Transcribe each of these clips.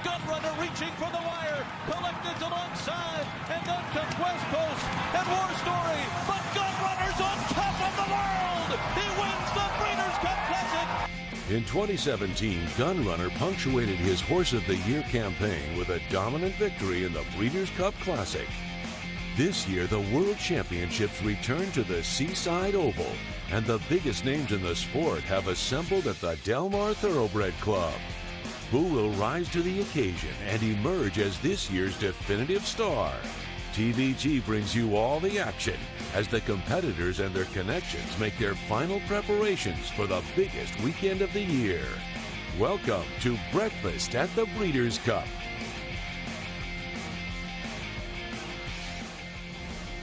Gunrunner reaching for the wire. Collected alongside. And then comes West Coast and War Story. But Gunrunner's on top of the world. He wins the Breeders' Cup Classic. In 2017, Gunrunner punctuated his Horse of the Year campaign with a dominant victory in the Breeders' Cup Classic. This year, the World Championships return to the Seaside Oval, and the biggest names in the sport have assembled at the Del Mar Thoroughbred Club. Who will rise to the occasion and emerge as this year's definitive star? TVG brings you all the action as the competitors and their connections make their final preparations for the biggest weekend of the year. Welcome to Breakfast at the Breeders' Cup.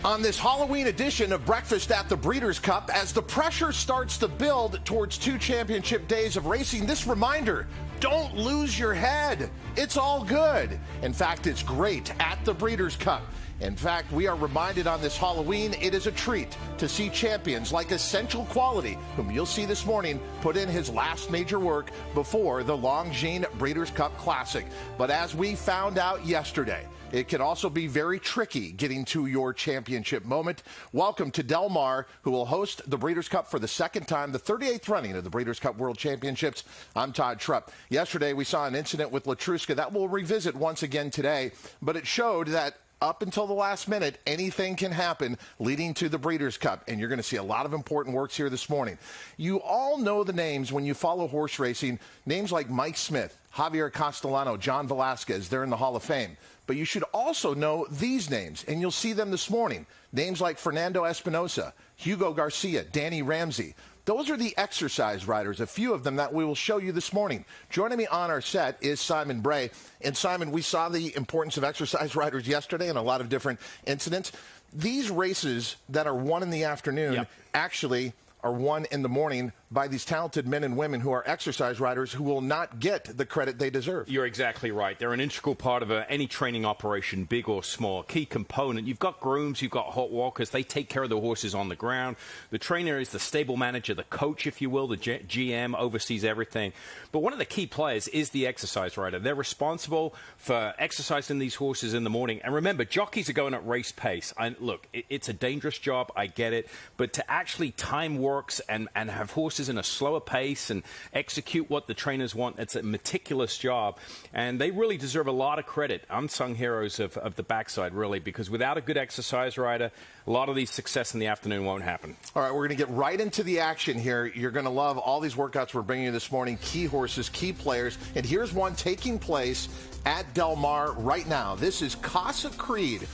On this Halloween edition of Breakfast at the Breeders' Cup, as the pressure starts to build towards 2 championship days of racing, this reminder: don't lose your head. It's all good. In fact, it's great at the Breeders' Cup. In fact, we are reminded on this Halloween, it is a treat to see champions like Essential Quality, whom you'll see this morning, put in his last major work before the Longines Breeders' Cup Classic. But as we found out yesterday, it can also be very tricky getting to your championship moment. Welcome to Del Mar, who will host the Breeders' Cup for the second time, the 38th running of the Breeders' Cup World Championships. I'm Todd Trupp. Yesterday, we saw an incident with Letrusca that we'll revisit once again today, but it showed that up until the last minute, anything can happen leading to the Breeders' Cup, and you're going to see a lot of important works here this morning. You all know the names when you follow horse racing, names like Mike Smith, Javier Castellano, John Velasquez, they're in the Hall of Fame. But you should also know these names, and you'll see them this morning. Names like Fernando Espinosa, Hugo Garcia, Danny Ramsey. Those are the exercise riders, a few of them that we will show you this morning. Joining me on our set is Simon Bray. And Simon, we saw the importance of exercise riders yesterday in a lot of different incidents. These races that are won in the afternoon actually are won in the morning by these talented men and women who are exercise riders who will not get the credit they deserve. You're exactly right. They're an integral part of any training operation, big or small, key component. You've got grooms, you've got hot walkers. They take care of the horses on the ground. The trainer is the stable manager, the coach, if you will. The GM oversees everything. But one of the key players is the exercise rider. They're responsible for exercising these horses in the morning. And remember, jockeys are going at race pace. Look, it's a dangerous job. I get it. But to actually time works and have horses in a slower pace and execute what the trainers want, it's a meticulous job. And they really deserve a lot of credit, unsung heroes of the backside, really, because without a good exercise rider, a lot of these success in the afternoon won't happen. All right, we're going to get right into the action here. You're going to love all these workouts we're bringing you this morning, key horses, key players. And here's one taking place at Del Mar right now. This is Casa Creed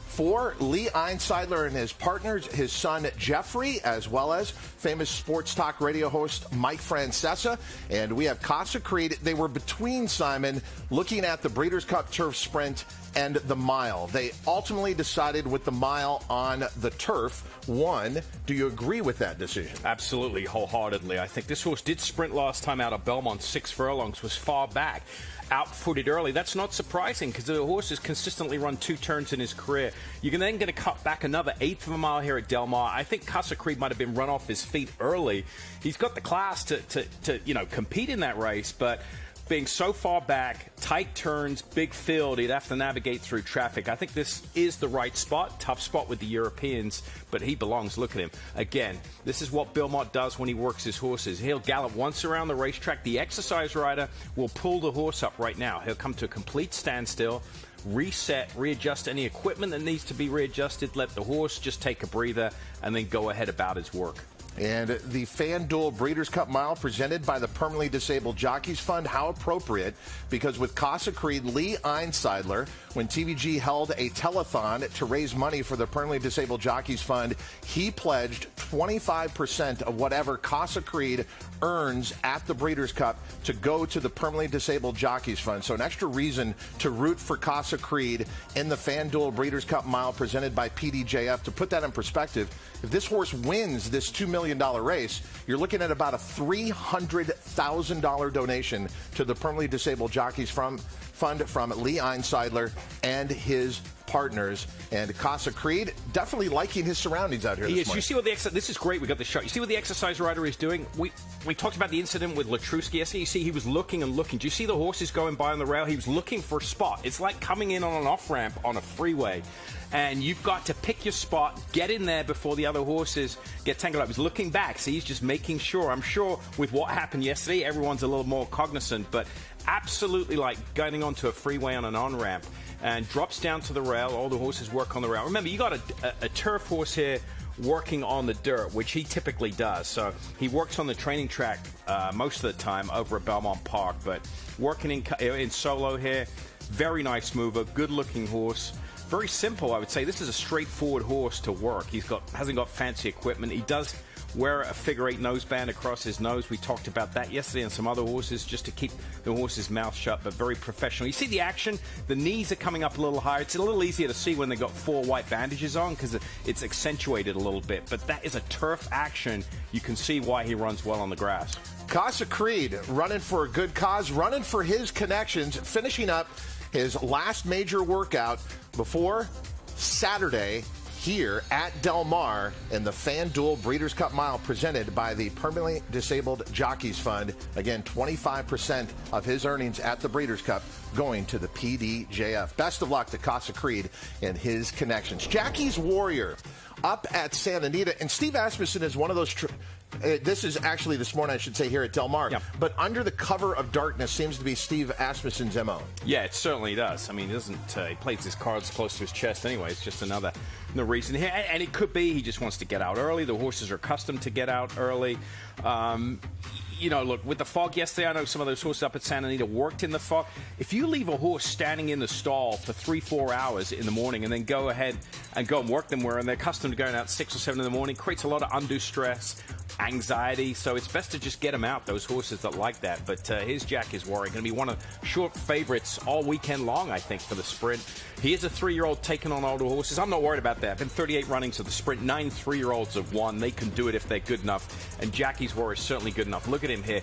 for Lee Einsiedler and his partners, his son Jeffrey, as well as famous sports talk radio host Mike Francesa. And we have Casa Creed. They were between, Simon, looking at the Breeders' Cup Turf Sprint and the mile. They ultimately decided with the mile on the turf. One, do you agree with that decision? Absolutely, wholeheartedly. I think this horse did sprint last time out of Belmont, 6 furlongs, was far back. Outfooted early. That's not surprising because the horse has consistently run 2 turns in his career. You can then get to cut back another 1/8 of a mile here at Del Mar. I think Casa Creed might have been run off his feet early. He's got the class to compete in that race, but being so far back, tight turns, big field, he'd have to navigate through traffic. I think this is the right spot. Tough spot with the Europeans, but he belongs. Look at him. Again, this is what Belmont does when he works his horses. He'll gallop once around the racetrack. The exercise rider will pull the horse up right now. He'll come to a complete standstill, reset, readjust any equipment that needs to be readjusted, let the horse just take a breather, and then go ahead about his work. And the FanDuel Breeders' Cup Mile presented by the Permanently Disabled Jockeys Fund. How appropriate, because with Casa Creed, Lee Einsiedler, when TVG held a telethon to raise money for the Permanently Disabled Jockeys Fund, he pledged 25% of whatever Casa Creed earns at the Breeders' Cup to go to the Permanently Disabled Jockeys Fund. So an extra reason to root for Casa Creed in the FanDuel Breeders' Cup Mile presented by PDJF. To put that in perspective, if this horse wins this $2 million race, you're looking at about a $300,000 donation to the Permanently Disabled Jockeys Fund fund from Lee Einseidler and his partners. And Casa Creed definitely liking his surroundings out here this morning. You see what this is great. We got the shot. You see what the exercise rider is doing? We talked about the incident with Letrusca yesterday. You see he was looking and looking. Do you see the horses going by on the rail? He was looking for a spot. It's like coming in on an off-ramp on a freeway. And you've got to pick your spot, get in there before the other horses get tangled up. He's looking back, so he's just making sure. I'm sure with what happened yesterday, everyone's a little more cognizant, but absolutely like going onto a freeway on an on-ramp and drops down to the rail. All the horses work on the rail. Remember, you got a turf horse here working on the dirt, which he typically does. So he works on the training track most of the time over at Belmont Park, but working in solo here. Very nice mover, good-looking horse. Very simple, I would say. This is a straightforward horse to work. Hasn't got fancy equipment. He does wear a figure-8 noseband across his nose. We talked about that yesterday and some other horses just to keep the horse's mouth shut, but very professional. You see the action? The knees are coming up a little higher. It's a little easier to see when they've got 4 white bandages on because it's accentuated a little bit, but that is a turf action. You can see why he runs well on the grass. Casa Creed running for a good cause, running for his connections, finishing up his last major workout before Saturday here at Del Mar in the FanDuel Breeders' Cup Mile presented by the Permanently Disabled Jockeys Fund. Again, 25% of his earnings at the Breeders' Cup going to the PDJF. Best of luck to Casa Creed and his connections. Jackie's Warrior up at Santa Anita, and Steve Asmussen is one of those... this is actually this morning, I should say, here at Del Mar. Yep. But under the cover of darkness seems to be Steve Asmussen's MO. Yeah, it certainly does. I mean, he doesn't. He plays his cards close to his chest anyway. It's just another reason here. And it could be he just wants to get out early. The horses are accustomed to get out early. You know, look, with the fog yesterday, I know some of those horses up at Santa Anita worked in the fog. If you leave a horse standing in the stall for 3-4 hours in the morning and then go ahead and go and work them where they're accustomed to going out 6 or 7 in the morning, creates a lot of undue stress, anxiety. So it's best to just get them out, those horses that like that. But here's Jackie's Warrior, going to be one of short favorites all weekend long, I think, for the sprint. He is a 3-year-old taking on older horses. I'm not worried about that. Been 38 runnings of the sprint. 9 3-year-olds have won. They can do it if they're good enough. And Jackie's Warrior is certainly good enough. Look at him here.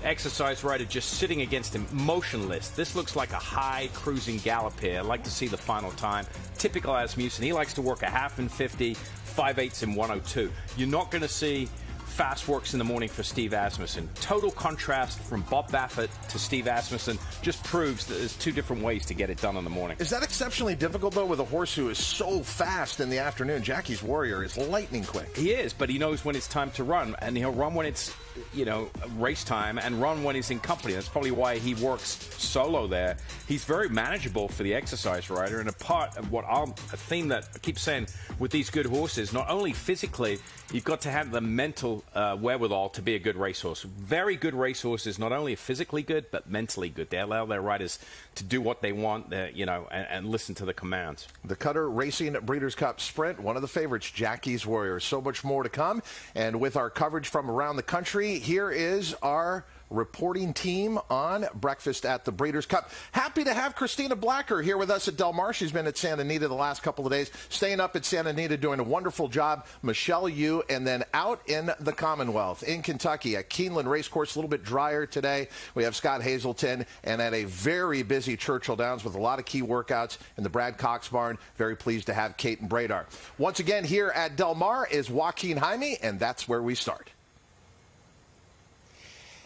Exercise rider just sitting against him, motionless. This looks like a high cruising gallop here. I'd like to see the final time. Typical Asmussen. He likes to work a half in 50, 5/8 in 102. You're not going to see fast works in the morning for Steve Asmussen. Total contrast from Bob Baffert to Steve Asmussen just proves that there's 2 different ways to get it done in the morning. Is that exceptionally difficult, though, with a horse who is so fast in the afternoon? Jackie's Warrior is lightning quick. He is, but he knows when it's time to run, and he'll run when it's, race time and run when he's in company. That's probably why he works solo there. He's very manageable for the exercise rider, and a part of a theme that I keep saying with these good horses, not only physically, you've got to have the mental wherewithal to be a good racehorse. Very good racehorses, not only physically good, but mentally good. They allow their riders to do what they want, and listen to the commands. The Cutter Racing Breeders' Cup Sprint, one of the favorites, Jackie's Warrior. So much more to come. And with our coverage from around the country, here is our reporting team on Breakfast at the Breeders' Cup. Happy to have Christina Blacker here with us at Del Mar. She's been at Santa Anita the last couple of days, staying up at Santa Anita, doing a wonderful job. Michelle Yu, and then out in the Commonwealth, in Kentucky, at Keeneland Racecourse, a little bit drier today. We have Scott Hazelton, and at a very busy Churchill Downs with a lot of key workouts in the Brad Cox barn. Very pleased to have Kate and Bradar. Once again, here at Del Mar is Joaquin Jaime, and that's where we start.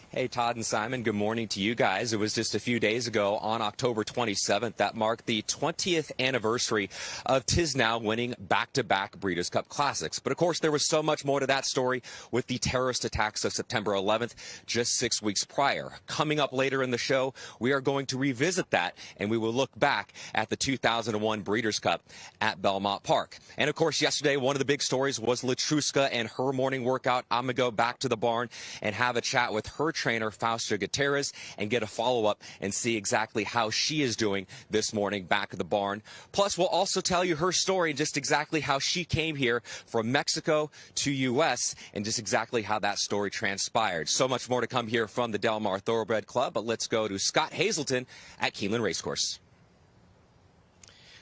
Hey, Todd and Simon, good morning to you guys. It was just a few days ago on October 27th that marked the 20th anniversary of Tiznow winning back-to-back Breeders' Cup Classics. But, of course, there was so much more to that story with the terrorist attacks of September 11th, just 6 weeks prior. Coming up later in the show, we are going to revisit that, and we will look back at the 2001 Breeders' Cup at Belmont Park. And, of course, yesterday, one of the big stories was Letrusca and her morning workout. I'm going to go back to the barn and have a chat with her trainer, Fausto Gutierrez, and get a follow-up and see exactly how she is doing this morning back at the barn. Plus, we'll also tell you her story, just exactly how she came here from Mexico to U.S. and just exactly how that story transpired. So much more to come here from the Del Mar Thoroughbred Club, but let's go to Scott Hazelton at Keeneland Racecourse.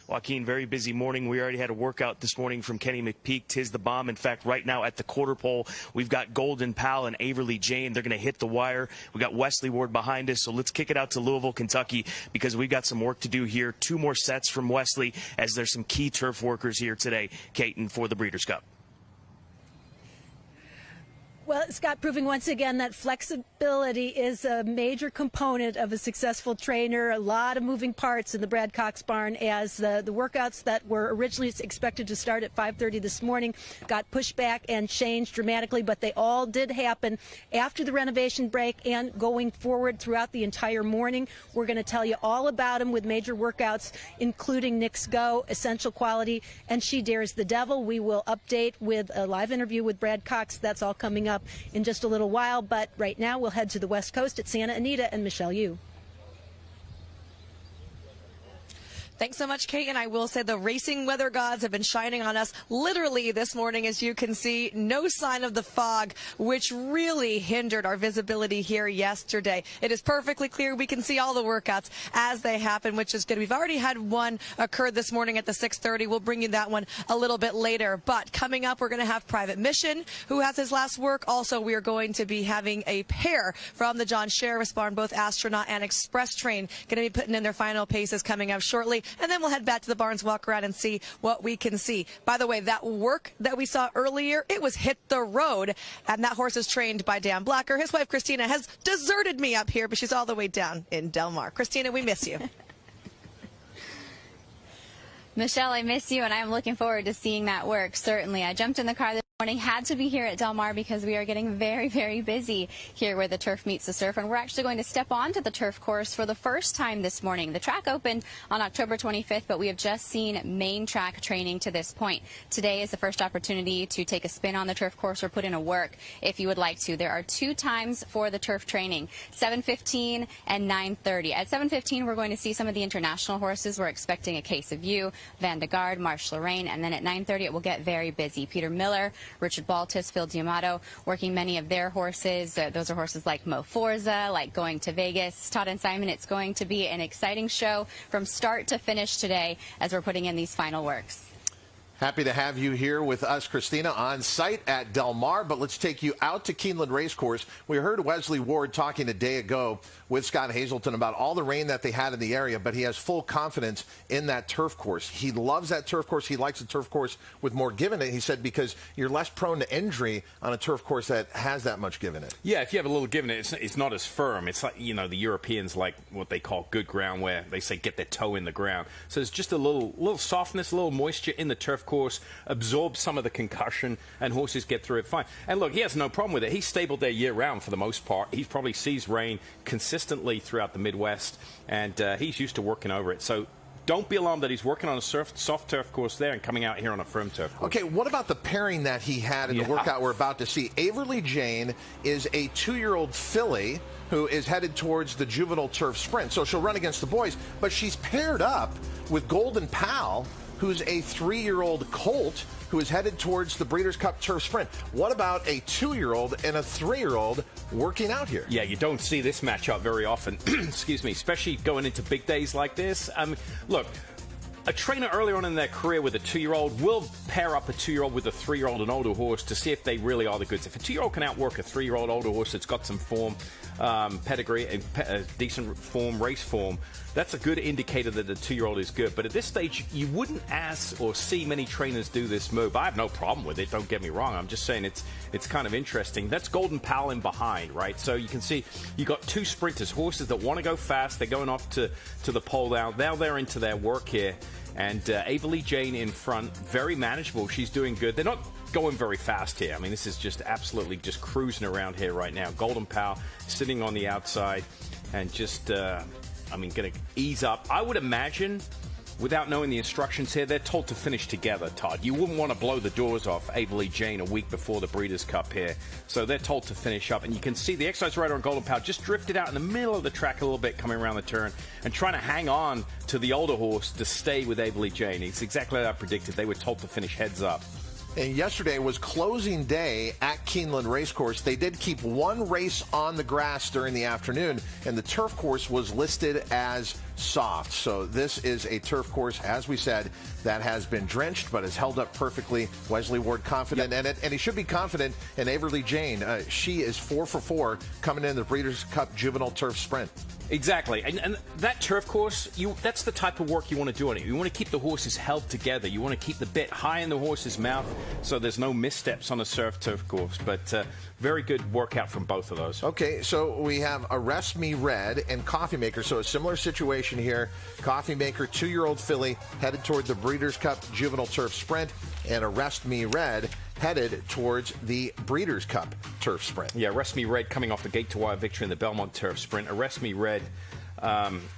Joaquin, very busy morning. We already had a workout this morning from Kenny McPeak, Tiz the Bomb. In fact, right now at the quarter pole, we've got Golden Pal and Averly Jane. They're going to hit the wire. We got Wesley Ward behind us, so let's kick it out to Louisville, Kentucky, because we've got some work to do here. 2 more sets from Wesley, as there's some key turf workers here today, Caton, for the Breeders' Cup. Well, Scott, proving once again that flexibility is a major component of a successful trainer. A lot of moving parts in the Brad Cox barn, as the workouts that were originally expected to start at 5:30 this morning got pushed back and changed dramatically, but they all did happen after the renovation break and going forward throughout the entire morning. We're going to tell you all about them with major workouts, including Nick's Go, Essential Quality, and She Dares the Devil. We will update with a live interview with Brad Cox. That's all coming up in just a little while, but right now we'll head to the West Coast at Santa Anita and Michelle Yu. Thanks so much, Kate. And I will say the racing weather gods have been shining on us literally this morning. As you can see, no sign of the fog, which really hindered our visibility here yesterday. It is perfectly clear. We can see all the workouts as they happen, which is good. We've already had one occur this morning at the 6:30. We'll bring you that one a little bit later. But coming up, we're going to have Private Mission, who has his last work. Also, we are going to be having a pair from the John Sheriff's barn, both Astronaut and Express Train, going to be putting in their final paces coming up shortly. And then we'll head back to the barns, walk around, and see what we can see. By the way, that work that we saw earlier, it was Hit the Road, and that horse is trained by Dan Blacker. His wife, Christina, has deserted me up here, but she's all the way down in Del Mar. Christina, we miss you. Michelle, I miss you, and I'm looking forward to seeing that work, certainly. I jumped in the car this morning, had to be here at Del Mar because we are getting very, very busy here where the turf meets the surf, and we're actually going to step onto the turf course for the first time this morning. The track opened on October 25th, but we have just seen main track training to this point. Today is the first opportunity to take a spin on the turf course or put in a work if you would like to. There are 2 times for the turf training, 7:15 and 9:30. At 7:15, we're going to see some of the international horses. We're expecting a Case of You, Van de Garde, Marsh Lorraine, and then at 9:30 it will get very busy. Peter Miller, Richard Baltus, Phil Diamato, working many of their horses. Those are horses like Mo Forza, like Going to Vegas. Todd and Simon, it's going to be an exciting show from start to finish today as we're putting in these final works. Happy to have you here with us, Christina, on site at Del Mar, but let's take you out to Keeneland Racecourse. We heard Wesley Ward talking a day ago with Scott Hazelton about all the rain that they had in the area, but he has full confidence in that turf course. He loves that turf course. He likes a turf course with more give in it, he said, because you're less prone to injury on a turf course that has that much give in it. Yeah, if you have a little give in it, it's not as firm. It's like, you know, the Europeans like what they call good ground, where they say get their toe in the ground. So there's just a little softness, a little moisture in the turf course, absorbs some of the concussion, and horses get through it fine. And look, he has no problem with it. He's stabled there year-round for the most part. He probably sees rain consistently throughout the Midwest, and he's used to working over it. So don't be alarmed that he's working on a soft turf course there and coming out here on a firm turf course. Okay, what about the pairing that he had in the workout we're about to see? Averly Jane is a 2-year-old filly who is headed towards the juvenile turf sprint. So she'll run against the boys, but she's paired up with Golden Pal, who's a 3-year-old colt who is headed towards the Breeders' Cup Turf Sprint. What about a 2-year-old and a 3-year-old working out here? Yeah, you don't see this matchup very often, excuse me, especially going into big days like this. Look, a trainer earlier on in their career with a 2-year-old will pair up a 2-year-old with a 3-year-old and older horse to see if they really are the goods. If a 2-year-old can outwork a 3-year-old older horse that's got some form, pedigree, and decent form, race form, that's a good indicator that the 2-year-old is good. But at this stage, you wouldn't ask or see many trainers do this move. I have no problem with it, don't get me wrong. I'm just saying it's kind of interesting. That's Golden Pal in behind, right? So you can see you got 2 sprinters, horses that want to go fast. They're going off to the pole now. Now they're into their work here. And Averly Jane in front, very manageable. She's doing good. They're not going very fast here. I mean, this is just absolutely just cruising around here right now. Golden Pal sitting on the outside and just, going to ease up. I would imagine, without knowing the instructions here, they're told to finish together, Todd. You wouldn't want to blow the doors off Averly Jane a week before the Breeders' Cup here. So they're told to finish up. And you can see the exercise rider on Golden Pal just drifted out in the middle of the track a little bit, coming around the turn and trying to hang on to the older horse to stay with Averly Jane. It's exactly what I predicted. They were told to finish heads up. And yesterday was closing day at Keeneland Racecourse. They did keep one race on the grass during the afternoon, and the turf course was listed as soft. So this is a turf course, as we said, that has been drenched but has held up perfectly. Wesley Ward confident in it, and he should be confident in Averly Jane. She is 4 for 4 coming in the Breeders' Cup Juvenile Turf Sprint. Exactly, and that turf course, that's the type of work you want to do on it. You want to keep the horses held together. You want to keep the bit high in the horse's mouth so there's no missteps on a turf course. But very good workout from both of those. Okay, so we have Arrest Me Red and Coffee Maker. So a similar situation here. Coffee Maker, 2-year-old filly, headed toward the Breeders' Cup Juvenile Turf Sprint, and Arrest Me Red headed towards the Breeders' Cup Turf Sprint. Yeah, Arrest Me Red coming off the gate-to-wire victory in the Belmont Turf Sprint. Arrest Me Red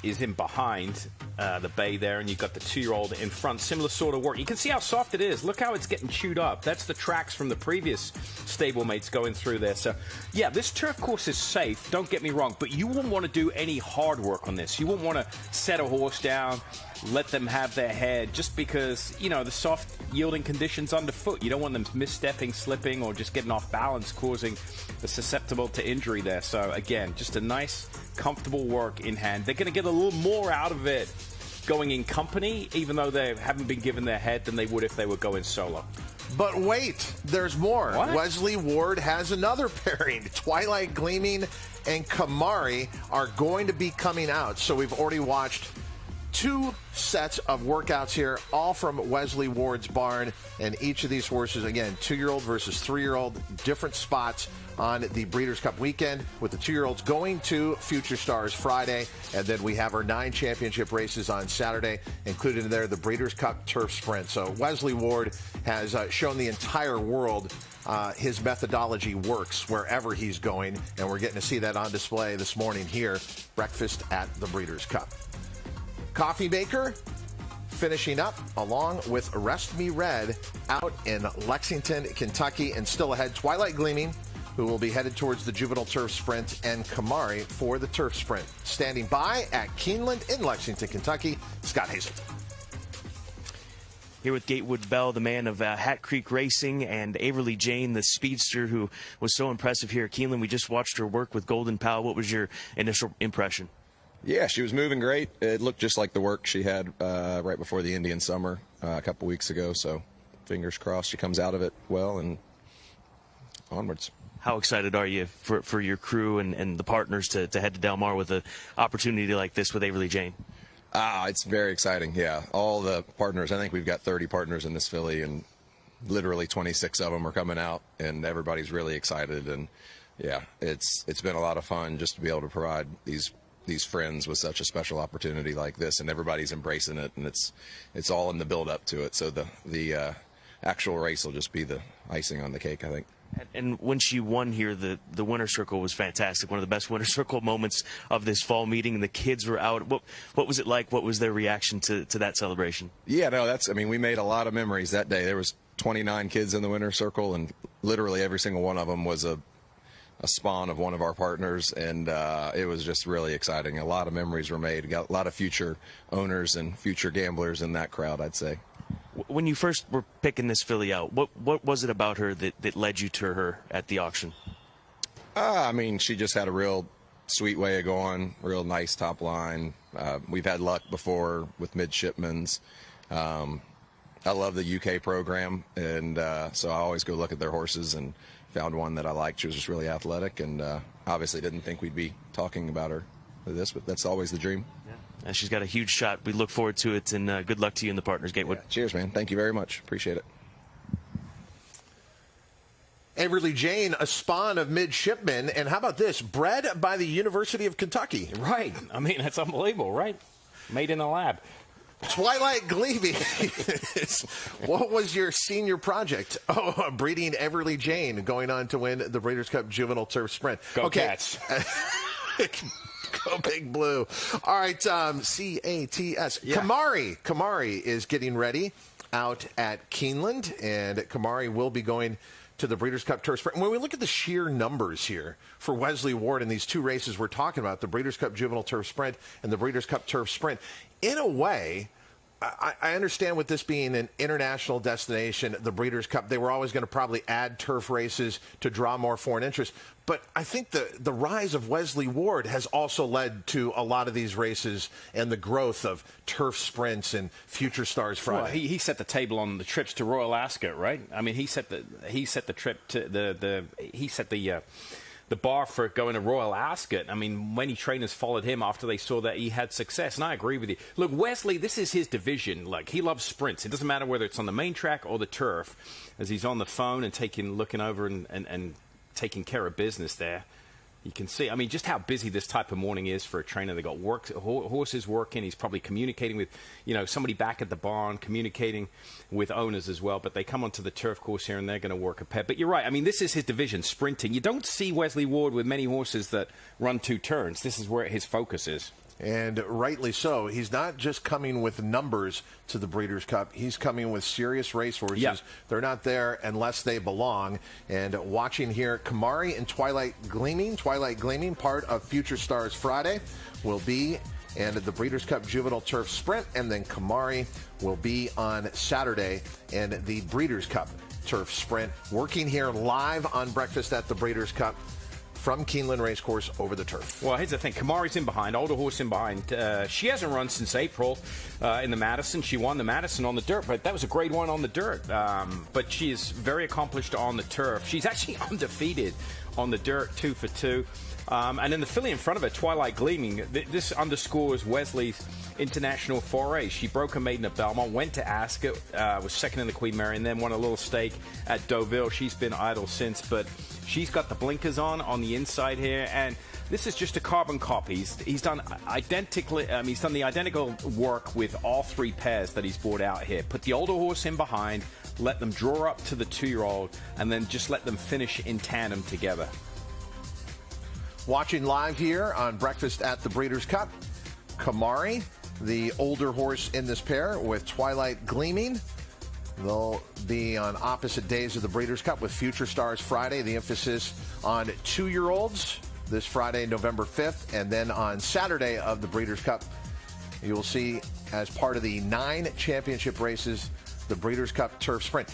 is in behind the bay there, and you've got the 2-year-old in front. Similar sort of work. You can see how soft it is. Look how it's getting chewed up. That's the tracks from the previous stablemates going through there. So, yeah, this turf course is safe, don't get me wrong, but you wouldn't want to do any hard work on this. You wouldn't want to set a horse down, let them have their head, just because, you know, the soft yielding conditions underfoot. You don't want them misstepping, slipping, or just getting off balance, causing the susceptible to injury there. So, again, just a nice, comfortable work in hand. They're going to get a little more out of it going in company, even though they haven't been given their head, than they would if they were going solo. But wait, there's more. What? Wesley Ward has another pairing. Twilight Gleaming and Kamari are going to be coming out. So we've already watched 2 sets of workouts here, all from Wesley Ward's barn, and each of these horses, again, 2-year-old versus 3-year-old, different spots on the Breeders' Cup weekend, with the 2-year-olds going to Future Stars Friday, and then we have our 9 championship races on Saturday, included in there the Breeders' Cup Turf Sprint. So Wesley Ward has shown the entire world his methodology works wherever he's going, and we're getting to see that on display this morning here, breakfast at the Breeders' Cup. Coffee Maker finishing up along with Arrest Me Red out in Lexington, Kentucky, and still ahead Twilight Gleaming, who will be headed towards the Juvenile Turf Sprint, and Kamari for the Turf Sprint. Standing by at Keeneland in Lexington, Kentucky, Scott Hazelton. Here with Gatewood Bell, the man of Hat Creek Racing, and Averly Jane, the speedster who was so impressive here at Keeneland. We just watched her work with Golden Pal. What was your initial impression? Yeah, she was moving great. It looked just like the work she had right before the Indian Summer a couple weeks ago. So fingers crossed she comes out of it well and onwards. How excited are you for your crew and the partners to head to Del Mar with an opportunity like this with Averly Jane? It's very exciting, yeah. All the partners, I think we've got 30 partners in this filly, and literally 26 of them are coming out, and everybody's really excited. And, yeah, it's been a lot of fun just to be able to provide these friends with such a special opportunity like this, and everybody's embracing it, and it's all in the build-up to it. So the actual race will just be the icing on the cake, I think. And when she won here, the winner's circle was fantastic. One of the best winner's circle moments of this fall meeting, and the kids were out. What was it like? What was their reaction to that celebration? Yeah, no, we made a lot of memories that day. There was 29 kids in the winner's circle, and literally every single one of them was a spawn of one of our partners, and it was just really exciting. A lot of memories were made. Got a lot of future owners and future gamblers in that crowd, I'd say. When you first were picking this filly out, what was it about her that led you to her at the auction? I mean, she just had a real sweet way of going, real nice top line. We've had luck before with midshipmens. I love the UK program, and so I always go look at their horses, and found one that I liked. She was just really athletic, and obviously didn't think we'd be talking about her for this, but that's always the dream. Yeah. And she's got a huge shot. We look forward to it, and good luck to you and the partners, Gatewood. Yeah, cheers, man. Thank you very much. Appreciate it. Averly Jane, a spawn of midshipmen, and how about this? Bred by the University of Kentucky. Right. I mean, that's unbelievable, right? Made in a lab. Twilight Gleaming. What was your senior project? Oh, breeding Averly Jane, going on to win the Breeders' Cup Juvenile Turf Sprint. Go Cats. Go Big Blue. All right, CATS. Yeah. Kamari is getting ready out at Keeneland, and Kamari will be going to the Breeders' Cup Turf Sprint. When we look at the sheer numbers here for Wesley Ward in these 2 races we're talking about, the Breeders' Cup Juvenile Turf Sprint and the Breeders' Cup Turf Sprint, in a way, I understand with this being an international destination, the Breeders' Cup, they were always going to probably add turf races to draw more foreign interest. But I think the rise of Wesley Ward has also led to a lot of these races and the growth of turf sprints and Future Stars Friday. Well, he set the table on the trips to Royal Ascot, right? I mean, he set the trip to the bar for going to Royal Ascot. I mean, many trainers followed him after they saw that he had success, and I agree with you. Look, Wesley, this is his division. Like, he loves sprints. It doesn't matter whether it's on the main track or the turf, as he's on the phone and looking over and taking care of business there. You can see, I mean, just how busy this type of morning is for a trainer. They got horses working. He's probably communicating with, somebody back at the barn, communicating with owners as well. But they come onto the turf course here and they're going to work a pair. But you're right. I mean, this is his division, sprinting. You don't see Wesley Ward with many horses that run 2 turns. This is where his focus is. And rightly so. He's not just coming with numbers to the Breeders' Cup. He's coming with serious racehorses. Yep. They're not there unless they belong. And watching here, Kamari and Twilight Gleaming, part of Future Stars Friday, will be, and the Breeders' Cup Juvenile Turf Sprint. And then Kamari will be on Saturday and the Breeders' Cup Turf Sprint. Working here live on Breakfast at the Breeders' Cup from Keeneland Racecourse over the turf. Well, here's the thing. Kamari's in behind, older horse in behind. She hasn't run since April in the Madison. She won the Madison on the dirt, but that was a grade 1 on the dirt. But she is very accomplished on the turf. She's actually undefeated on the dirt, 2 for 2. And in the filly in front of her, Twilight Gleaming, this underscores Wesley's international foray. She broke a maiden at Belmont, went to Ascot, was second in the Queen Mary, and then won a little stake at Deauville. She's been idle since, but she's got the blinkers on the inside here, and this is just a carbon copy. He's done he's done the identical work with all 3 pairs that he's brought out here. Put the older horse in behind, let them draw up to the 2-year-old, and then just let them finish in tandem together. Watching live here on Breakfast at the Breeders' Cup, Kamari, the older horse in this pair, with Twilight Gleaming. They'll be on opposite days of the Breeders' Cup with Future Stars Friday. The emphasis on 2-year-olds this Friday, November 5th. And then on Saturday of the Breeders' Cup, you will see, as part of the 9 championship races, the Breeders' Cup Turf Sprint.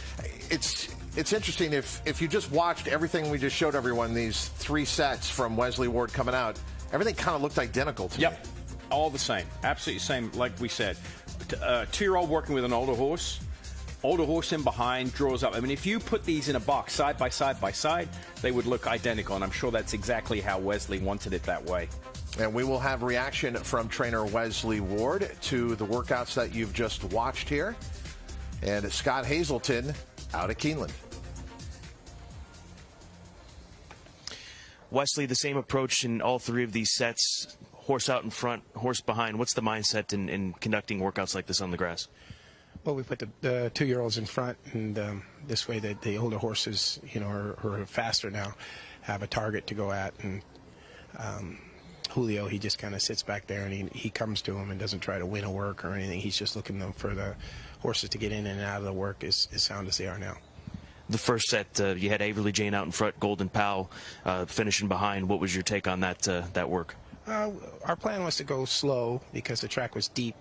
It's interesting, if you just watched everything we just showed everyone, these 3 sets from Wesley Ward coming out, everything kind of looked identical to me. Yep, all the same, absolutely same, like we said. 2-year-old working with an older horse in behind, draws up. I mean, if you put these in a box side by side by side, they would look identical, and I'm sure that's exactly how Wesley wanted it that way. And we will have reaction from trainer Wesley Ward to the workouts that you've just watched here. And Scott Hazelton out of Keeneland. Wesley, the same approach in all 3 of these sets. Horse out in front, horse behind. What's the mindset in conducting workouts like this on the grass? Well, we put the 2-year-olds in front, and this way the older horses, are faster now, have a target to go at. And Julio, he just kind of sits back there and he comes to him and doesn't try to win a work or anything. He's just looking for the horses to get in and out of the work as sound as they are now. The first set, you had Averly Jane out in front, Golden Pal finishing behind. What was your take on that work? Our plan was to go slow because the track was deep.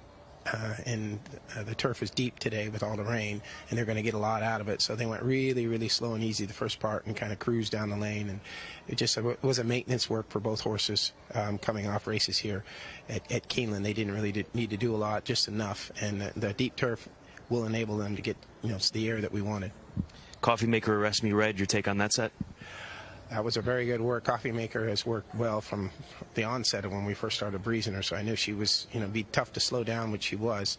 And the turf is deep today with all the rain, and they're going to get a lot out of it. So they went really, really slow and easy the first part and kind of cruised down the lane. And it was a maintenance work for both horses coming off races here at Keeneland. They didn't really need to do a lot, just enough. And the deep turf will enable them to get the air that we wanted. Coffee Maker, Arrest Me Red, your take on that set? That was a very good work. Coffee Maker has worked well from the onset of when we first started breezing her, so I knew she was, be tough to slow down, which she was.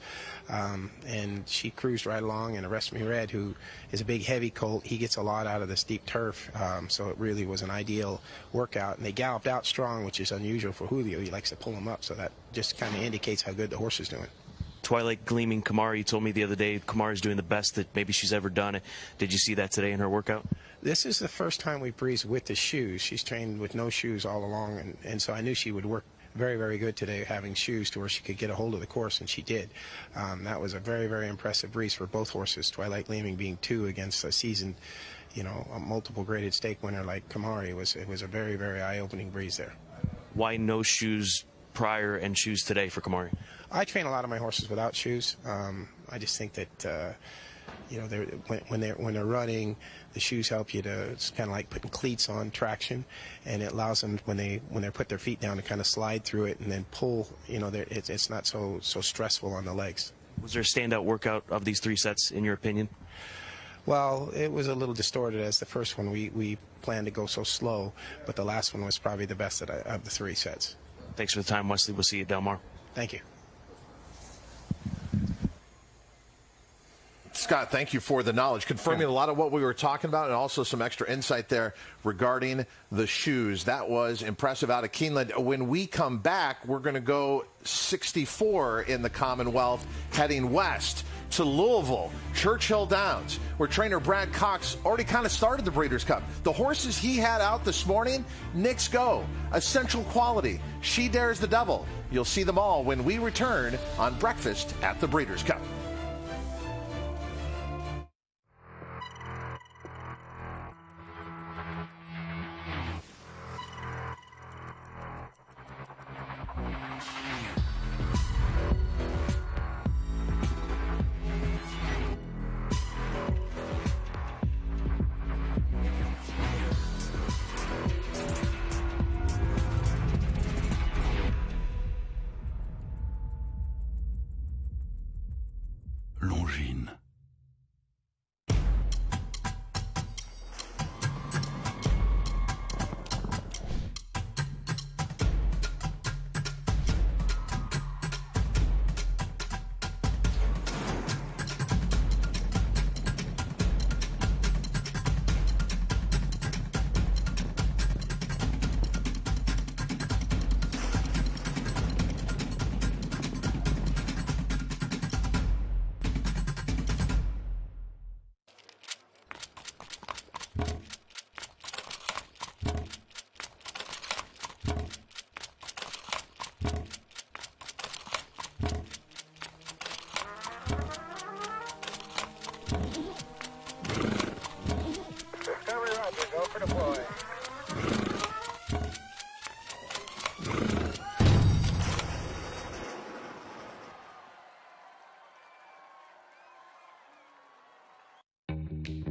And she cruised right along, and Arrest Me Red, who is a big, heavy colt, he gets a lot out of this deep turf, so it really was an ideal workout. And they galloped out strong, which is unusual for Julio. He likes to pull them up, so that just kind of indicates how good the horse is doing. Twilight Gleaming, Kamari, you told me the other day Kamari's doing the best that maybe she's ever done. Did you see that today in her workout? This is the first time we breezed with the shoes. She's trained with no shoes all along, and so I knew she would work very, very good today having shoes to where she could get a hold of the course, and she did. That was a very, very impressive breeze for both horses. Twilight Gleaming being 2 against a seasoned, a multiple graded stake winner like Kamari. It was a very, very eye-opening breeze there. Why no shoes prior and shoes today for Kamari? I train a lot of my horses without shoes. I just think that when they're running, the shoes help you to. It's kind of like putting cleats on traction, and it allows them when they put their feet down to kind of slide through it and then pull. It's not so stressful on the legs. Was there a standout workout of these 3 sets in your opinion? Well, it was a little distorted as the first one. We planned to go so slow, but the last one was probably the best of the 3 sets. Thanks for the time, Wesley. We'll see you at Del Mar. Thank you. Scott, thank you for the knowledge, confirming a lot of what we were talking about and also some extra insight there regarding the shoes. That was impressive out of Keeneland. When we come back, we're going to go 64 in the Commonwealth, heading west to Louisville, Churchill Downs, where trainer Brad Cox already kind of started the Breeders' Cup. The horses he had out this morning, Knicks Go, Essential Quality, She Dares the Devil. You'll see them all when we return on Breakfast at the Breeders' Cup. Longines.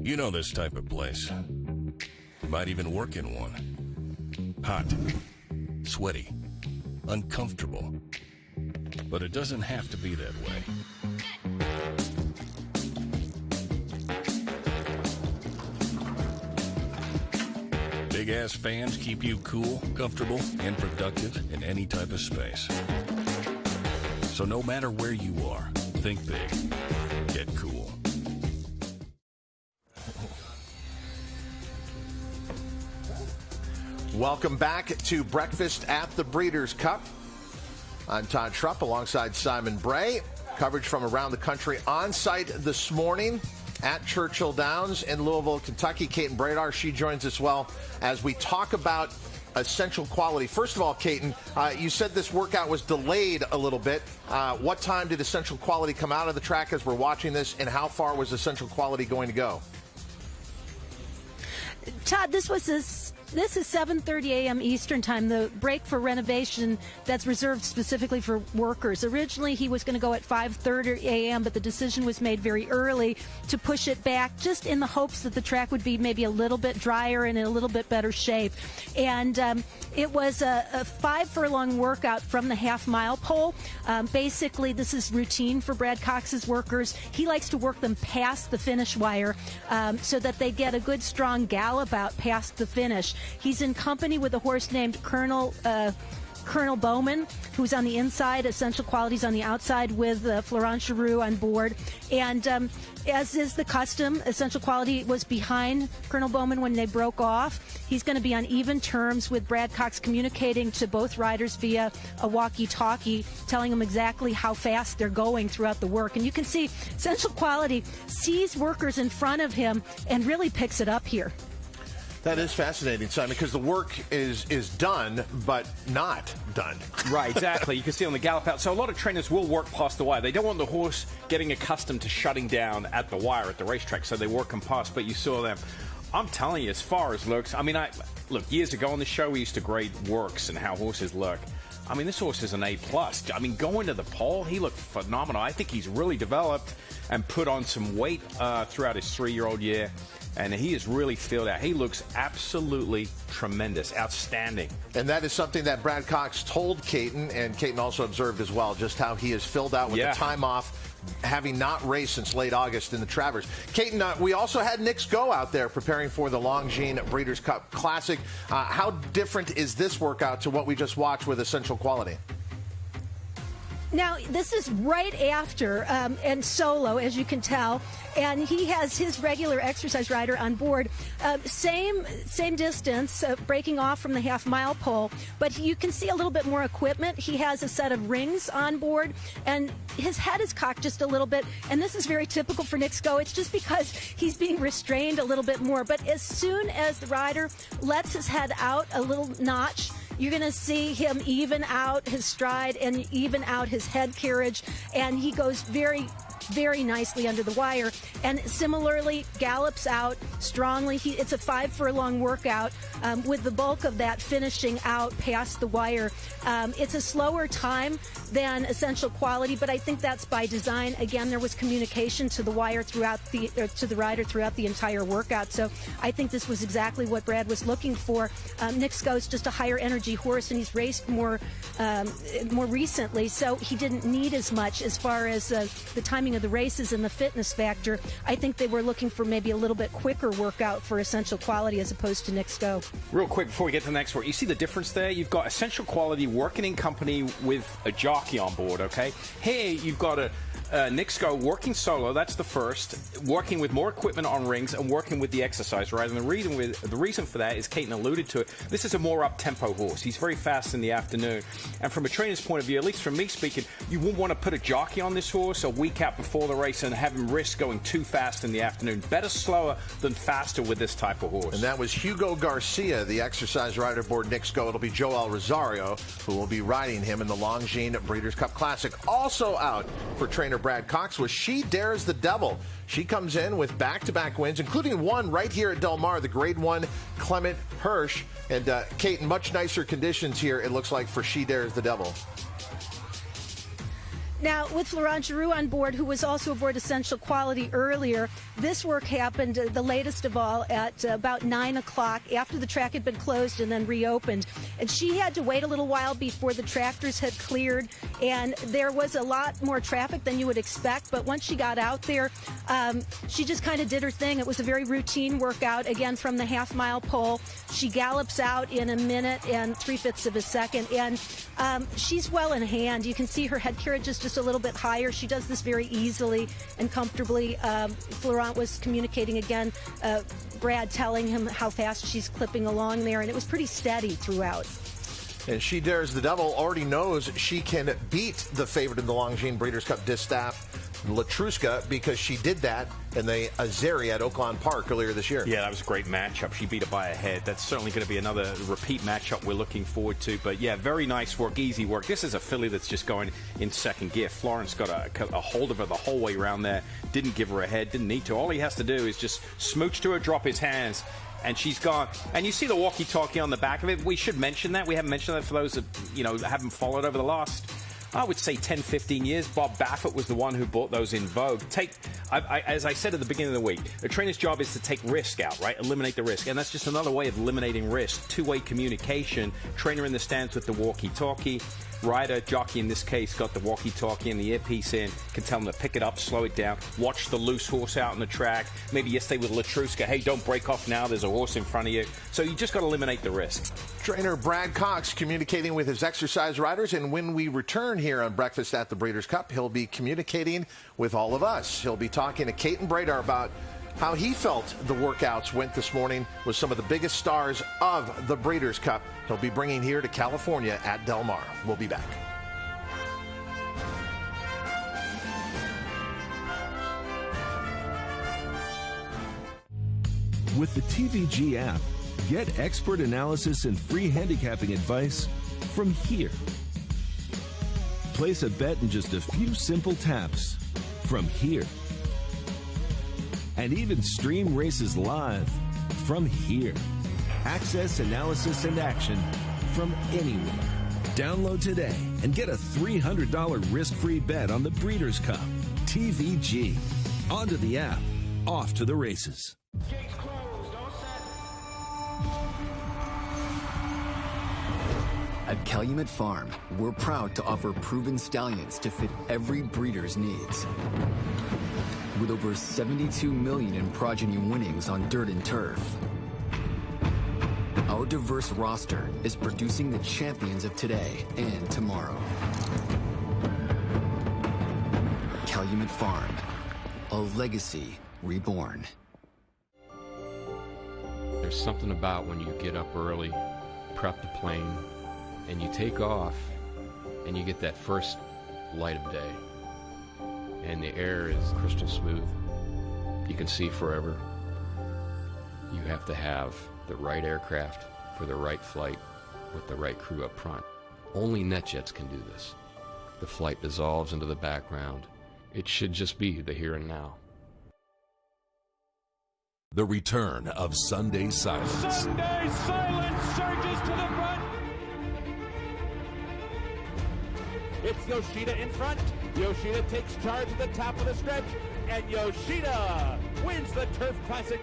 You know this type of place. You might even work in one. Hot, sweaty, uncomfortable. But it doesn't have to be that way. Big-ass fans keep you cool, comfortable, and productive in any type of space. So no matter where you are, think big. Get cool. Welcome back to Breakfast at the Breeders' Cup. I'm Todd Schrupp alongside Simon Bray. Coverage from around the country on site this morning at Churchill Downs in Louisville, Kentucky. Kaiten Bradar, she joins us well as we talk about Essential Quality. First of all, Kaiten, you said this workout was delayed a little bit. What time did Essential Quality come out of the track as we're watching this, and how far was Essential Quality going to go? Todd, this is 7:30 a.m. Eastern Time, the break for renovation that's reserved specifically for workers. Originally, he was going to go at 5:30 a.m., but the decision was made very early to push it back, just in the hopes that the track would be maybe a little bit drier and in a little bit better shape. And it was a 5-furlong workout from the half-mile pole. Basically, this is routine for Brad Cox's workers. He likes to work them past the finish wire so that they get a good, strong gallop out past the finish. He's in company with a horse named Colonel Bowman, who's on the inside, Essential Qualities on the outside, with Florent Giroux on board. And as is the custom, Essential Quality was behind Colonel Bowman when they broke off. He's going to be on even terms with Brad Cox, communicating to both riders via a walkie-talkie, telling them exactly how fast they're going throughout the work. And you can see Essential Quality sees workers in front of him and really picks it up here. That is fascinating, Simon, because the work is done, but not done. Right, exactly. You can see on the gallop out. So a lot of trainers will work past the wire. They don't want the horse getting accustomed to shutting down at the wire at the racetrack, so they work them past. But you saw them. I'm telling you, as far as looks, I mean, look, years ago on the show, we used to grade works and how horses look. I mean, this horse is an A+. I mean, going to the pole, he looked phenomenal. I think he's really developed and put on some weight throughout his 3-year-old year, and he is really filled out. He looks absolutely tremendous, outstanding. And that is something that Brad Cox told Caton, and Caton also observed as well, just how he is filled out with the time off, having not raced since late August in the Travers. Caton, we also had Nix Go out there preparing for the Longines Breeders' Cup Classic. How different is this workout to what we just watched with Essential Quality? Now, this is right after and solo, as you can tell, and he has his regular exercise rider on board. Same distance, breaking off from the half-mile pole, but you can see a little bit more equipment. He has a set of rings on board, and his head is cocked just a little bit, and this is very typical for Nix Go. It's just because he's being restrained a little bit more, but as soon as the rider lets his head out a little notch, you're going to see him even out his stride and even out his head carriage, and he goes very, very nicely under the wire, and similarly gallops out strongly. It's a 5-furlong workout with the bulk of that finishing out past the wire. It's a slower time than Essential Quality, but I think that's by design. Again, there was communication to the wire throughout to the rider throughout the entire workout, so I think this was exactly what Brad was looking for. Nix Go's just a higher energy horse, and he's raced more recently, so he didn't need as much as far as the timing of the races and the fitness factor. I think they were looking for maybe a little bit quicker workout for Essential Quality as opposed to Nix Go. Real quick before we get to the next one, you see the difference there? You've got Essential Quality working in company with a jockey on board, okay? Here you've got a Nix Go working solo, that's the first, working with more equipment on rings and working with the exercise, right? And the reason for that is, Caton alluded to it, this is a more up-tempo horse. He's very fast in the afternoon. And from a trainer's point of view, at least from me speaking, you wouldn't want to put a jockey on this horse a week out before the race and have him risk going too fast in the afternoon. Better slower than faster with this type of horse. And that was Hugo Garcia, the exercise rider aboard Nix Go. It'll be Joel Rosario who will be riding him in the Longines Breeders' Cup Classic. Also out for trainer Brad Cox was She Dares the Devil. She comes in with back-to-back wins, including one right here at Del Mar, the Grade 1 Clement Hirsch. And Caton, much nicer conditions here, it looks like, for She Dares the Devil. Now, with Florent Giroux on board, who was also aboard Essential Quality earlier, this work happened, the latest of all, at about 9 o'clock after the track had been closed and then reopened. And she had to wait a little while before the tractors had cleared, and there was a lot more traffic than you would expect. But once she got out there, she just kind of did her thing. It was a very routine workout, again, from the half-mile pole. She gallops out in 1 minute and 3/5 of a second, and she's well in hand. You can see her head carriage is just a little bit higher. She does this very easily and comfortably. Florent was communicating again, Brad telling him how fast she's clipping along there, and it was pretty steady throughout. And She Dares the Devil already knows she can beat the favorite in the Longines Breeders' Cup Distaff, Letrusca, because she did that in the Azeri at Oaklawn Park earlier this year. Yeah, that was a great matchup. She beat her by a head. That's certainly going to be another repeat matchup we're looking forward to. But yeah, very nice work, easy work. This is a filly that's just going in second gear. Florence got a hold of her the whole way around there. Didn't give her a head, didn't need to. All he has to do is just smooch to her, drop his hands, and she's gone. And you see the walkie-talkie on the back of it. We should mention that. We haven't mentioned that for those that, haven't followed over the last, I would say, 10, 15 years. Bob Baffert was the one who brought those in vogue. As I said at the beginning of the week, the trainer's job is to take risk out, right? Eliminate the risk. And that's just another way of eliminating risk. Two-way communication. Trainer in the stands with the walkie-talkie. Rider, jockey in this case, got the walkie-talkie and the earpiece in, can tell them to pick it up, slow it down, watch the loose horse out on the track. Maybe yesterday with Letrusca, hey, don't break off now, there's a horse in front of you. So you just got to eliminate the risk. Trainer Brad Cox communicating with his exercise riders, and when we return here on Breakfast at the Breeders' Cup, he'll be communicating with all of us. He'll be talking to Caton Bradar about how he felt the workouts went this morning with some of the biggest stars of the Breeders' Cup. He'll be bringing here to California at Del Mar. We'll be back. With the TVG app, get expert analysis and free handicapping advice from here. Place a bet in just a few simple taps from here. And even stream races live from here. Access, analysis, and action from anywhere. Download today and get a $300 risk-free bet on the Breeders' Cup. TVG. Onto the app, off to the races. Gates closed, all set. At Calumet Farm, we're proud to offer proven stallions to fit every breeder's needs. With over 72 million in progeny winnings on dirt and turf, our diverse roster is producing the champions of today and tomorrow. Calumet Farm, a legacy reborn. There's something about when you get up early, prep the plane, and you take off, and you get that first light of day, and the air is crystal smooth. You can see forever. You have to have the right aircraft for the right flight with the right crew up front. Only NetJets can do this. The flight dissolves into the background. It should just be the here and now. The return of Sunday Silence. Sunday Silence surges to the front. It's Yoshida in front. Yoshida takes charge at the top of the stretch, and Yoshida wins the Turf Classic.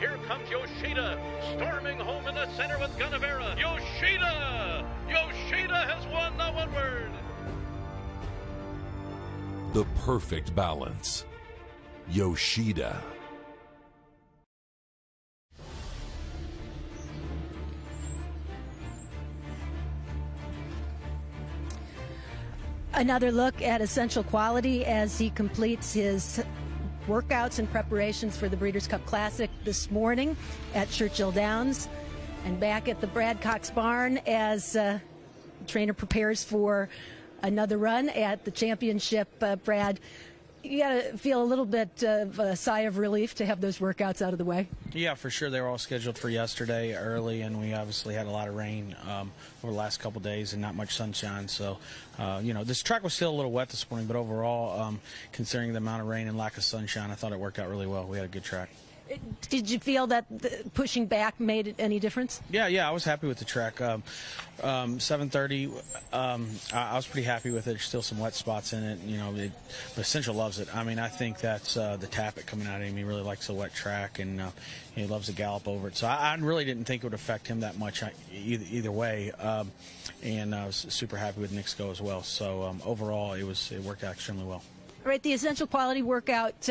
Here comes Yoshida, storming home in the center with Gunnevera. Yoshida! Yoshida has won the Woodward. The perfect balance. Yoshida. Another look at Essential Quality as he completes his workouts and preparations for the Breeders' Cup Classic this morning at Churchill Downs, and back at the Brad Cox Barn as the trainer prepares for another run at the championship. Brad, you got to feel a little bit of a sigh of relief to have those workouts out of the way. Yeah, for sure. They were all scheduled for yesterday early, and we obviously had a lot of rain over the last couple days and not much sunshine. So, this track was still a little wet this morning, but overall, considering the amount of rain and lack of sunshine, I thought it worked out really well. We had a good track. Did you feel that pushing back made any difference? Yeah, I was happy with the track. 7:30, I was pretty happy with it. There's still some wet spots in it. But Essential loves it. I mean, I think that's the Tappet coming out of him. He really likes the wet track, and he loves to gallop over it. So I really didn't think it would affect him that much either way. And I was super happy with Nick's go as well. So overall, it worked out extremely well. Right, the Essential Quality workout,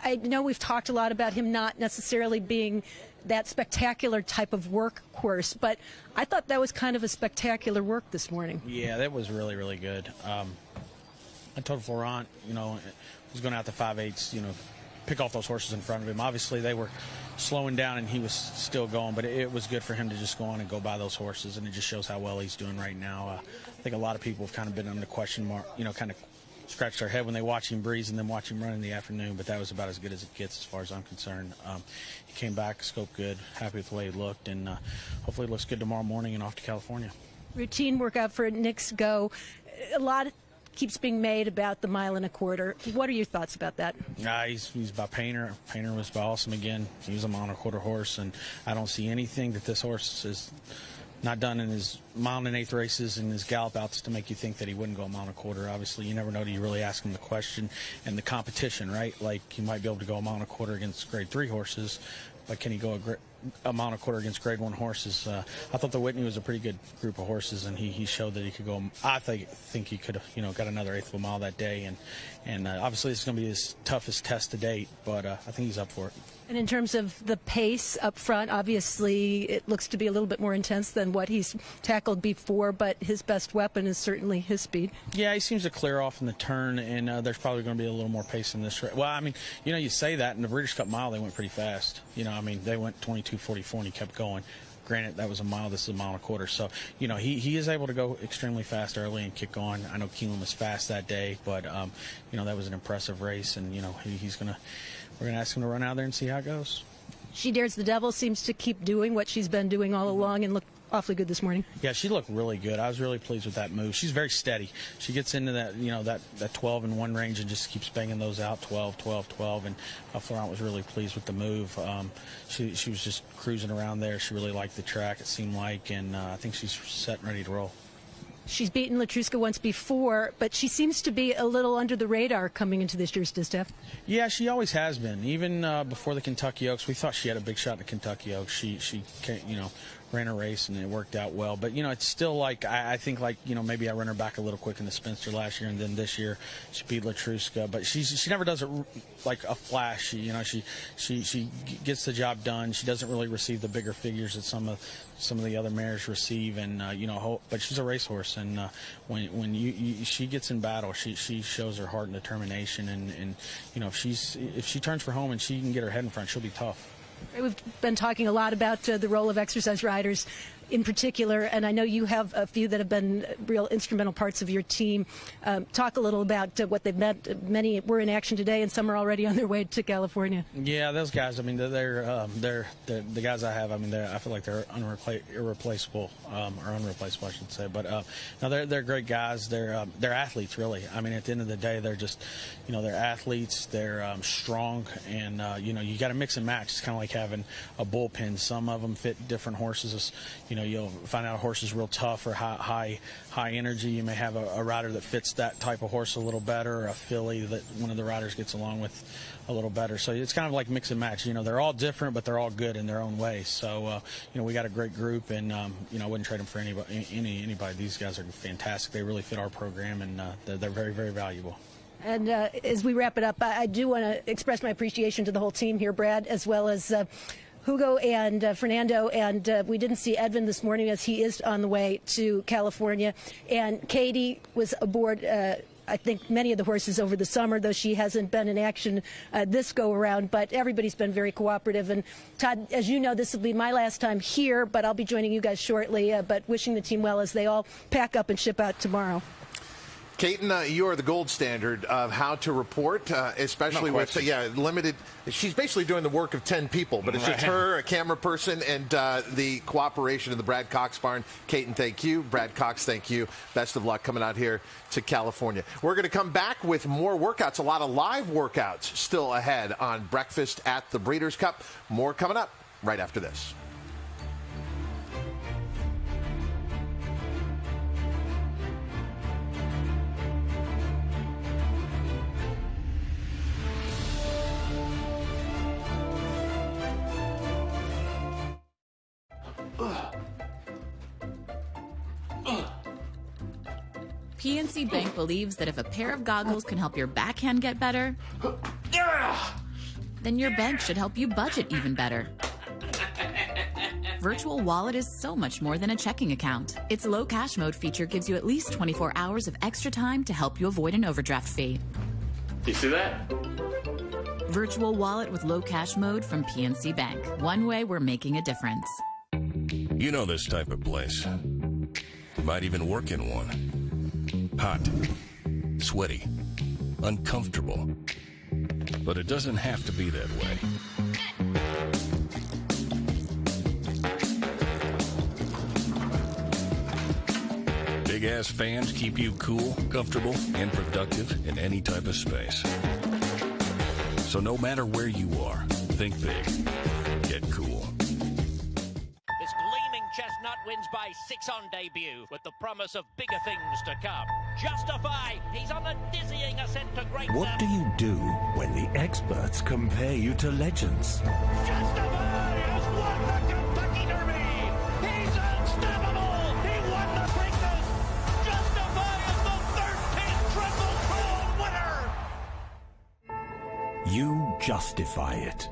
I know we've talked a lot about him not necessarily being that spectacular type of workhorse, but I thought that was kind of a spectacular work this morning. Yeah, that was really, really good. I told Florent, was going out to 5/8, pick off those horses in front of him. Obviously, they were slowing down and he was still going, but it was good for him to just go on and go by those horses, and it just shows how well he's doing right now. I think a lot of people have kind of been on the question mark, kind of scratched their head when they watch him breeze and then watch him run in the afternoon, but that was about as good as it gets as far as I'm concerned. He came back, scoped good, happy with the way he looked, and hopefully it looks good tomorrow morning and off to California. Routine workout for Nick's go. A lot keeps being made about the 1.25 miles. What are your thoughts about that? He's by Painter. Painter was by Awesome again. He was a 1.25 mile horse, and I don't see anything that this horse is not done in his 1 1/8 races and his gallop outs to make you think that he wouldn't go 1.25 miles. Obviously, you never know till you really ask him the question, and the competition, right? Like, he might be able to go 1.25 miles against grade 3 horses, but can he go 1.25 miles against grade 1 horses? I thought the Whitney was a pretty good group of horses, and he showed that he could go. I think he could have got another 1/8 of a mile that day, and obviously it's going to be his toughest test to date, but I think he's up for it. And in terms of the pace up front, obviously it looks to be a little bit more intense than what he's tackled before, but his best weapon is certainly his speed. Yeah, he seems to clear off in the turn, and there's probably going to be a little more pace in this race. Well, I mean, you say that, in the Breeders' Cup Mile they went pretty fast. They went 22:44 and he kept going. Granted, that was a mile. This is 1.25 miles. So, he is able to go extremely fast early and kick on. I know Keeneland was fast that day, but, that was an impressive race, and, we're going to ask him to run out there and see how it goes. She Dares the Devil seems to keep doing what she's been doing all along and looked awfully good this morning. Yeah, she looked really good. I was really pleased with that move. She's very steady. She gets into that, that 12 and 1 range and just keeps banging those out, 12, 12, 12. And Florent was really pleased with the move. She was just cruising around there. She really liked the track, it seemed like, and I think she's set and ready to roll. She's beaten Letrusca once before, but she seems to be a little under the radar coming into this year's distaff. Yeah, she always has been. Even before the Kentucky Oaks, we thought she had a big shot at the Kentucky Oaks. She ran a race and it worked out well. But, it's still like, I think maybe I run her back a little quick in the Spencer last year, and then this year she beat Letrusca. But she never does it like a flash. She gets the job done. She doesn't really receive the bigger figures that some of the other mares receive, and but she's a racehorse, and when she gets in battle, she shows her heart and determination, and if she turns for home and she can get her head in front, she'll be tough. We've been talking a lot about the role of exercise riders in particular, and I know you have a few that have been real instrumental parts of your team. Talk a little about what they've meant. Many were in action today, and some are already on their way to California. Yeah, those guys. I mean, they're the guys I have. I mean, I feel like they're irreplaceable, or unreplaceable, I should say. But no, they're great guys. They're athletes, really. I mean, at the end of the day, they're just, they're athletes. They're strong, and you got to mix and match. It's kind of like having a bullpen. Some of them fit different horses. You'll find out a horse is real tough or high energy. You may have a rider that fits that type of horse a little better, or a filly that one of the riders gets along with a little better. So it's kind of like mix and match. They're all different, but they're all good in their own way. So we got a great group, and I wouldn't trade them for anybody. These guys are fantastic. They really fit our program, and they're very, very valuable. And as we wrap it up, I do want to express my appreciation to the whole team here, Brad, as well as Hugo and Fernando, and we didn't see Edvin this morning as he is on the way to California. And Katie was aboard, I think, many of the horses over the summer, though she hasn't been in action this go-around. But everybody's been very cooperative. And, Todd, as you know, this will be my last time here, but I'll be joining you guys shortly. But wishing the team well as they all pack up and ship out tomorrow. You are the gold standard of how to report, especially with limited. She's basically doing the work of 10 people, but it's just her, a camera person, and the cooperation of the Brad Cox barn. Caton, thank you. Brad Cox, thank you. Best of luck coming out here to California. We're going to come back with more workouts, a lot of live workouts still ahead on Breakfast at the Breeders' Cup. More coming up right after this. PNC Bank believes that if a pair of goggles can help your backhand get better, then your bank should help you budget even better. Virtual Wallet is so much more than a checking account. Its low cash mode feature gives you at least 24 hours of extra time to help you avoid an overdraft fee. Do you see that? Virtual Wallet with low cash mode from PNC Bank. One way we're making a difference. You know this type of place. You might even work in one. Hot, sweaty, uncomfortable. But it doesn't have to be that way. Big-ass fans keep you cool, comfortable, and productive in any type of space. So no matter where you are, think big. Get cool. This gleaming chestnut wins by 6 on debut, with the promise of bigger things to come. Justify! He's on a dizzying ascent to greatness. What do you do when the experts compare you to legends? Justify has won the Kentucky Derby! He's unstoppable! He won the Preakness! Justify is the 13th Triple Crown winner! You justify it.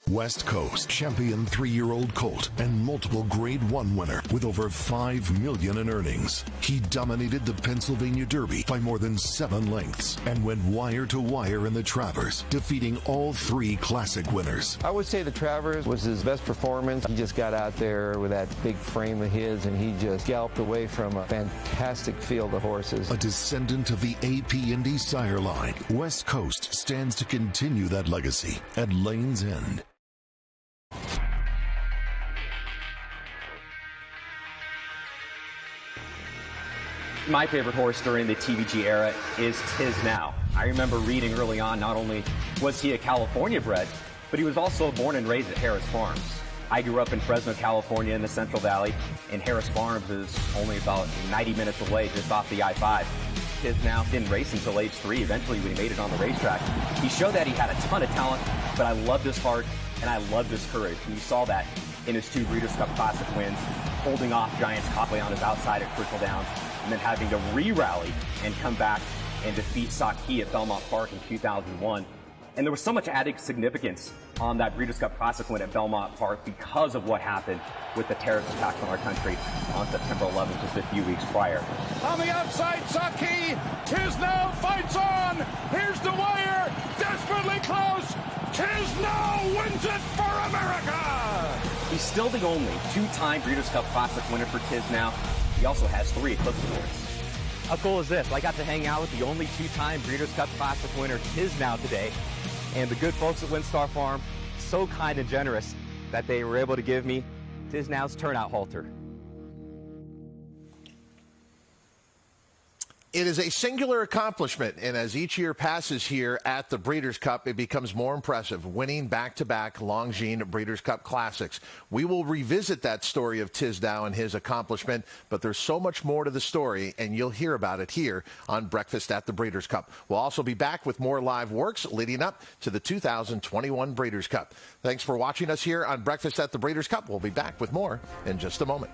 West Coast champion 3-year-old colt and multiple Grade 1 winner with over $5 million in earnings. He dominated the Pennsylvania Derby by more than 7 lengths and went wire to wire in the Travers, defeating all 3 Classic winners. I would say the Travers was his best performance. He just got out there with that big frame of his and he just galloped away from a fantastic field of horses. A descendant of the AP Indy sire line, West Coast stands to continue that legacy at Lane's End. My favorite horse during the TVG era is Tiznow. I remember reading early on, not only was he a California bred, but he was also born and raised at Harris Farms. I grew up in Fresno, California in the Central Valley, and Harris Farms is only about 90 minutes away just off the I-5. Tiznow didn't race until age 3, eventually when he made it on the racetrack. He showed that he had a ton of talent, but I loved his heart and I loved his courage. And you saw that in his 2 Breeders' Cup Classic wins, holding off Giants Copley on his outside at Churchill Downs, and then having to re-rally and come back and defeat Saki at Belmont Park in 2001. And there was so much added significance on that Breeders' Cup Classic win at Belmont Park because of what happened with the terrorist attacks on our country on September 11th, just a few weeks prior. On the outside, Saki. Tiznow fights on. Here's the wire. Desperately close. Tiznow wins it for America. He's still the only 2-time Breeders' Cup Classic winner for Tiznow. He also has 3 Eclipse Awards. How cool is this? I got to hang out with the only 2-time Breeders' Cup Classic winner, Tiznow, today. And the good folks at Windstar Farm, so kind and generous that they were able to give me Tiznow's turnout halter. It is a singular accomplishment, and as each year passes here at the Breeders' Cup, it becomes more impressive, winning back-to-back Longines Breeders' Cup Classics. We will revisit that story of Tiznow and his accomplishment, but there's so much more to the story, and you'll hear about it here on Breakfast at the Breeders' Cup. We'll also be back with more live works leading up to the 2021 Breeders' Cup. Thanks for watching us here on Breakfast at the Breeders' Cup. We'll be back with more in just a moment.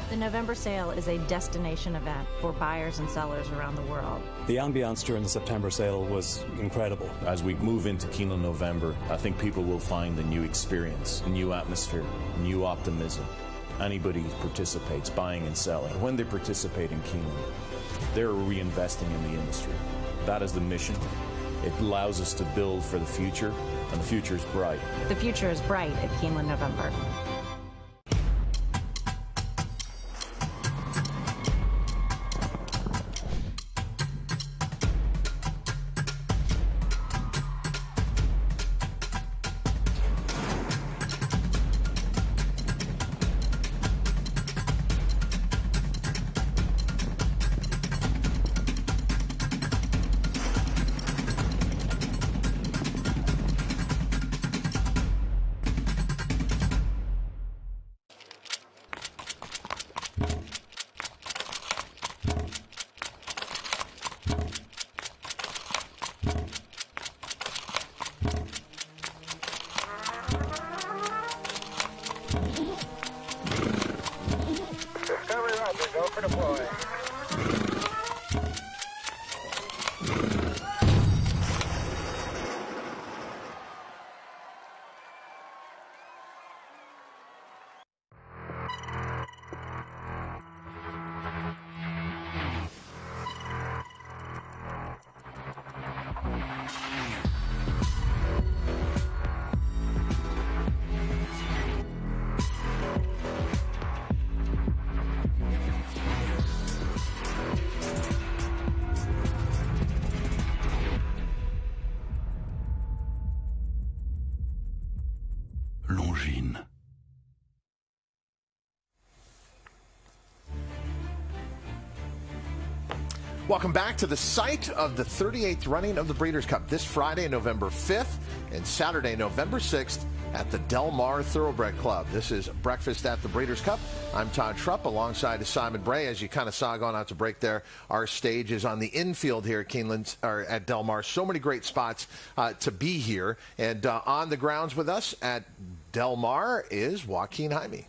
The November sale is a destination event for buyers and sellers around the world. The ambiance during the September sale was incredible. As we move into Keeneland November, I think people will find a new experience, a new atmosphere, new optimism. Anybody who participates, buying and selling, when they participate in Keeneland, they're reinvesting in the industry. That is the mission. It allows us to build for the future, and the future is bright. The future is bright at Keeneland November. Longines. Welcome back to the site of the 38th running of the Breeders' Cup this Friday, November 5th, and Saturday, November 6th at the Del Mar Thoroughbred Club. This is Breakfast at the Breeders' Cup. I'm Todd Schrupp alongside Simon Bray. As you kind of saw going out to break there, our stage is on the infield here at Keeneland, or at Del Mar. So many great spots to be here. And on the grounds with us at Del Mar is Joaquin Jaime.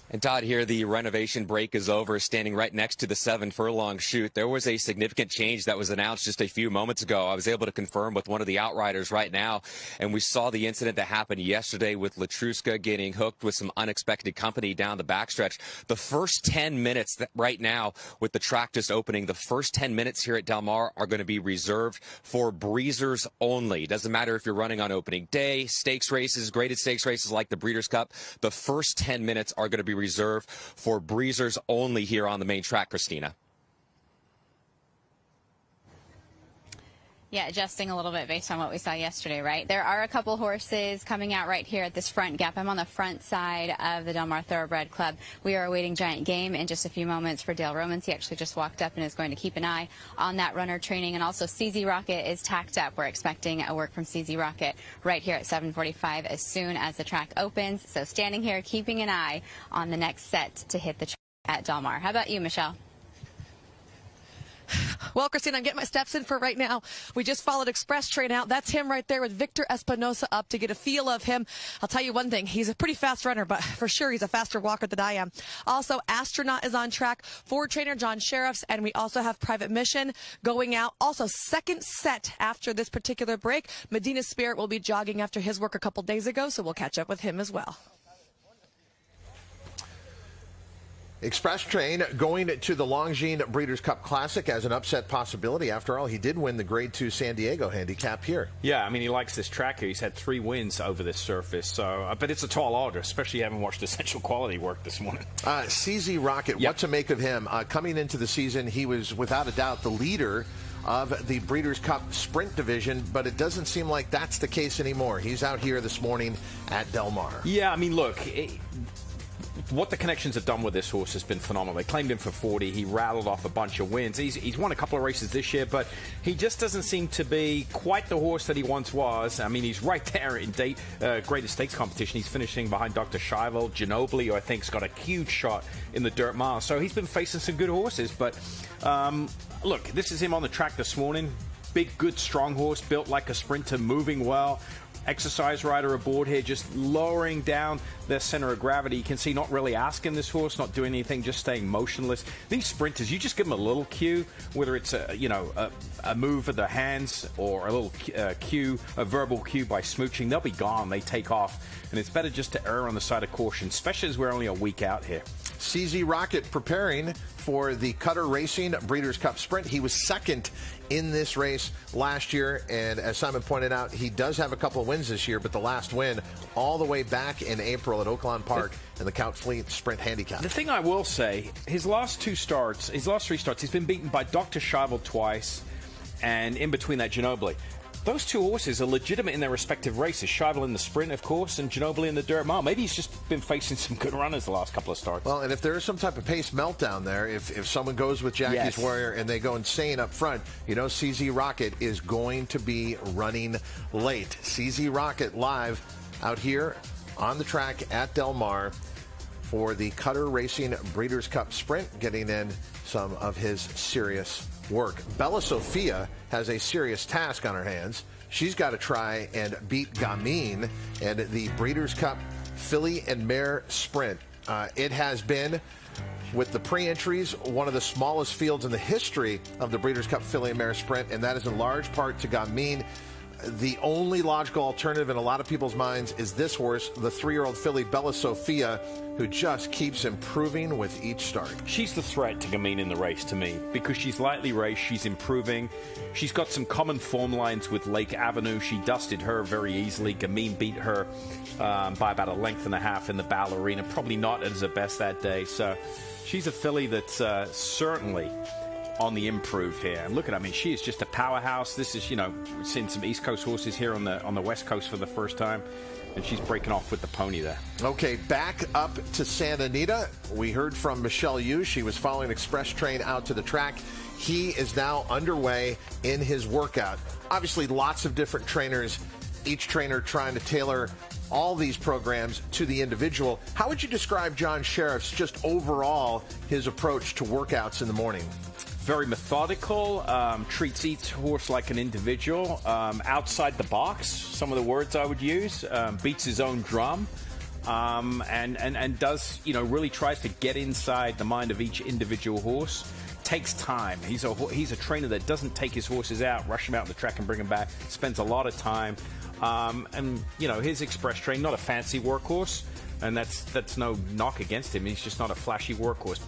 And Todd, here the renovation break is over, standing right next to the 7 furlong chute. There was a significant change that was announced just a few moments ago. I was able to confirm with one of the outriders right now, and we saw the incident that happened yesterday with Letrusca getting hooked with some unexpected company down the backstretch. The first 10 minutes right now, with the track just opening, the first 10 minutes here at Del Mar are going to be reserved for breezers only. Doesn't matter if you're running on opening day, stakes races, graded stakes races like the Breeders' Cup. The first 10 minutes are going to be reserved for breezers only here on the main track, Christina. Yeah, adjusting a little bit based on what we saw yesterday, right? There are a couple horses coming out right here at this front gap. I'm on the front side of the Del Mar Thoroughbred Club. We are awaiting Giant Game in just a few moments for Dale Romans. He actually just walked up and is going to keep an eye on that runner training. And also CZ Rocket is tacked up. We're expecting a work from CZ Rocket right here at 7:45 as soon as the track opens. So standing here, keeping an eye on the next set to hit the track at Del Mar. How about you, Michelle? Well, Christine, I'm getting my steps in for right now. We just followed Express Train out. That's him right there with Victor Espinosa up to get a feel of him. I'll tell you one thing. He's a pretty fast runner, but for sure he's a faster walker than I am. Also, Astronaut is on track. Forward trainer John Sheriffs, and we also have Private Mission going out. Also, second set after this particular break. Medina Spirit will be jogging after his work a couple days ago, so we'll catch up with him as well. Express Train going to the Longines Breeders' Cup Classic as an upset possibility. After all, he did win the Grade 2 San Diego handicap here. Yeah, I mean, he likes this track here. He's had 3 wins over this surface. So, but it's a tall order, especially having watched Essential Quality work this morning. CZ Rocket, what to make of him? Coming into the season, he was without a doubt the leader of the Breeders' Cup Sprint Division, but it doesn't seem like that's the case anymore. He's out here this morning at Del Mar. Yeah, I mean, look, what the Connections have done with this horse has been phenomenal. They claimed him for 40. He rattled off a bunch of wins. He's won a couple of races this year, but he just doesn't seem to be quite the horse that he once was. I mean, he's right there in Greatest Stakes competition. He's finishing behind Dr. Schivel, Ginobili, who I think's got a huge shot in the dirt mile. So he's been facing some good horses. But look, this is him on the track this morning. Big, good, strong horse, built like a sprinter, moving well. Exercise rider aboard here, just lowering down their center of gravity. You can see not really asking this horse, not doing anything, just staying motionless. These sprinters, you just give them a little cue, whether it's a move of the hands or a little cue, a verbal cue by smooching, they'll be gone. They take off, and it's better just to err on the side of caution, especially as we're only a week out here. CZ Rocket preparing for the Cutter Racing Breeders' Cup Sprint. He was second in this race last year, and as Simon pointed out, he does have a couple of wins this year, but the last win all the way back in April at Oaklawn Park in the Count Fleet Sprint Handicap. The thing I will say, his last 3 starts, he's been beaten by Dr. Schivel twice, and in between that, Ginobili. Those 2 horses are legitimate in their respective races. Schivel in the sprint, of course, and Ginobili in the dirt mile. Maybe he's just been facing some good runners the last couple of starts. Well, and if there is some type of pace meltdown there, if someone goes with Jackie's Warrior and they go insane up front, you know CZ Rocket is going to be running late. CZ Rocket live out here on the track at Del Mar for the Cutter Racing Breeders' Cup Sprint, getting in some of his serious work. Bella Sofia has a serious task on her hands. She's got to try and beat Gamine and the Breeders' Cup Filly and Mare Sprint. It has been, with the pre-entries, one of the smallest fields in the history of the Breeders' Cup Filly and Mare Sprint, and that is in large part to Gamine. The only logical alternative in a lot of people's minds is this horse, the 3-year-old filly Bella Sofia, who just keeps improving with each start. She's the threat to Gamine in the race to me, because she's lightly raced, she's improving. She's got some common form lines with Lake Avenue. She dusted her very easily. Gamine beat her by about 1.5 lengths in the Ballerina. Probably not at her best that day. So she's a filly that's certainly on the improve here. And look at, I mean, she is just a powerhouse. This is, we've seen some East Coast horses here on the West Coast for the first time, and she's breaking off with the pony there. Okay, back up to Santa Anita. We heard from Michelle Yu. She was following Express Train out to the track. He is now underway in his workout. Obviously, lots of different trainers, each trainer trying to tailor all these programs to the individual. How would you describe John Sheriff's just overall his approach to workouts in the morning? Very methodical, treats each horse like an individual, outside the box, some of the words I would use, beats his own drum, and does, really tries to get inside the mind of each individual horse. Takes time. He's a trainer that doesn't take his horses out, rush them out on the track and bring them back. Spends a lot of time. And, his Express Train, not a fancy workhorse, and that's no knock against him. He's just not a flashy workhorse.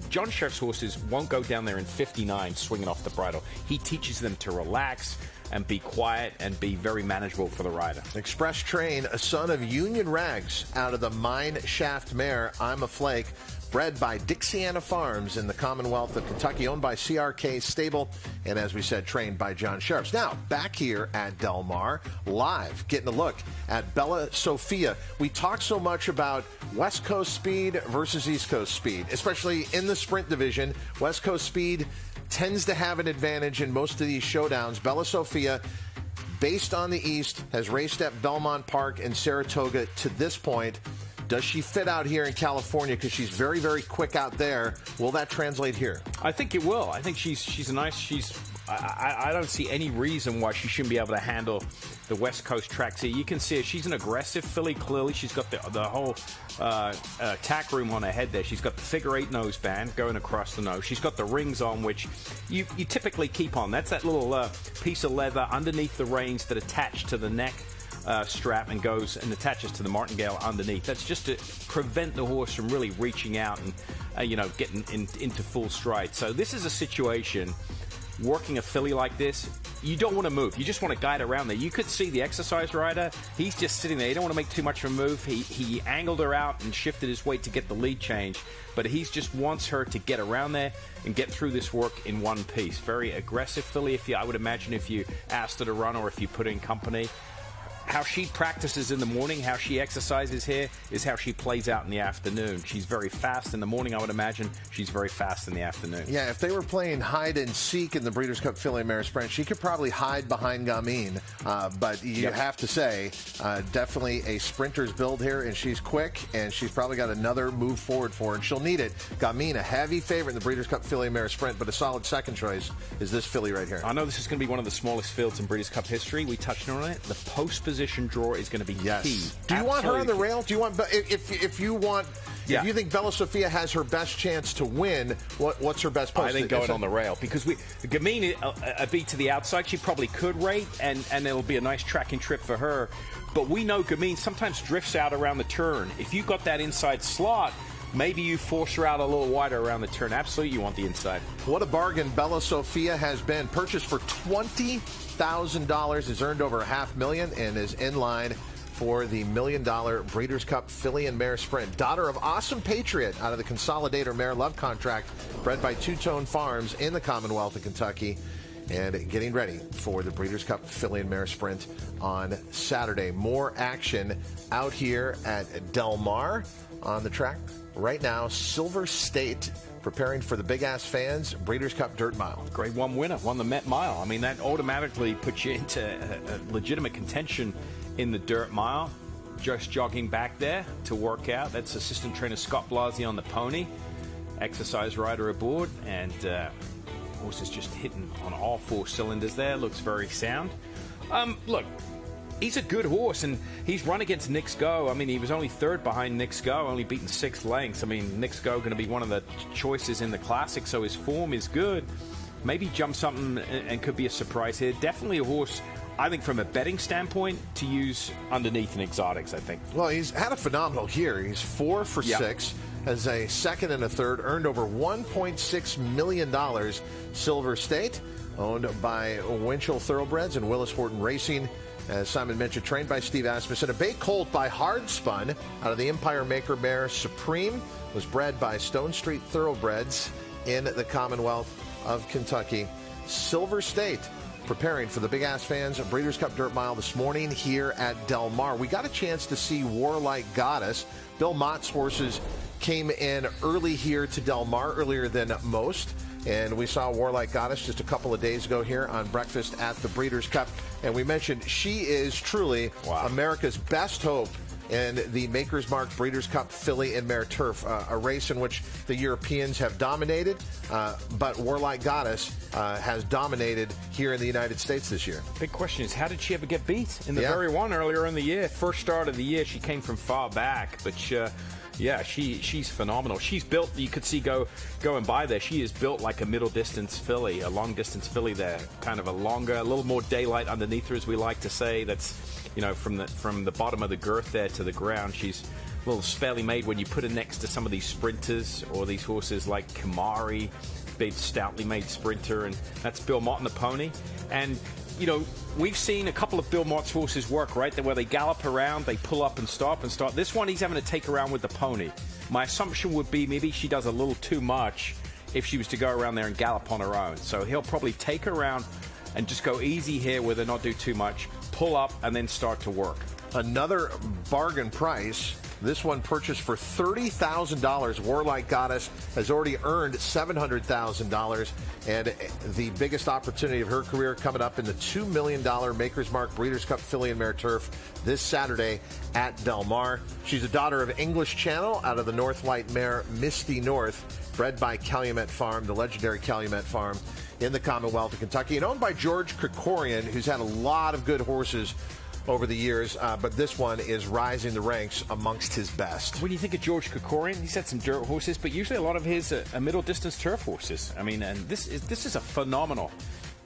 John Sheriff's horses won't go down there in 59 swinging off the bridle. He teaches them to relax and be quiet and be very manageable for the rider. Express Train, a son of Union Rags, out of the Mine Shaft Mare, I'm a Flake. bred by Dixiana Farms in the Commonwealth of Kentucky, owned by CRK Stable, and as we said, trained by John Sharps. Now, back here at Del Mar, live, getting a look at Bella Sofia. We talk so much about West Coast speed versus East Coast speed, especially in the sprint division. West Coast speed tends to have an advantage in most of these showdowns. Bella Sofia, based on the East, has raced at Belmont Park and Saratoga to this point. Does she fit out here in California? Because she's very, very quick out there. Will that translate here? I think it will. I think she's a nice. I don't see any reason why she shouldn't be able to handle the West Coast tracks here. You can see her. She's an aggressive filly, clearly. She's got the whole tack room on her head there. She's got the figure 8 noseband going across the nose. She's got the rings on, which you typically keep on. That's that little piece of leather underneath the reins that attach to the neck strap and goes and attaches to the martingale underneath. That's just to prevent the horse from really reaching out and getting into full stride. So this is a situation, working a filly like this, you don't want to move. You just want to guide around there. You could see the exercise rider. He's just sitting there. You don't want to make too much of a move. He angled her out and shifted his weight to get the lead change. But he just wants her to get around there and get through this work in one piece. Very aggressive filly. I would imagine if you asked her to run or if you put in company. How she practices in the morning, how she exercises here, is how she plays out in the afternoon. She's very fast in the morning, I would imagine. She's very fast in the afternoon. Yeah, if they were playing hide and seek in the Breeders' Cup Filly Mare Sprint, she could probably hide behind Gamine. But you have to say, definitely a sprinter's build here, and she's quick, and she's probably got another move forward for her, and she'll need it. Gamine, a heavy favorite in the Breeders' Cup Filly Mare Sprint, but a solid second choice is this filly right here. I know this is going to be one of the smallest fields in Breeders' Cup history. We touched on it. The post position draw is going to be key. Do you want her on the rail? Do you want if you think Bella Sofia has her best chance to win, what's her best post? I think going on the rail, because Gamine a beat to the outside, she probably could rate, and it'll be a nice tracking trip for her. But we know Gamine sometimes drifts out around the turn. If you got that inside slot, maybe you force her out a little wider around the turn. Absolutely, you want the inside. What a bargain Bella Sofia has been. Purchased for $20,000, has earned over $500,000, and is in line for the $1 million Breeders' Cup Filly and Mare Sprint. Daughter of Awesome Patriot out of the Consolidator Mare Love Contract, bred by Two Tone Farms in the Commonwealth of Kentucky, and getting ready for the Breeders' Cup Filly and Mare Sprint on Saturday. More action out here at Del Mar on the track. Right now, Silver State preparing for the Big Ass Fans Breeders' Cup Dirt Mile. Grade 1 winner, won the Met Mile. I mean, that automatically puts you into a legitimate contention in the Dirt Mile. Just jogging back there to work out. That's assistant trainer Scott Blasey on the pony. Exercise rider aboard, and horse is just hitting on all 4 cylinders there. Looks very sound. Look, he's a good horse, and he's run against Knicks Go. I mean, he was only 3rd behind Knicks Go, only beaten 6 lengths. I mean, Knicks Go going to be one of the choices in the Classic, so his form is good. Maybe jump something and could be a surprise here. Definitely a horse, I think, from a betting standpoint, to use underneath in exotics, I think. Well, he's had a phenomenal year. He's 4 for 6, has a 2nd and a 3rd, earned over $1.6 million. Silver State, owned by Winchell Thoroughbreds and Willis Horton Racing. As Simon mentioned, trained by Steve Asmussen. A bay colt by Hard Spun out of the Empire Maker Mare Supreme, was bred by Stone Street Thoroughbreds in the Commonwealth of Kentucky. Silver State preparing for the Big Ass Fans Breeders' Cup Dirt Mile this morning here at Del Mar. We got a chance to see Warlike Goddess. Bill Mott's horses came in early here to Del Mar, earlier than most. And we saw Warlike Goddess just a couple of days ago here on Breakfast at the Breeders' Cup. And we mentioned she is truly America's best hope in the Maker's Mark Breeders' Cup Filly and Mare Turf, a race in which the Europeans have dominated, but Warlike Goddess has dominated here in the United States this year. Big question is, how did she ever get beat in the very one earlier in the year? First start of the year, she came from far back, but yeah, she's phenomenal. She's built, you could see going by there, she is built like a middle distance filly, a long distance filly there, kind of a longer, a little more daylight underneath her, as we like to say. That's, you know, from the bottom of the girth there to the ground. She's a little sparely made when you put her next to some of these sprinters or these horses like Kamari, big stoutly made sprinter, and that's Bill Mott on the pony. And you know, we've seen a couple of Bill Mott's horses work, right? Where they gallop around, they pull up and stop and start. This one, he's having to take around with the pony. My assumption would be maybe she does a little too much if she was to go around there and gallop on her own. So he'll probably take her around and just go easy here with her, not do too much, pull up, and then start to work. Another bargain price. This one purchased for $30,000. Warlike Goddess has already earned $700,000. And the biggest opportunity of her career coming up in the $2 million Maker's Mark Breeders' Cup Filly and Mare Turf this Saturday at Del Mar. She's a daughter of English Channel out of the Northlight mare Misty North, bred by Calumet Farm, the legendary Calumet Farm in the Commonwealth of Kentucky, and owned by George Krikorian, who's had a lot of good horses over the years, but this one is rising the ranks amongst his best. When you think of George Krikorian, he's had some dirt horses, but usually a lot of his are middle-distance turf horses. I mean, and this is a phenomenal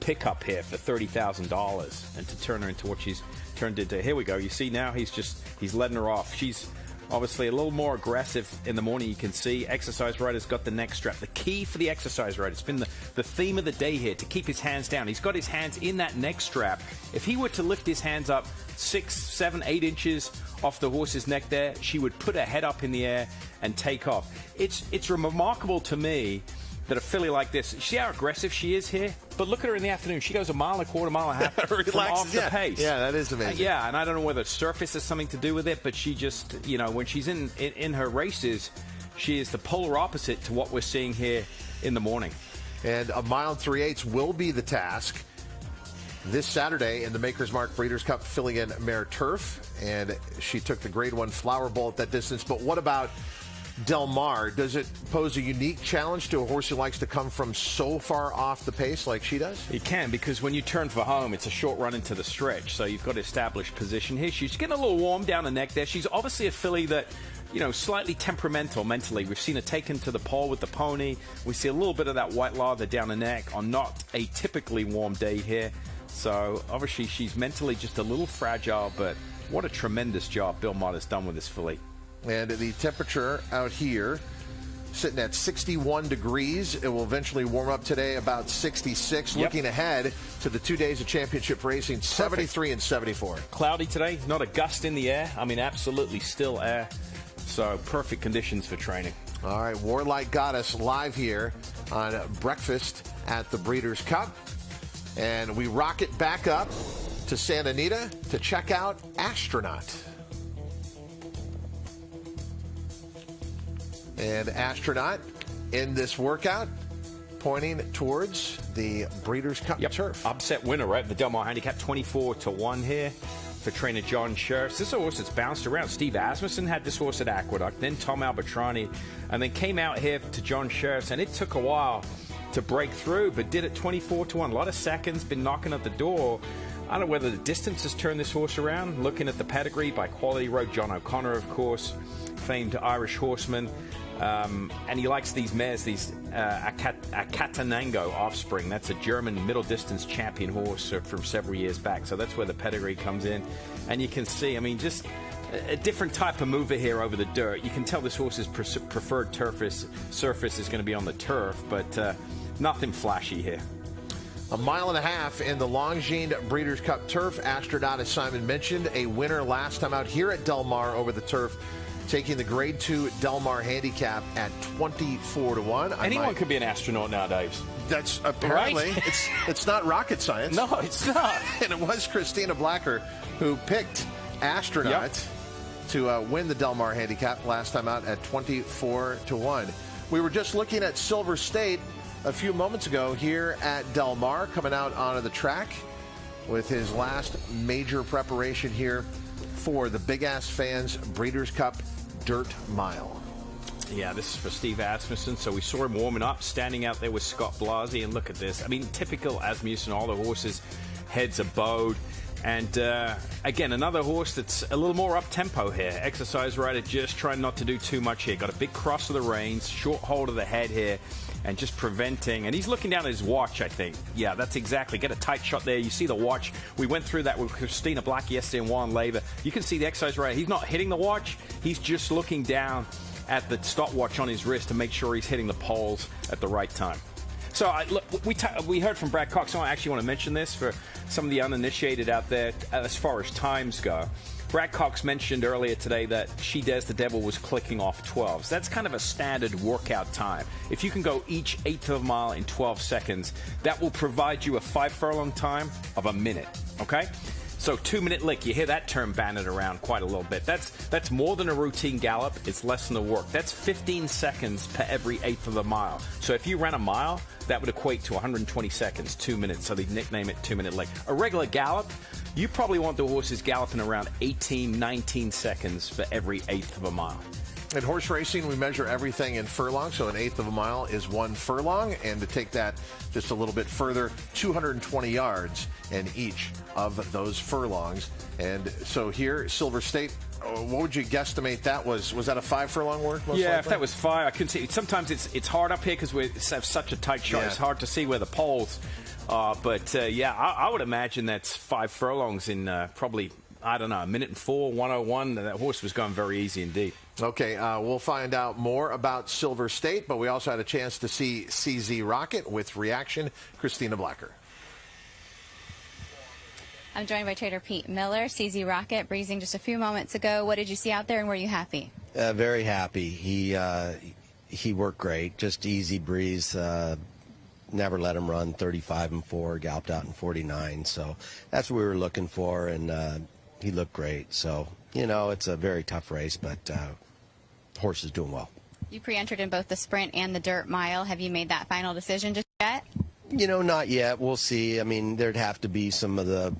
pickup here for $30,000, and to turn her into what she's turned into. Here we go. You see now he's letting her off. She's obviously a little more aggressive in the morning. You can see Exercise Rider's got the neck strap. The key for the Exercise Rider, it's been the theme of the day here, to keep his hands down. He's got his hands in that neck strap. If he were to lift his hands up 6, 7, 8 inches off the horse's neck there, she would put her head up in the air and take off. It's remarkable to me that a filly like this, see how aggressive she is here? But look at her in the afternoon. She goes a mile and a quarter, mile and a half from off the pace. Yeah, that is amazing. Yeah, and I don't know whether surface has something to do with it, but she just, you know, when she's in her races, she is the polar opposite to what we're seeing here in the morning. And a mile and 3/8 will be the task this Saturday in the Maker's Mark Breeders' Cup Filly and Mare Turf. And she took the Grade 1 Flower Bowl at that distance. But what about Del Mar? Does it pose a unique challenge to a horse who likes to come from so far off the pace like she does? It can, because when you turn for home, it's a short run into the stretch, so you've got to establish position here. She's getting a little warm down the neck there. She's obviously a filly that, you know, slightly temperamental mentally. We've seen her taken to the pole with the pony. We see a little bit of that white lather down the neck on not a typically warm day here. So obviously she's mentally just a little fragile, but what a tremendous job Bill Mott has done with this filly. And the temperature out here sitting at 61 degrees. It will eventually warm up today about 66. Yep. Looking ahead to the 2 days of championship racing, 73 and 74. Cloudy today, not a gust in the air. I mean, absolutely still air. So perfect conditions for training. All right, Warlike Goddess live here on Breakfast at the Breeders' Cup. And we rocket back up to Santa Anita to check out Astronaut. And Astronaut in this workout pointing towards the Breeders' Cup turf. Upset winner, right? The Del Mar handicap 24-1 here for trainer John Schertz. This is a horse that's bounced around. Steve Asmussen had this horse at Aqueduct, then Tom Albertrani, and then came out here to John Schertz, and it took a while to break through, but did it 24-1. A lot of seconds, been knocking at the door. I don't know whether the distance has turned this horse around. Looking at the pedigree by Quality Road, John O'Connor, of course, famed Irish horseman. And he likes these mares, these Akatanango offspring. That's a German middle distance champion horse from several years back. So that's where the pedigree comes in. And you can see, I mean, just a different type of mover here over the dirt. You can tell this horse's preferred surface is going to be on the turf, but nothing flashy here. A mile and a half in the Longines Breeders' Cup turf. Astronaut, as Simon mentioned, a winner last time out here at Del Mar over the turf, taking the Grade 2 Del Mar handicap at 24-1. Anyone could be an astronaut nowadays. That's apparently, right? it's not rocket science. No, it's not. And it was Christina Blacker who picked Astronaut to win the Del Mar handicap last time out at 24-1. We were just looking at Silver State a few moments ago here at Del Mar, coming out onto the track with his last major preparation here for the Big Ass Fans Breeders' Cup Dirt Mile. Yeah, this is for Steve Asmussen. So we saw him warming up, standing out there with Scott Blasi, and look at this. I mean, typical Asmussen, all the horses' heads are bowed. And again, another horse that's a little more up-tempo here. Exercise Rider just trying not to do too much here. Got a big cross of the reins, short hold of the head here, and just preventing. And he's looking down at his watch, I think. Yeah, that's exactly. Get a tight shot there. You see the watch. We went through that with Christina Black yesterday and Juan Leyva. You can see the Exercise Rider. He's not hitting the watch. He's just looking down at the stopwatch on his wrist to make sure he's hitting the poles at the right time. So, look, we heard from Brad Cox. So I actually want to mention this for some of the uninitiated out there as far as times go. Brad Cox mentioned earlier today that She Dares the Devil was clicking off 12s. That's kind of a standard workout time. If you can go each eighth of a mile in 12 seconds, that will provide you a 5 furlong time of a minute, okay? So 2-minute lick, you hear that term bandied around quite a little bit. That's more than a routine gallop. It's less than the work. That's 15 seconds per every eighth of a mile. So if you ran a mile, that would equate to 120 seconds, 2 minutes. So they nickname it 2-minute lick. A regular gallop, you probably want the horses galloping around 18, 19 seconds for every eighth of a mile. In horse racing, we measure everything in furlongs, so an eighth of a mile is 1 furlong, and to take that just a little bit further, 220 yards in each of those furlongs. And so here, Silver State, what would you guesstimate that was? Was that a 5 furlong work? Yeah, likely? If that was 5, I couldn't see. Sometimes it's hard up here because we have such a tight shot. Yeah. It's hard to see where the poles are. But yeah, I would imagine that's 5 furlongs in probably, I don't know, 1 minute and 4, 1:01. That horse was going very easy indeed. Okay, we'll find out more about Silver State, but we also had a chance to see CZ Rocket with reaction. Christina Blacker. I'm joined by trainer Pete Miller. CZ Rocket breezing just a few moments ago. What did you see out there, and were you happy? Very happy. He worked great. Just easy breeze. Never let him run 35-4. Galloped out in 49. So that's what we were looking for, and he looked great. So you know, it's a very tough race, but horse is doing well. You pre-entered in both the sprint and the dirt mile. Have you made that final decision just yet? You know, not yet. We'll see. I mean, there'd have to be some of the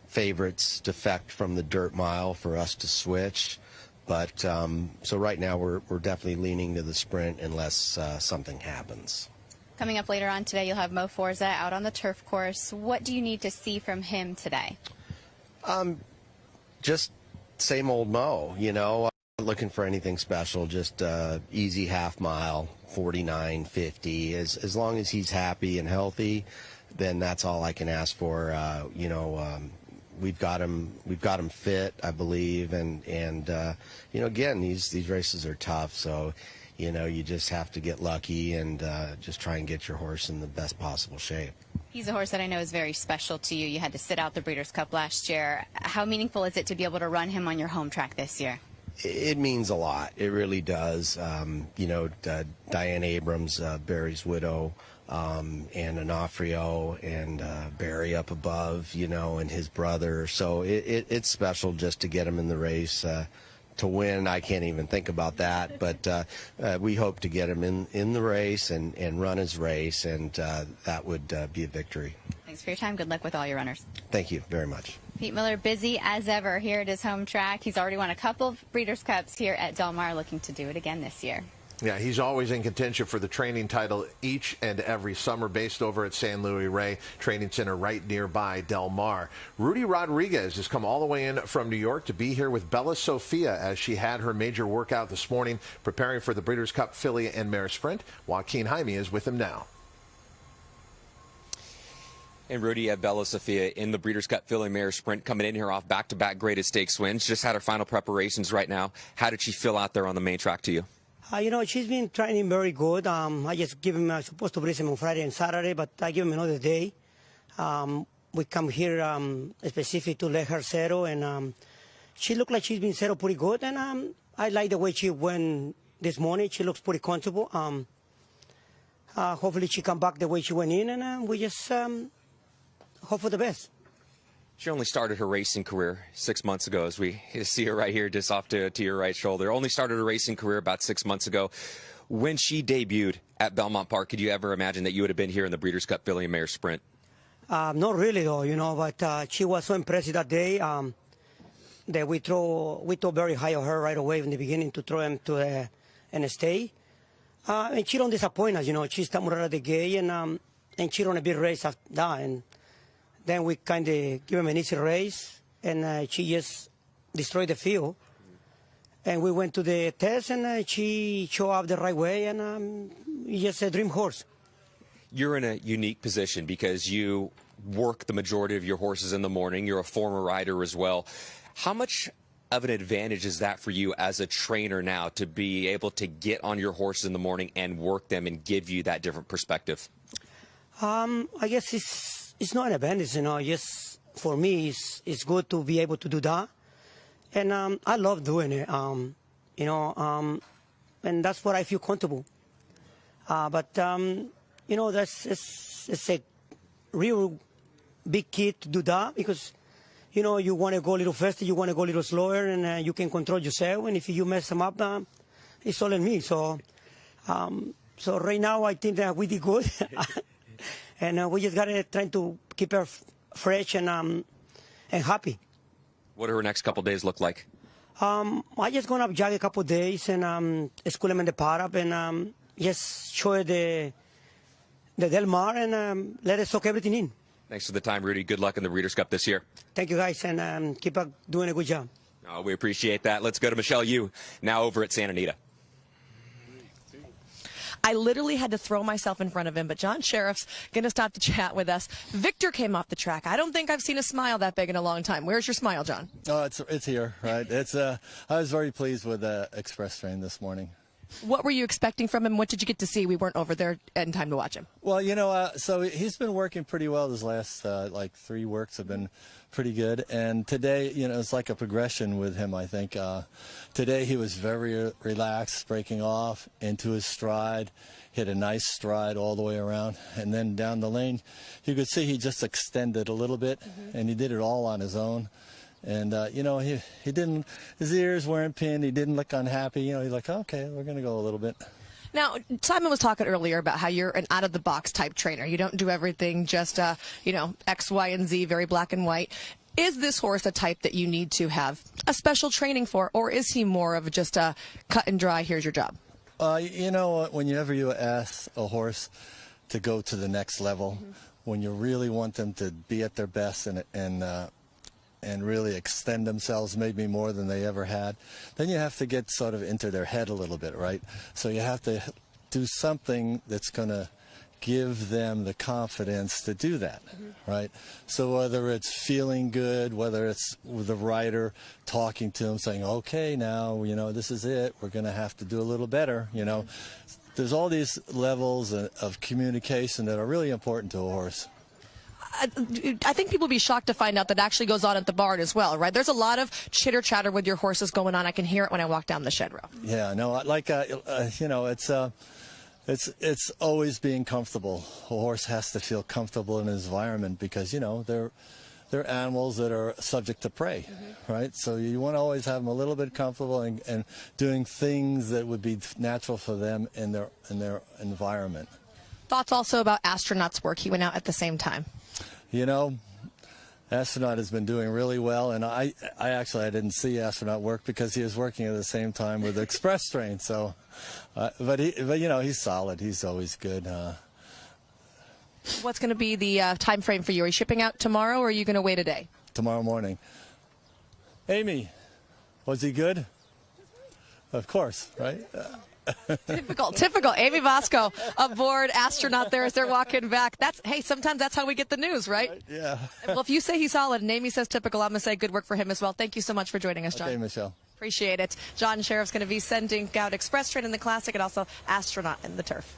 favorites defect from the dirt mile for us to switch. But so right now we're definitely leaning to the sprint unless something happens. Coming up later on today, you'll have Mo Forza out on the turf course. What do you need to see from him today? Just same old Mo, you know. Not looking for anything special, just easy half mile, 49, 50. As long as he's happy and healthy, then that's all I can ask for. You know, we've got him fit, I believe, and you know, again, these races are tough, so you know, you just have to get lucky and just try and get your horse in the best possible shape. He's a horse that I know is very special to you. You had to sit out the Breeders' Cup last year. How meaningful is it to be able to run him on your home track this year? It means a lot. It really does. You know, Diane Abrams, Barry's widow, and Onofrio, and Barry up above, you know, and his brother. So it's special just to get him in the race. To win, I can't even think about that, but we hope to get him in the race and run his race, and that would be a victory. Thanks for your time. Good luck with all your runners. Thank you very much. Pete Miller, busy as ever here at his home track. He's already won a couple of Breeders' Cups here at Del Mar, looking to do it again this year. Yeah, he's always in contention for the training title each and every summer, based over at San Luis Rey Training Center right nearby Del Mar. Rudy Rodriguez has come all the way in from New York to be here with Bella Sofia as she had her major workout this morning, preparing for the Breeders' Cup Filly and Mare Sprint. Joaquin Jaime is with him now. And Rudy at Bella Sofia in the Breeders' Cup Filly Mare Sprint, coming in here off back-to-back graded stakes wins. Just had her final preparations right now. How did she feel out there on the main track to you? You know, she's been training very good. I just give him, I'm supposed to breeze him on Friday and Saturday, but I give him another day. We come here specific to let her settle, and she looked like she's been settled pretty good, and I like the way she went this morning. She looks pretty comfortable. Hopefully she come back the way she went in, and we just hope for the best. She only started her racing career 6 months ago, as we see her right here just off to your right shoulder. Only started her racing career about 6 months ago. When she debuted at Belmont Park, could you ever imagine that you would have been here in the Breeders' Cup Filly and Mare Sprint? Not really, though, you know, but she was so impressive that day that we throw very high on her right away in the beginning to throw him to and stay. And she don't disappoint us, you know. She started out of the gate, and she run a big race after that, and then we kind of give him an easy race, and she just destroyed the field. And we went to the test, and she showed up the right way, and just a dream horse. You're in a unique position because you work the majority of your horses in the morning. You're a former rider as well. How much of an advantage is that for you as a trainer now to be able to get on your horses in the morning and work them and give you that different perspective? I guess it's not an advantage, you know. Just for me, it's good to be able to do that. And I love doing it, you know, and that's what I feel comfortable. But, you know, it's a real big key to do that because, you know, you want to go a little faster, you want to go a little slower, and you can control yourself. And if you mess them up, it's all on me. So, so right now I think that we did good, and we just got to try to keep her fresh and happy. What do her next couple days look like? I just gonna jog a couple days and school them in the paddock and just show her the Del Mar and let us soak everything in. Thanks for the time, Rudy. Good luck in the Breeders' Cup this year. Thank you, guys, and keep up doing a good job. Oh, we appreciate that. Let's go to Michelle Yu, now over at Santa Anita. I literally had to throw myself in front of him, but John Sheriff's going to stop to chat with us. Victor came off the track. I don't think I've seen a smile that big in a long time. Where's your smile, John? Oh, it's here, right? It's I was very pleased with the Express Train this morning. What were you expecting from him? What did you get to see? We weren't over there in time to watch him. Well, you know, so he's been working pretty well. His last, like, 3 works have been pretty good. And today, you know, it's like a progression with him, I think. Today he was very relaxed, breaking off into his stride, hit a nice stride all the way around. And then down the lane, you could see he just extended a little bit, and he did it all on his own. And, you know, he didn't, his ears weren't pinned. He didn't look unhappy. You know, he's like, okay, we're going to go a little bit. Now, Simon was talking earlier about how you're an out-of-the-box type trainer. You don't do everything just, you know, X, Y, and Z, very black and white. Is this horse a type that you need to have a special training for, or is he more of just a cut and dry, here's your job? You know, whenever you ask a horse to go to the next level, when you really want them to be at their best and really extend themselves maybe more than they ever had, then you have to get sort of into their head a little bit, right? So you have to do something that's going to give them the confidence to do that, right? So whether it's feeling good, whether it's with the rider talking to them, saying, okay, now, you know, this is it, we're going to have to do a little better, you know. There's all these levels of communication that are really important to a horse. I think people will be shocked to find out that actually goes on at the barn as well, right? There's a lot of chitter chatter with your horses going on. I can hear it when I walk down the shed row. Yeah, no, like, you know, it's always being comfortable. A horse has to feel comfortable in his environment because, you know, they're animals that are subject to prey, right? So you want to always have them a little bit comfortable and doing things that would be natural for them in their environment. Thoughts also about Astronaut's work. He went out at the same time. You know, Astronaut has been doing really well, and I didn't see Astronaut work because he was working at the same time with the Express Train. So, but you know, he's solid. He's always good. What's going to be the time frame for you? Are you shipping out tomorrow, or are you going to wait a day? Tomorrow morning. Amy, was he good? Of course, right? Typical. Amy Vasco aboard Astronaut there as they're walking back. Hey, sometimes that's how we get the news, right? Yeah. Well, if you say he's solid and Amy says typical, I'm going to say good work for him as well. Thank you so much for joining us, John. Okay, Michelle. Appreciate it. John Sheriff's going to be sending out Express Train in the Classic and also Astronaut in the Turf.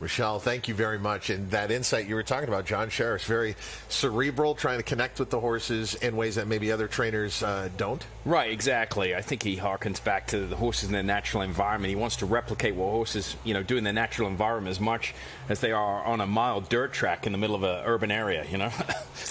Michelle, thank you very much. And that insight you were talking about, John Sheriff's very cerebral, trying to connect with the horses in ways that maybe other trainers don't. Right, exactly. I think he harkens back to the horses in their natural environment. He wants to replicate what horses, you know, do in their natural environment as much as they are on a mild dirt track in the middle of an urban area, you know.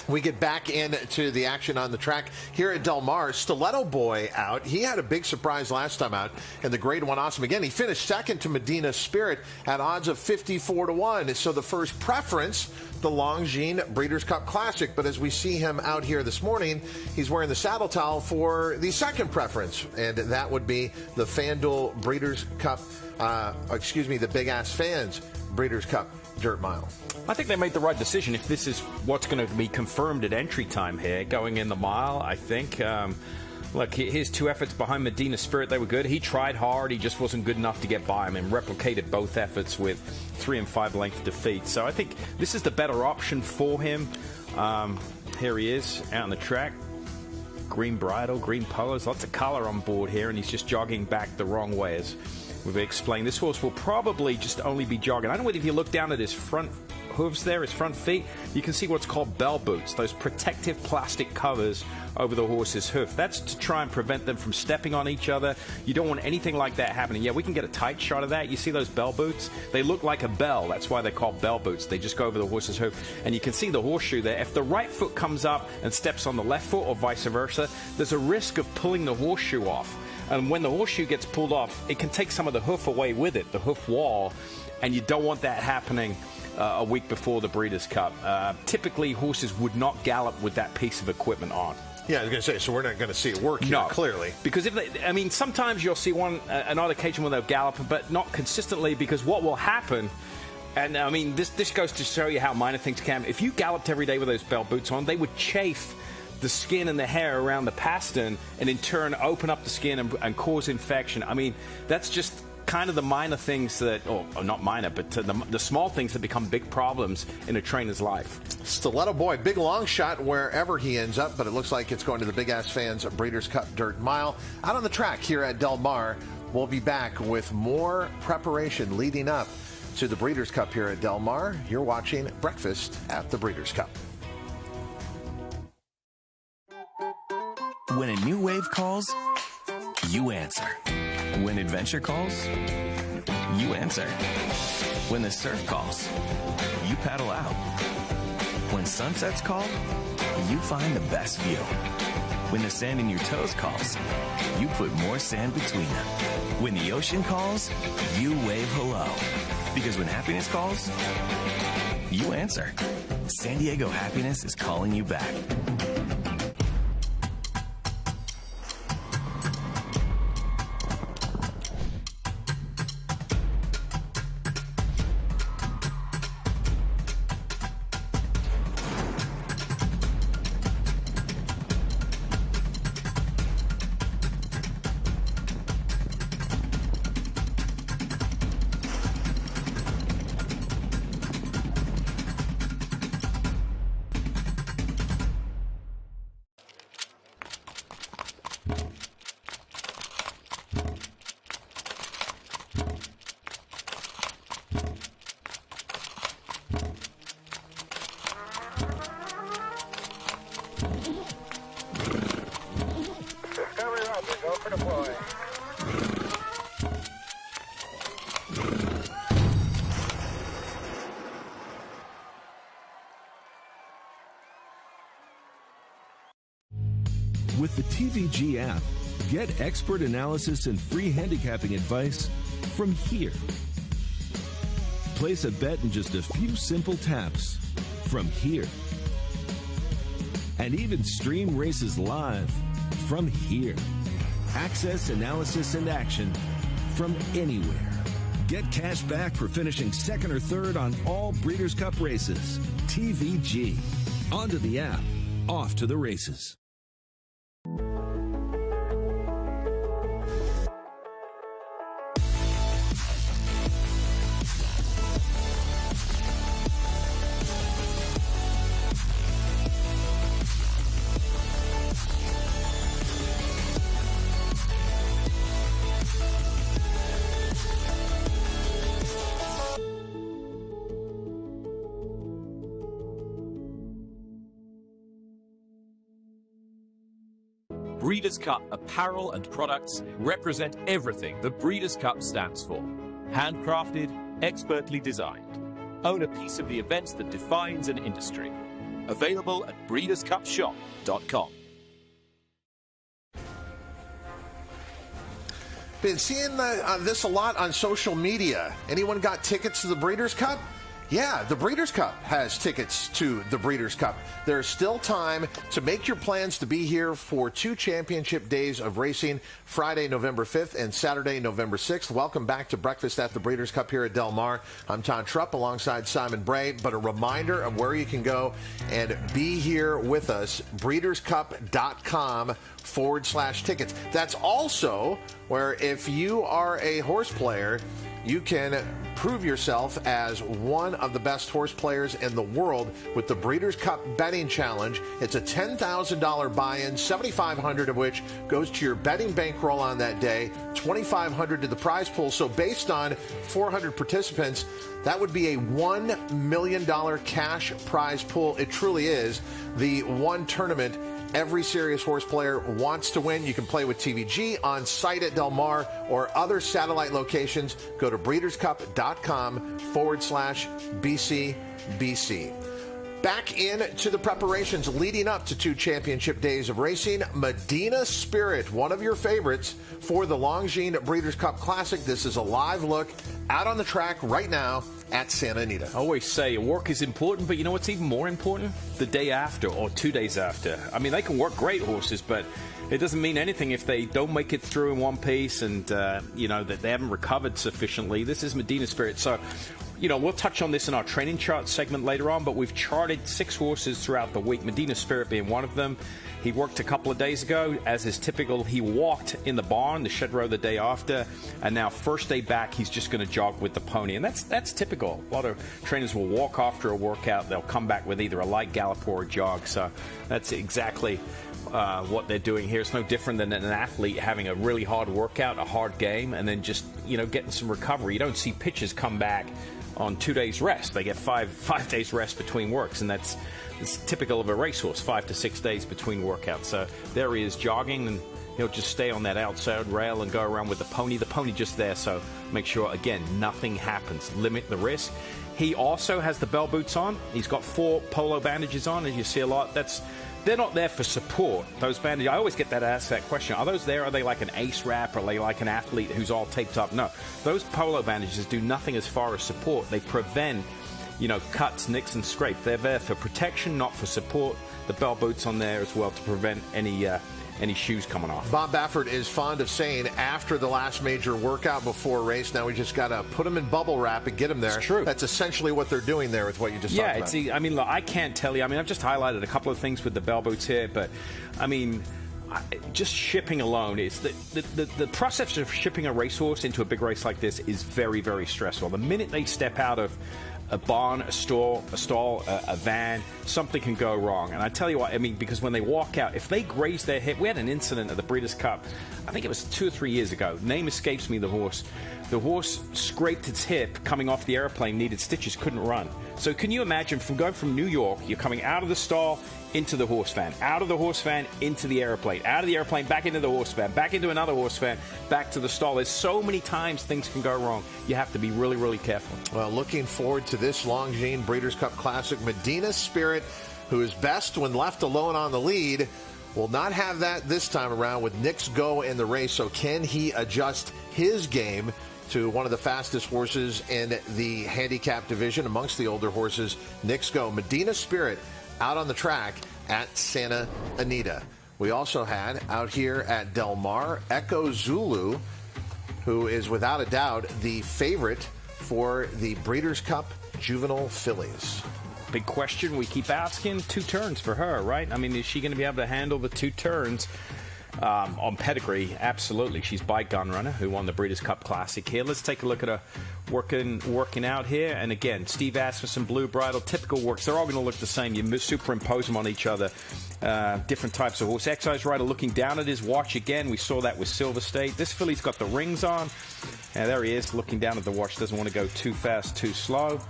We get back into the action on the track here at Del Mar. Stiletto Boy out. He had a big surprise last time out in the Grade 1 Awesome. Again, he finished second to Medina Spirit at odds of 54-1. So the first preference, the Longines Breeders' Cup Classic. But as we see him out here this morning, he's wearing the saddle towel for the second preference, and that would be the FanDuel Breeders' Cup, the Big Ass Fans Breeders' Cup Dirt Mile. I think they made the right decision. If this is what's going to be confirmed at entry time here, going in the mile, I think. Look, his 2 efforts behind Medina Spirit, they were good. He tried hard. He just wasn't good enough to get by him and replicated both efforts with 3 and 5 length defeats. So I think this is the better option for him. Here he is out on the track. Green bridle, green polos, lots of color on board here, and he's just jogging back the wrong way. As we've explained, this horse will probably just only be jogging. I don't know if you look down at his front hooves there, his front feet, you can see what's called bell boots, those protective plastic covers over the horse's hoof. That's to try and prevent them from stepping on each other. You don't want anything like that happening. Yeah, we can get a tight shot of that. You see those bell boots? They look like a bell. That's why they're called bell boots. They just go over the horse's hoof. And you can see the horseshoe there. If the right foot comes up and steps on the left foot or vice versa, there's a risk of pulling the horseshoe off. And when the horseshoe gets pulled off, it can take some of the hoof away with it, the hoof wall, and you don't want that happening a week before the Breeders' Cup. Typically, horses would not gallop with that piece of equipment on. Yeah, I was going to say, so we're not going to see it work here, no, clearly. Because if they, I mean, sometimes you'll see an odd occasion where they'll gallop, but not consistently, because what will happen, and I mean, this goes to show you how minor things can. If you galloped every day with those bell boots on, they would chafe the skin and the hair around the pastern, and in turn open up the skin and cause infection. I mean, that's just kind of the minor things that, or not minor, but the small things that become big problems in a trainer's life. Stiletto Boy, big long shot wherever he ends up, but it looks like it's going to the Big Ass Fans Breeders' Cup Dirt Mile. Out on the track here at Del Mar, we'll be back with more preparation leading up to the Breeders' Cup here at Del Mar. You're watching Breakfast at the Breeders' Cup. When a new wave calls, you answer. When adventure calls, you answer. When the surf calls, you paddle out. When sunsets call, you find the best view. When the sand in your toes calls, you put more sand between them. When the ocean calls, you wave hello. Because when happiness calls, you answer. San Diego Happiness is calling you back. With the TVG app, get expert analysis and free handicapping advice from here. Place a bet in just a few simple taps from here. And even stream races live from here. Access, analysis, and action from anywhere. Get cash back for finishing second or third on all Breeders' Cup races. TVG. Onto the app. Off to the races. Breeders' Cup apparel and products represent everything the Breeders' Cup stands for. Handcrafted, expertly designed. Own a piece of the events that defines an industry. Available at breederscupshop.com. Been seeing this a lot on social media. Anyone got tickets to the Breeders' Cup? Yeah, the Breeders' Cup has tickets to the Breeders' Cup. There's still time to make your plans to be here for 2 championship days of racing, Friday, November 5th and Saturday, November 6th. Welcome back to Breakfast at the Breeders' Cup here at Del Mar. I'm Tom Trupp alongside Simon Bray, but a reminder of where you can go and be here with us, breederscup.com/tickets. That's also where if you are a horse player, you can prove yourself as one of the best horse players in the world with the Breeders' Cup Betting Challenge. It's a $10,000 buy-in, $7,500 of which goes to your betting bankroll on that day, $2,500 to the prize pool. So based on 400 participants, that would be a $1 million cash prize pool. It truly is the one tournament every serious horse player wants to win. You can play with TVG on site at Del Mar or other satellite locations. Go to breederscup.com/BCBC. Back into the preparations leading up to 2 championship days of racing. Medina Spirit, one of your favorites for the Longines Breeders' Cup Classic. This is a live look out on the track right now at Santa Anita. I always say work is important, but you know what's even more important? The day after or 2 days after. I mean, they can work great horses, but it doesn't mean anything if they don't make it through in one piece and, you know, that they haven't recovered sufficiently. This is Medina Spirit. So, you know, we'll touch on this in our training chart segment later on, but we've charted 6 horses throughout the week, Medina Spirit being one of them. He worked a couple of days ago. As is typical, he walked in the barn, the shed row the day after, and now first day back, he's just going to jog with the pony. And that's typical. A lot of trainers will walk after a workout. They'll come back with either a light gallop or a jog. So that's exactly what they're doing here. It's no different than an athlete having a really hard workout, a hard game, and then just, you know, getting some recovery. You don't see pitchers come back on 2 days rest. They get five days rest between works, and it's typical of a racehorse, 5 to 6 days between workouts. So there he is jogging, and he'll just stay on that outside rail and go around with the pony. The pony just there, so make sure, again, nothing happens. Limit the risk. He also has the bell boots on. He's got 4 polo bandages on, as you see a lot. They're not there for support, those bandages. I always get asked that question. Are those there? Are they like an ace wrap? Or are they like an athlete who's all taped up? No. Those polo bandages do nothing as far as support. They prevent, you know, cuts, nicks, and scrapes. They're there for protection, not for support. The bell boots on there as well to prevent any shoes coming off. Bob Baffert is fond of saying after the last major workout before a race, now we just got to put them in bubble wrap and get them there. It's true. That's essentially what they're doing there with what you just talked about. I mean, look, I can't tell you. I mean, I've just highlighted a couple of things with the bell boots here, but, I mean, just shipping alone is the process of shipping a racehorse into a big race like this is very, very stressful. The minute they step out of a barn, a stall, a van, something can go wrong. And I tell you what, I mean, because when they walk out, if they graze their hip, we had an incident at the Breeders' Cup, I think it was 2 or 3 years ago. Name escapes me, the horse. The horse scraped its hip coming off the airplane, needed stitches, couldn't run. So can you imagine from going from New York, you're coming out of the stall into the horse van, out of the horse van into the airplane, out of the airplane back into the horse van, back into another horse van, back to the stall. There's so many times things can go wrong. You have to be really, really careful. Well, looking forward to this Longines Breeders' Cup Classic. Medina Spirit, who is best when left alone on the lead, will not have that this time around with Knicks Go in the race. So can he adjust his game to one of the fastest horses in the handicap division amongst the older horses? Knicks Go. Medina Spirit out on the track at Santa Anita. We also had out here at Del Mar, Echo Zulu, who is without a doubt the favorite for the Breeders' Cup Juvenile Fillies. Big question we keep asking, 2 turns for her, right? I mean, is she going to be able to handle the 2 turns? On pedigree, absolutely. She's by Gunrunner, who won the Breeders' Cup Classic here. Let's take a look at her working out here. And again, Steve Asmussen, Blue Bridle, typical works. They're all going to look the same. You superimpose them on each other. Different types of horse. Excise Rider looking down at his watch again. We saw that with Silver State. This filly's got the rings on. And there he is, looking down at the watch. Doesn't want to go too fast, too slow.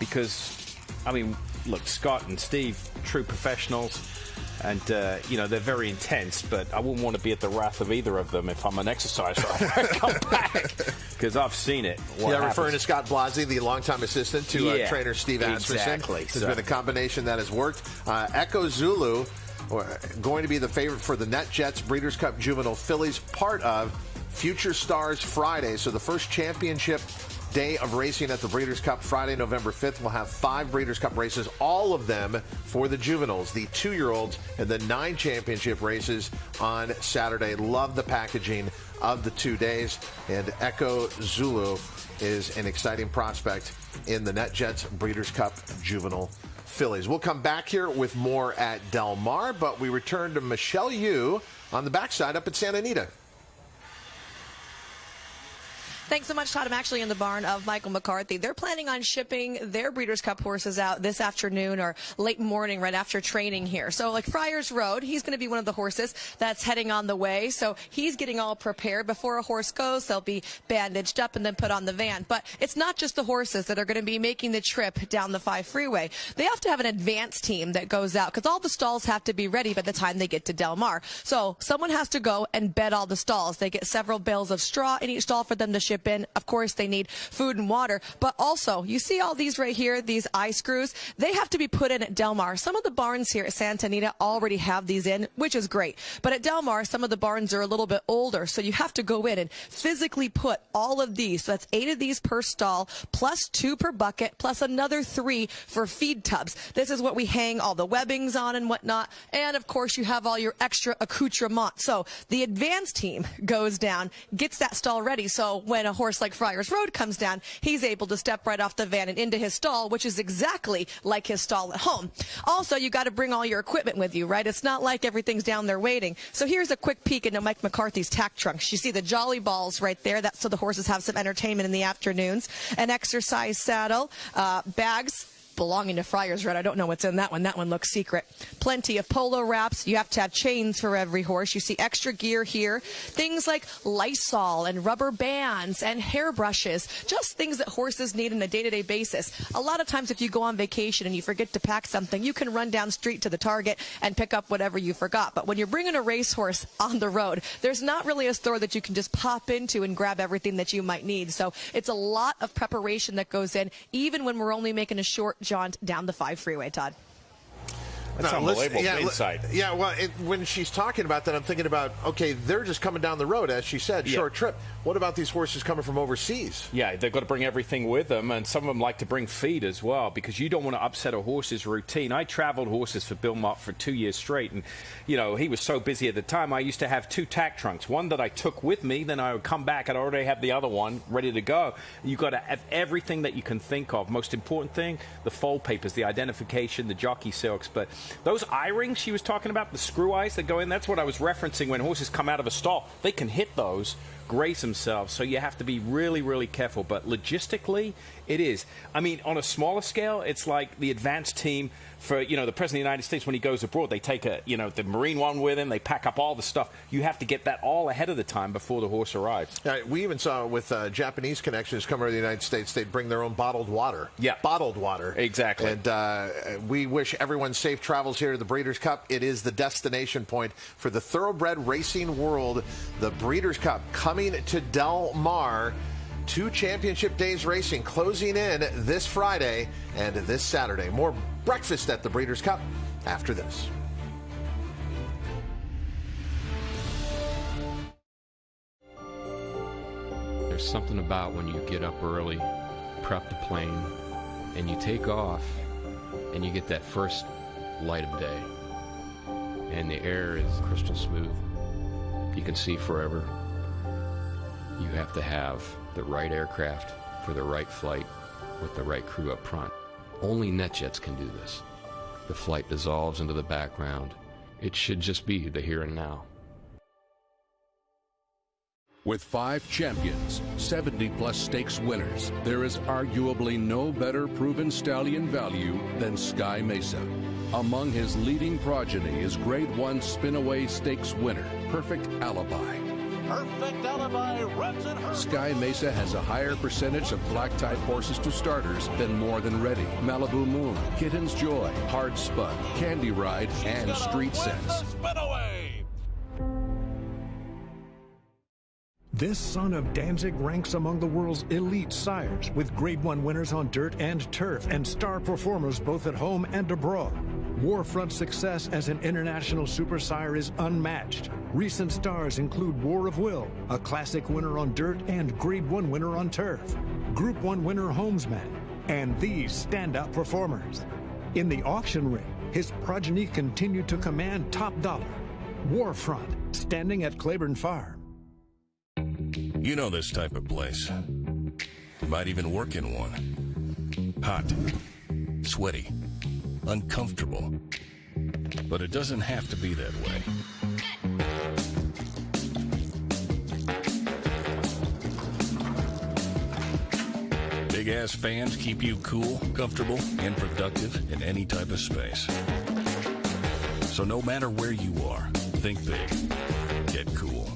Because, I mean, look, Scott and Steve, true professionals. And, you know, they're very intense, but I wouldn't want to be at the wrath of either of them if I'm an exercise rider. Come back, because I've seen it. Referring to Scott Blasi, the longtime assistant to trainer Steve Asmussen. Exactly. There's been a combination that has worked. Echo Zulu, going to be the favorite for the NetJets Breeders' Cup Juvenile Fillies, part of Future Stars Friday. So the first championship day of racing at the Breeders' Cup, Friday, November 5th. We'll have 5 Breeders' Cup races, all of them for the juveniles, the 2-year-olds, and the 9 championship races on Saturday. Love the packaging of the 2 days, and Echo Zulu is an exciting prospect in the NetJets Breeders' Cup Juvenile Fillies. We'll come back here with more at Del Mar, but we return to Michelle Yu on the backside up at Santa Anita. Thanks so much, Todd. I'm actually in the barn of Michael McCarthy. They're planning on shipping their Breeders' Cup horses out this afternoon or late morning right after training here. So like Friars Road, he's going to be one of the horses that's heading on the way. So he's getting all prepared. Before a horse goes, they'll be bandaged up and then put on the van. But it's not just the horses that are going to be making the trip down the 5 freeway. They have to have an advance team that goes out because all the stalls have to be ready by the time they get to Del Mar. So someone has to go and bed all the stalls. They get several bales of straw in each stall for them to ship in. Of course, they need food and water, but also you see all these right here, these eye screws, they have to be put in at Del Mar. Some of the barns here at Santa Anita already have these in, which is great. But at Del Mar, some of the barns are a little bit older, so you have to go in and physically put all of these. So that's 8 of these per stall, plus 2 per bucket, plus another 3 for feed tubs. This is what we hang all the webbings on and whatnot. And of course, you have all your extra accoutrement. So the advance team goes down, gets that stall ready. So when a horse like Friars Road comes down, he's able to step right off the van and into his stall, which is exactly like his stall at home. Also, you got to bring all your equipment with you, right? It's not like everything's down there waiting. So here's a quick peek into Mike McCarthy's tack trunks. You see the jolly balls right there. That's so the horses have some entertainment in the afternoons. An exercise saddle, bags belonging to Friars Road. I don't know what's in that one. That one looks secret. Plenty of polo wraps. You have to have chains for every horse. You see extra gear here. Things like Lysol and rubber bands and hairbrushes. Just things that horses need on a day-to-day basis. A lot of times if you go on vacation and you forget to pack something, you can run down street to the Target and pick up whatever you forgot. But when you're bringing a racehorse on the road, there's not really a store that you can just pop into and grab everything that you might need. So it's a lot of preparation that goes in, even when we're only making a short jaunt down the 5 freeway, Todd. That's unbelievable insight. Yeah, well, when she's talking about that, I'm thinking about, okay, they're just coming down the road, as she said, short trip. What about these horses coming from overseas? Yeah, they've got to bring everything with them, and some of them like to bring feed as well, because you don't want to upset a horse's routine. I traveled horses for Bill Mott for 2 years straight, and, you know, he was so busy at the time, I used to have 2 tack trunks, one that I took with me, then I would come back, I'd already have the other one ready to go. You've got to have everything that you can think of. Most important thing, the fold papers, the identification, the jockey silks, but those eye rings she was talking about, the screw eyes that go in, that's what I was referencing when horses come out of a stall. They can hit those, graze themselves, so you have to be really, really careful. But logistically, it is. I mean, on a smaller scale, it's like the advanced team for, you know, the President of the United States when he goes abroad. They take a, you know, the Marine one with him. They pack up all the stuff. You have to get that all ahead of the time before the horse arrives. We even saw with Japanese connections coming to the United States, they'd bring their own bottled water. Yeah. Bottled water. Exactly. And we wish everyone safe travels here to the Breeders' Cup. It is the destination point for the thoroughbred racing world. The Breeders' Cup coming to Del Mar. 2 championship days racing closing in this Friday and this Saturday. More breakfast at the Breeders' Cup after this. There's something about when you get up early, prep the plane, and you take off, and you get that first light of day, and the air is crystal smooth. You can see forever. You have to have the right aircraft for the right flight with the right crew up front. Only NetJets can do this. The flight dissolves into the background. It should just be the here and now. With 5 champions, 70-plus stakes winners, there is arguably no better proven stallion value than Sky Mesa. Among his leading progeny is Grade 1 Spinaway Stakes winner, Perfect Alibi. Perfect Alibi runs it her. Sky Mesa has a higher percentage of black-type horses to starters than More Than Ready, Malibu Moon, Kitten's Joy, Hard Spun, Candy Ride, and Street Sense. This son of Danzig ranks among the world's elite sires, with Grade 1 winners on dirt and turf and star performers both at home and abroad. Warfront's success as an international super sire is unmatched. Recent stars include War of Will, a classic winner on dirt and Grade 1 winner on turf, Group 1 winner Homesman, and these standout performers. In the auction ring, his progeny continued to command top dollar. Warfront, standing at Claiborne Farm. You know this type of place. You might even work in one. Hot, sweaty, uncomfortable. But it doesn't have to be that way. big-ass fans keep you cool, comfortable, and productive in any type of space. So no matter where you are, think big. Get cool.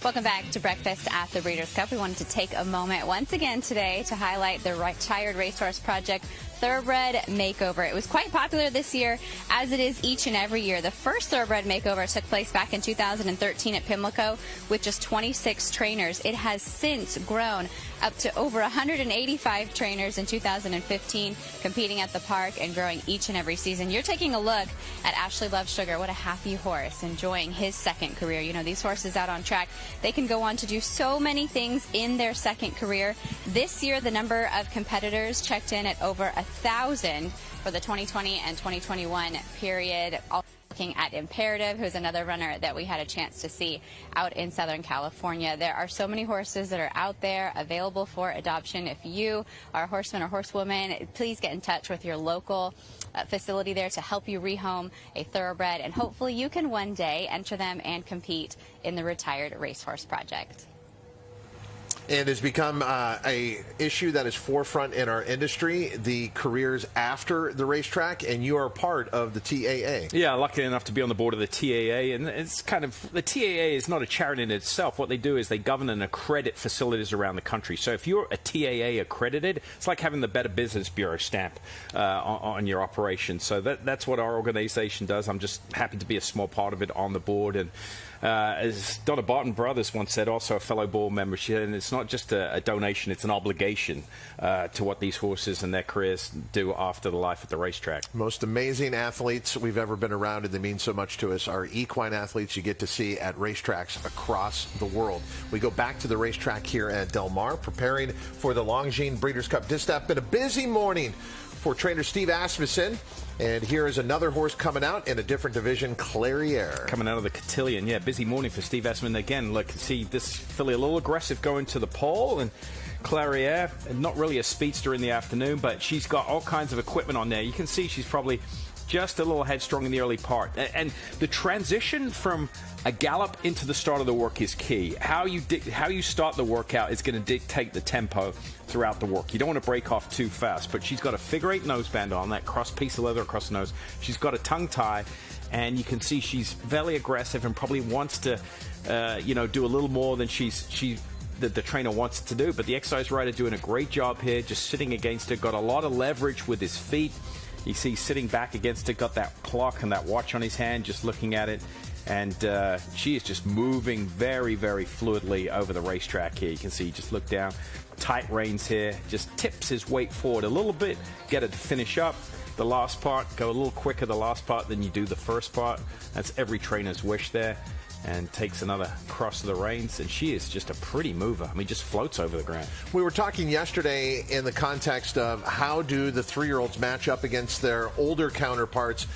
Welcome back to Breakfast at the Breeders' Cup. We wanted to take a moment once again today to highlight the Retired Racehorse Project Thoroughbred Makeover. It was quite popular this year, as it is each and every year. The first Thoroughbred Makeover took place back in 2013 at Pimlico with just 26 trainers. It has since grown up to over 185 trainers in 2015, competing at the park and growing each and every season. You're taking a look at Ashley Love Sugar. What a happy horse, enjoying his second career. You know, these horses out on track, they can go on to do so many things in their second career. This year, the number of competitors checked in at over 1,000 for the 2020 and 2021 period. Looking at Imperative, who's another runner that we had a chance to see out in Southern California. There are so many horses that are out there available for adoption. If you are a horseman or horsewoman, please get in touch with your local facility there to help you rehome a thoroughbred, and hopefully you can one day enter them and compete in the Retired Racehorse Project. And has become a issue that is forefront in our industry, the careers after the racetrack, and you are part of the TAA. Yeah, lucky enough to be on the board of the TAA, and it's kind of, the TAA is not a charity in itself. What they do is they govern and accredit facilities around the country. So if you're a TAA accredited, it's like having the Better Business Bureau stamp on your operation. So that's what our organization does. I'm just happy to be a small part of it on the board. And as Donna Barton Brothers once said, also a fellow board member, and it's not just a donation, it's an obligation to what these horses and their careers do after the life at the racetrack. Most amazing athletes we've ever been around, and they mean so much to us, are equine athletes you get to see at racetracks across the world. We go back to the racetrack here at Del Mar, preparing for the Longines Breeders' Cup Distaff. Been a busy morning for trainer Steve Asmussen. And here is another horse coming out in a different division, Clarier. Coming out of the cotillion. Yeah, busy morning for Steve Asmussen. Again, look, see this filly a little aggressive going to the pole. And Clarier, not really a speedster in the afternoon, but she's got all kinds of equipment on there. You can see she's probably just a little headstrong in the early part. And the transition from a gallop into the start of the work is key. How you start the workout is going to dictate the tempo throughout the work. You don't want to break off too fast, but she's got a figure-8 noseband on, that cross piece of leather across the nose. She's got a tongue tie, and you can see she's very aggressive and probably wants to, do a little more than the trainer wants to do. But the exercise rider doing a great job here, just sitting against her, got a lot of leverage with his feet. You see sitting back against it, got that clock and that watch on his hand, just looking at it. And she is just moving very, very fluidly over the racetrack here. You can see, just look down, tight reins here, just tips his weight forward a little bit, get it to finish up. The last part, go a little quicker the last part than you do the first part. That's every trainer's wish there. And takes another cross of the reins, and she is just a pretty mover. I mean, just floats over the ground. We were talking yesterday in the context of how do the 3-year-olds match up against their older counterparts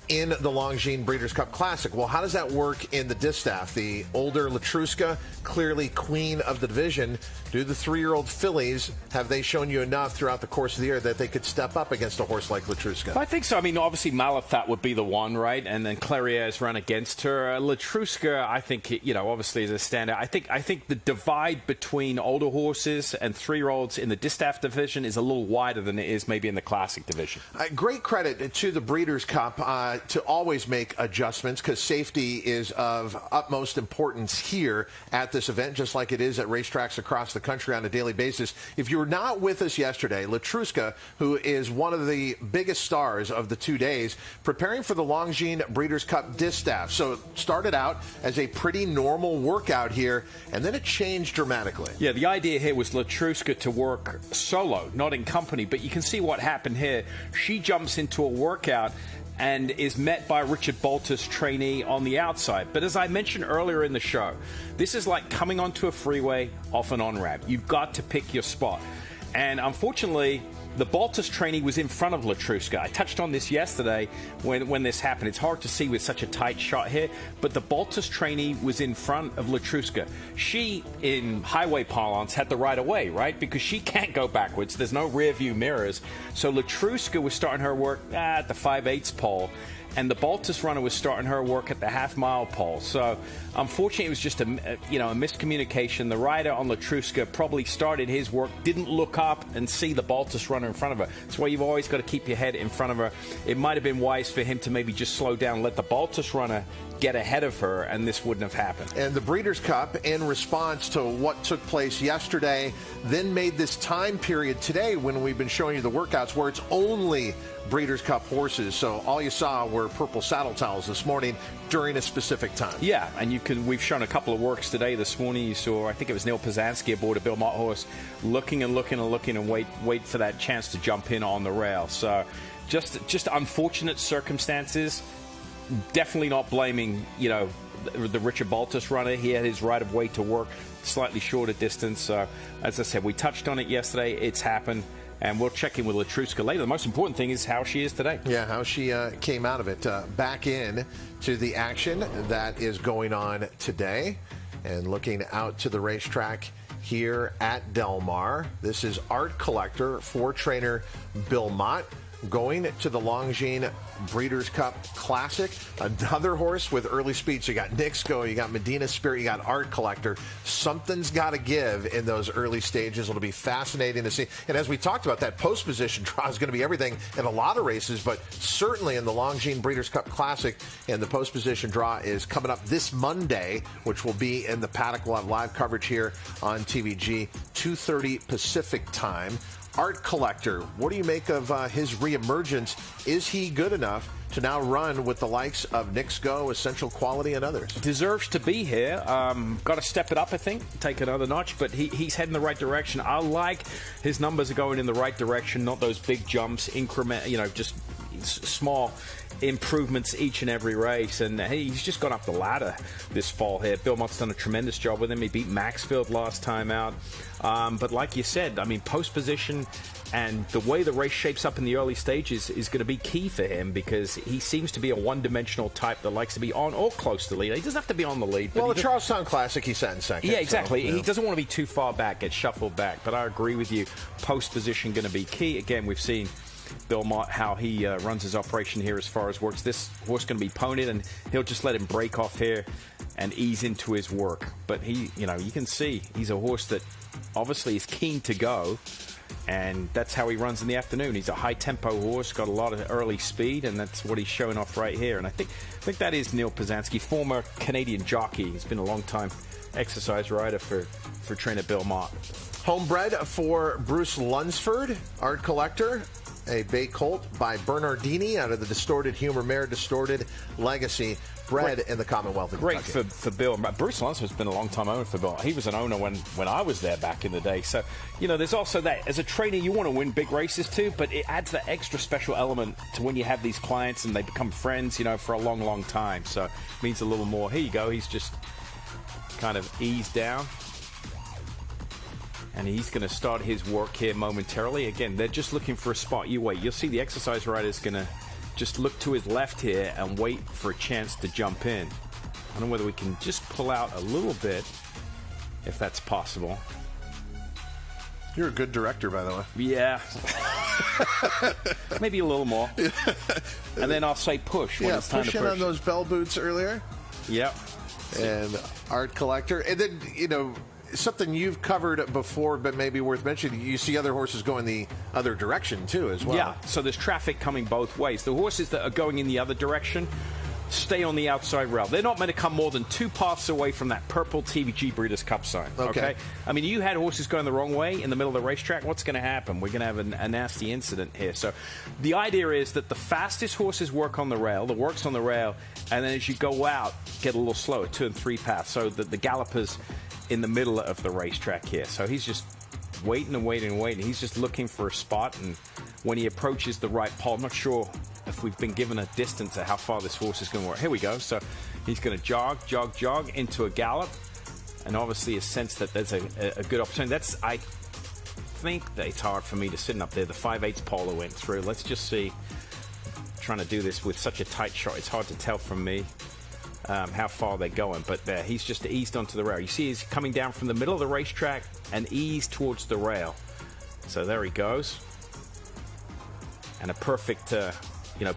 in the Longines Breeders' Cup Classic. Well, how does that work in the distaff? The older Letrusca, clearly queen of the division. Do the 3-year-old fillies, have they shown you enough throughout the course of the year that they could step up against a horse like Letrusca? I think so. I mean, obviously Malathat would be the one, right? And then Clarier's run against her. Letrusca, I think, obviously is a standout. I think the divide between older horses and 3-year-olds in the distaff division is a little wider than it is maybe in the Classic division. Great credit to the Breeders' Cup. to always make adjustments because safety is of utmost importance here at this event, just like it is at racetracks across the country on a daily basis. If you were not with us yesterday, Letrusca, who is one of the biggest stars of the 2 days, preparing for the Longines Breeders' Cup Distaff. So it started out as a pretty normal workout here, and then it changed dramatically. Yeah, the idea here was Letrusca to work solo, not in company, but you can see what happened here. She jumps into a workout and is met by Richard Baltas' trainee on the outside. But as I mentioned earlier in the show, this is like coming onto a freeway off an on-ramp. You've got to pick your spot. And unfortunately, the Baltas trainee was in front of Letrusca. I touched on this yesterday when this happened. It's hard to see with such a tight shot here, but the Baltas trainee was in front of Letrusca. She, in highway parlance, had the right of way, right? Because she can't go backwards. There's no rear view mirrors. So Letrusca was starting her work at the 5/8 pole, and the Baltas runner was starting her work at the half-mile pole. So, unfortunately, it was just a miscommunication. The rider on Letrusca probably started his work, didn't look up and see the Baltas runner in front of her. That's why you've always got to keep your head in front of her. It might have been wise for him to maybe just slow down, let the Baltas runner get ahead of her, and this wouldn't have happened. And the Breeders' Cup, in response to what took place yesterday, then made this time period today when we've been showing you the workouts where it's only Breeders' Cup horses. So all you saw were purple saddle towels this morning during a specific time. Yeah, and we've shown a couple of works today. This morning you saw, I think it was Neil Pazanski aboard a Bill Mott horse, looking and wait for that chance to jump in on the rail. So just unfortunate circumstances. Definitely not blaming, the Richard Baltas runner. He had his right of way to work, slightly shorter distance. So, as I said, we touched on it yesterday. It's happened, and we'll check in with Letrusca later. The most important thing is how she is today. Yeah, how she came out of it. Back in to the action that is going on today, and looking out to the racetrack here at Del Mar. This is Art Collector for trainer Bill Mott, going to the Longines Breeders' Cup Classic. Another horse with early speed. So you got Nixco, you got Medina Spirit, you got Art Collector. Something's got to give in those early stages. It'll be fascinating to see. And as we talked about, that post position draw is going to be everything in a lot of races, but certainly in the Longines Breeders' Cup Classic. And the post position draw is coming up this Monday, which will be in the paddock. We'll have live coverage here on TVG, 2:30 Pacific time. Art Collector, what do you make of his reemergence? Is he good enough to now run with the likes of Nixco, Essential Quality, and others? Deserves to be here. Got to step it up, I think, take another notch, but he's heading the right direction. I like his numbers are going in the right direction, not those big jumps, increment, just small improvements each and every race, and he's just gone up the ladder this fall here. Bill Mott's done a tremendous job with him. He beat Maxfield last time out, but like you said, post position and the way the race shapes up in the early stages is going to be key for him, because he seems to be a one-dimensional type that likes to be on or close to the lead. He doesn't have to be on the lead. Well, the Charlestown Classic, he sat in second. Yeah, exactly. So, yeah. He doesn't want to be too far back, get shuffled back, but I agree with you. Post position going to be key. Again, we've seen Bill Mott, how he runs his operation here as far as works. This horse going to be ponied, and he'll just let him break off here and ease into his work. But he, you can see he's a horse that obviously is keen to go, and that's how he runs in the afternoon. He's a high-tempo horse, got a lot of early speed, and that's what he's showing off right here. And I think that is Neil Pazanski, former Canadian jockey. He's been a long-time exercise rider for trainer Bill Mott. Homebred for Bruce Lunsford, Art Collector, a bay colt by Bernardini out of the Distorted Humor Mare Distorted Legacy, bred in the Commonwealth of Kentucky. Great for Bill. Bruce Lunsford's been a long-time owner for Bill. He was an owner when I was there back in the day. So, there's also that. As a trainer, you want to win big races too, but it adds that extra special element to when you have these clients and they become friends, for a long, long time. So it means a little more. Here you go. He's just kind of eased down. And he's going to start his work here momentarily. Again, they're just looking for a spot. You wait. You'll see the exercise rider's going to just look to his left here and wait for a chance to jump in. I don't know whether we can just pull out a little bit, if that's possible. You're a good director, by the way. Yeah. Maybe a little more. And then I'll say push when it's time to push. Push in on those bell boots earlier. Yep. And Art Collector. And then, something you've covered before, but maybe worth mentioning, you see other horses going the other direction, too, as well. Yeah, so there's traffic coming both ways. The horses that are going in the other direction stay on the outside rail. They're not meant to come more than 2 paths away from that purple TVG Breeders' Cup sign. Okay. I mean, you had horses going the wrong way in the middle of the racetrack. What's going to happen? We're going to have a nasty incident here. So the idea is that the fastest horses work on the rail, the work's on the rail, and then as you go out, get a little slower, 2 and 3 paths. So that the gallopers in the middle of the racetrack here. So he's just waiting and waiting and waiting. He's just looking for a spot, and when he approaches the right pole, I'm not sure if we've been given a distance of how far this horse is going to work. Here we go. So he's going to jog, jog, jog into a gallop, and obviously a sense that there's a good opportunity. I think that it's hard for me to sit up there. The 5/8 pole went through. Let's just see. Trying to do this with such a tight shot, it's hard to tell from me how far they're going. But he's just eased onto the rail. You see he's coming down from the middle of the racetrack and eased towards the rail. So there he goes. And a perfect,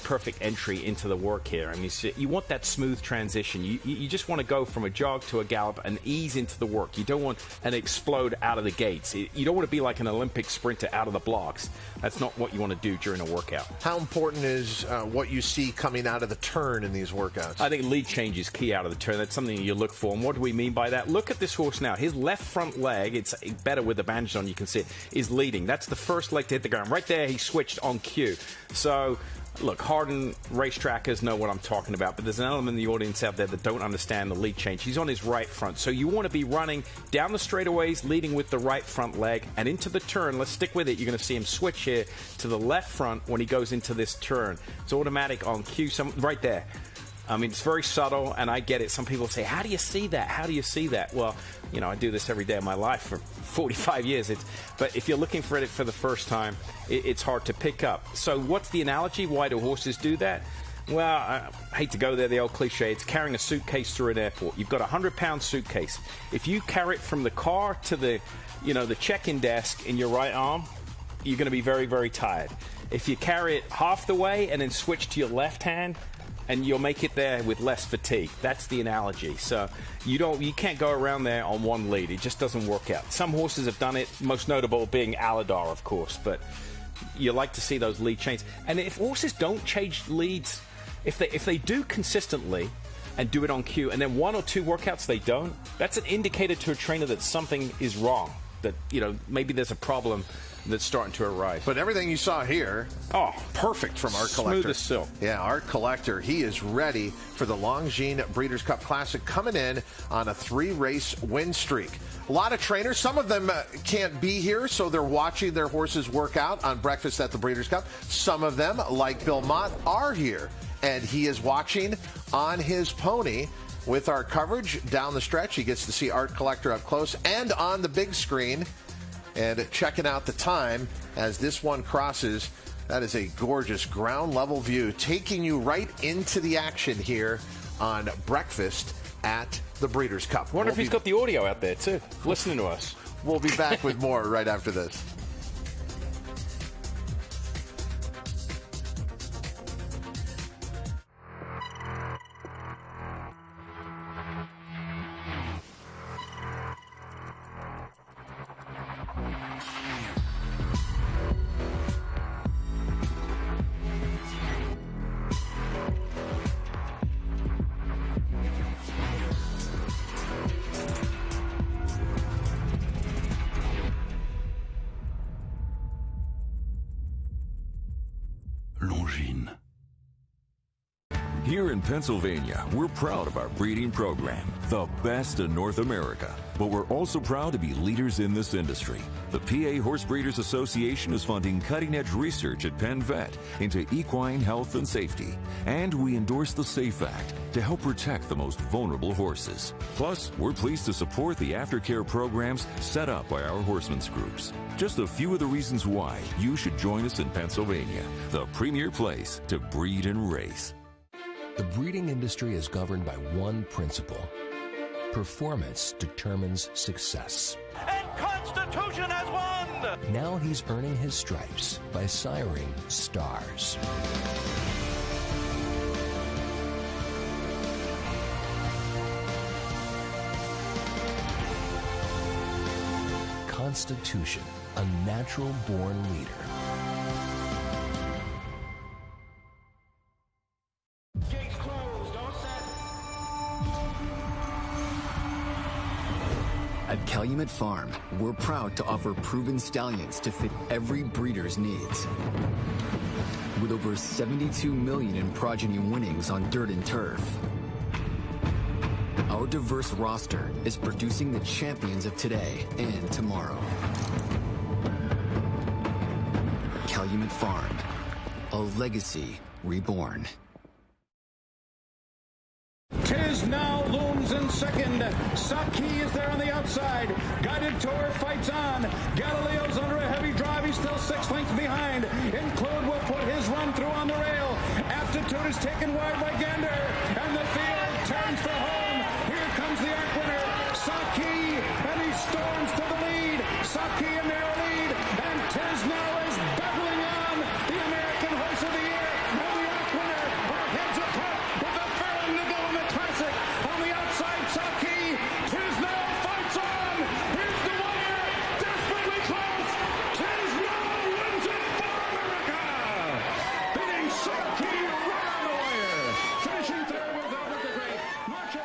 perfect entry into the work here. And you want that smooth transition. You just want to go from a jog to a gallop and ease into the work. You don't want an explode out of the gates. You don't want to be like an Olympic sprinter out of the blocks. That's not what you want to do during a workout. How important is what you see coming out of the turn in these workouts? I think lead change is key out of the turn. That's something you look for. And what do we mean by that? Look at this horse now. His left front leg, it's better with the bandage on, you can see it, is leading. That's the first leg to hit the ground. Right there, he switched on cue. So look, hardened racetrackers know what I'm talking about, but there's an element in the audience out there that don't understand the lead change. He's on his right front, so you want to be running down the straightaways, leading with the right front leg, and into the turn. Let's stick with it. You're going to see him switch here to the left front when he goes into this turn. It's automatic on cue, right there. I mean, it's very subtle, and I get it. Some people say, how do you see that? How do you see that? Well, I do this every day of my life for 45 years. But if you're looking for it for the first time, it's hard to pick up. So what's the analogy? Why do horses do that? Well, I hate to go there, the old cliche. It's carrying a suitcase through an airport. You've got a 100-pound suitcase. If you carry it from the car to the check-in desk in your right arm, you're going to be very, very tired. If you carry it half the way and then switch to your left hand, and you'll make it there with less fatigue. That's the analogy. So you can't go around there on one lead. It just doesn't work out. Some horses have done it, most notable being Aladar, of course, but you like to see those lead chains. And if horses don't change leads, if they do consistently and do it on cue, and then 1 or 2 workouts they don't, that's an indicator to a trainer that something is wrong, that maybe there's a problem that's starting to arise. But everything you saw here, perfect from Art Collector. Smooth as silk. Yeah, Art Collector, he is ready for the Longines Breeders' Cup Classic, coming in on a 3-race win streak. A lot of trainers, some of them can't be here, so they're watching their horses work out on Breakfast at the Breeders' Cup. Some of them, like Bill Mott, are here, and he is watching on his pony. With our coverage down the stretch, he gets to see Art Collector up close and on the big screen. And checking out the time as this one crosses. That is a gorgeous ground level view, taking you right into the action here on Breakfast at the Breeders' Cup. Wonder if he's got the audio out there too, listening to us. We'll be back with more right after this. Here in Pennsylvania, we're proud of our breeding program, the best in North America. But we're also proud to be leaders in this industry. The PA Horse Breeders Association is funding cutting-edge research at Penn Vet into equine health and safety. And we endorse the SAFE Act to help protect the most vulnerable horses. Plus, we're pleased to support the aftercare programs set up by our horsemen's groups. Just a few of the reasons why you should join us in Pennsylvania, the premier place to breed and race. The breeding industry is governed by one principle. Performance determines success. And Constitution has won! Now he's earning his stripes by siring stars. constitution, a natural-born leader. At Calumet Farm, we're proud to offer proven stallions to fit every breeder's needs. With over 72 million in progeny winnings on dirt and turf, our diverse roster is producing the champions of today and tomorrow. Calumet Farm, a legacy reborn. Tiznow looms in second. Saki is there on the outside. Guided Tour fights on. Galileo's under a heavy drive. He's still 6 lengths behind. Include will put his run through on the rail. Aptitude is taken wide by Gander. And the field turns for home. Here comes the arc winner, Saki, and he storms to the lead. Saki in their lead. And Tiznow is battling on. The American Horse of the Year and the arc winner are heads apart with a furlong to go in the Classic. On the outside, Saki. Tiznow fights on. Here's the wire. Desperately close. Tiznow wins it for America. Beating Saki right on the wire. Finishing third was Albert the Great.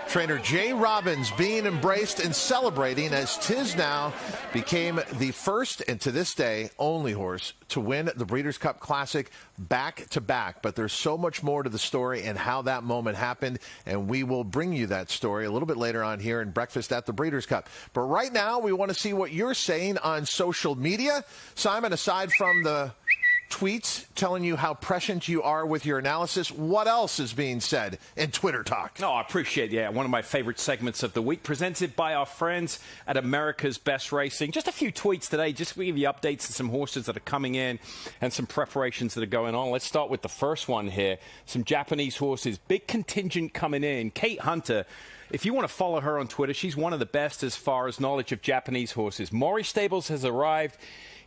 Trainer Jay Robbins being embraced and celebrating as Tiznow became the first and to this day only horse to win the Breeders' Cup Classic back-to-back. But there's so much more to the story and how that moment happened, and we will bring you that story a little bit later on here in Breakfast at the Breeders' Cup. But right now, we want to see what you're saying on social media. Simon, aside from the tweets telling you how prescient you are with your analysis, what else is being said in Twitter talk? No, I appreciate one of my favorite segments of the week, presented by our friends at America's Best Racing. Just a few tweets today, just to give you updates on some horses that are coming in and some preparations that are going on. Let's start with the first one here. Some Japanese horses, big contingent coming in. Kate Hunter, if you want to follow her on Twitter, she's one of the best as far as knowledge of Japanese horses. Mori Stables has arrived.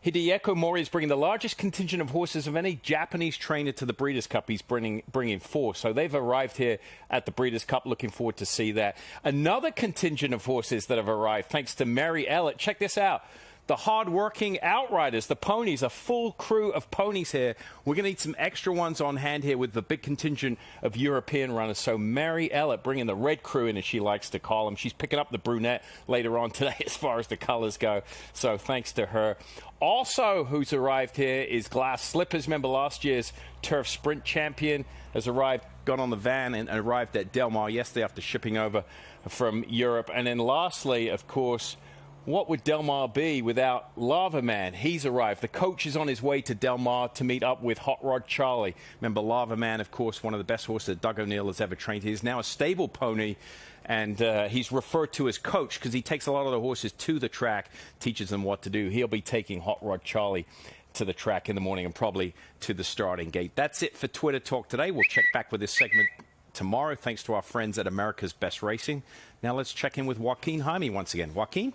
Hideyeko Mori is bringing the largest contingent of horses of any Japanese trainer to the Breeders' Cup. He's bringing 4. So they've arrived here at the Breeders' Cup. Looking forward to see that. Another contingent of horses that have arrived, thanks to Mary Ellett. Check this out. The hard-working outriders, the ponies, a full crew of ponies here. We're going to need some extra ones on hand here with the big contingent of European runners. So Mary Ellett bringing the red crew in, as she likes to call them. She's picking up the brunette later on today as far as the colors go. So thanks to her. Also, who's arrived here is Glass Slippers. Remember last year's Turf Sprint champion has arrived, got on the van and arrived at Del Mar yesterday after shipping over from Europe. And then lastly, of course, what would Del Mar be without Lava Man? He's arrived. The coach is on his way to Del Mar to meet up with Hot Rod Charlie. Remember, Lava Man, of course, one of the best horses that Doug O'Neill has ever trained. He's now a stable pony, and he's referred to as coach because he takes a lot of the horses to the track, teaches them what to do. He'll be taking Hot Rod Charlie to the track in the morning and probably to the starting gate. That's it for Twitter Talk today. We'll check back with this segment tomorrow, thanks to our friends at America's Best Racing. Now let's check in with Joaquin Jaime once again. Joaquin?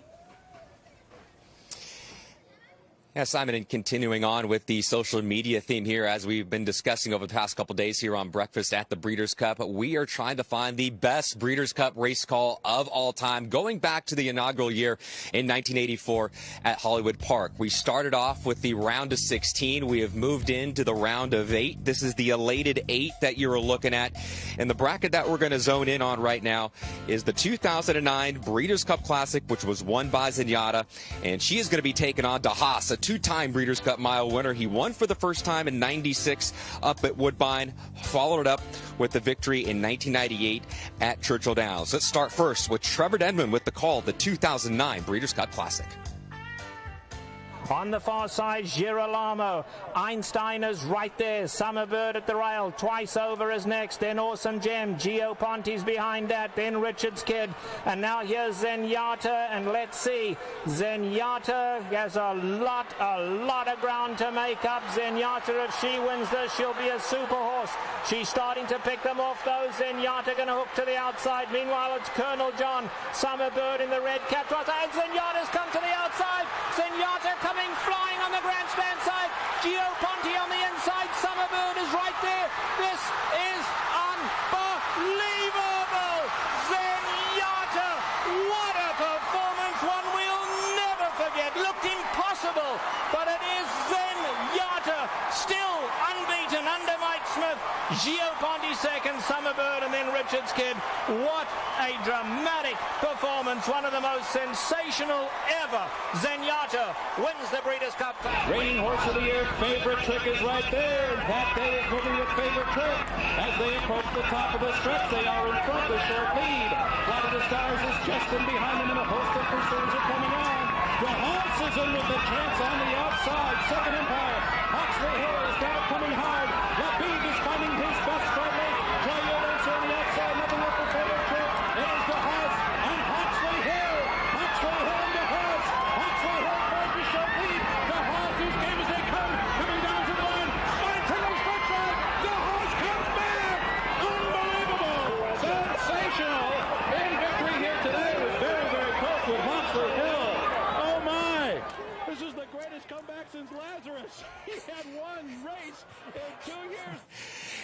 Yeah, Simon, and continuing on with the social media theme here, as we've been discussing over the past couple days here on Breakfast at the Breeders' Cup, we are trying to find the best Breeders' Cup race call of all time, going back to the inaugural year in 1984 at Hollywood Park. We started off with the round of 16. We have moved into the round of 8. This is the elated 8 that you're looking at. And the bracket that we're going to zone in on right now is the 2009 Breeders' Cup Classic, which was won by Zenyatta. And she is going to be taking on DeHaas, a two-time Breeders' Cup Mile winner. He won for the first time in '96 up at Woodbine, followed it up with the victory in 1998 at Churchill Downs. Let's start first with Trevor Denman with the call, the 2009 Breeders' Cup Classic. On the far side, Girolamo. Einstein is right there. Summerbird at the rail. Twice Over is next. Then Awesome Gem. Gio Ponti's behind that. Then Richard's Kid. And now here's Zenyatta. And let's see. Zenyatta has a lot of ground to make up. Zenyatta, if she wins this, she'll be a super horse. She's starting to pick them off, though. Zenyatta going to hook to the outside. Meanwhile, it's Colonel John. Summerbird in the red cap. And Zenyatta's come to the outside. Zenyatta coming flying on the grandstand side. Gio Ponti on the inside. Summerbird is right there. This is unbelievable. Zenyatta, what a performance. One we'll never forget. Looked in Richards kid. What a dramatic performance. One of the most sensational ever. Zenyatta wins the Breeders' Cup. Reigning Horse of the Year, Favorite Trick is right there. Pat Day is moving with Favorite Trick. As they approach the top of the stretch, they are in front, the short lead. Flight of the Stars is just in behind them, and a host of pursuers are coming on. The Horse is in with the chance on the outside. Second Empire. Oxley Hill is now coming hard. Labib is finding his best start late. Toyota's on the outside, nothing left for Favorite Trick. It is the Horse and Oxley Hill. Oxley Hill and the Horse. Oxley Hill forged a short lead. The Horse, whose game as they come, coming down to the line. Spine tunnel stretch line. The Horse comes back. Unbelievable. Sensational. In victory here today was very, very close with Oxley Hill. Oh my. This is the greatest comeback since Lazarus. He had one race in 2 years.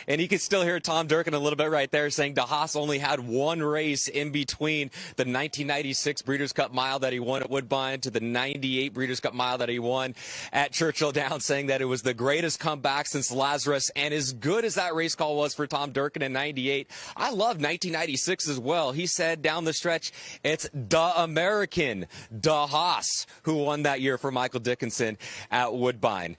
And you can still hear Tom Durkin a little bit right there saying DeHaas only had one race in between the 1996 Breeders' Cup Mile that he won at Woodbine to the 98 Breeders' Cup Mile that he won at Churchill Downs, saying that it was the greatest comeback since Lazarus. And as good as that race call was for Tom Durkin in 98, I love 1996 as well. He said down the stretch, it's the American DeHaas who won that year for Michael Dickinson at Woodbine.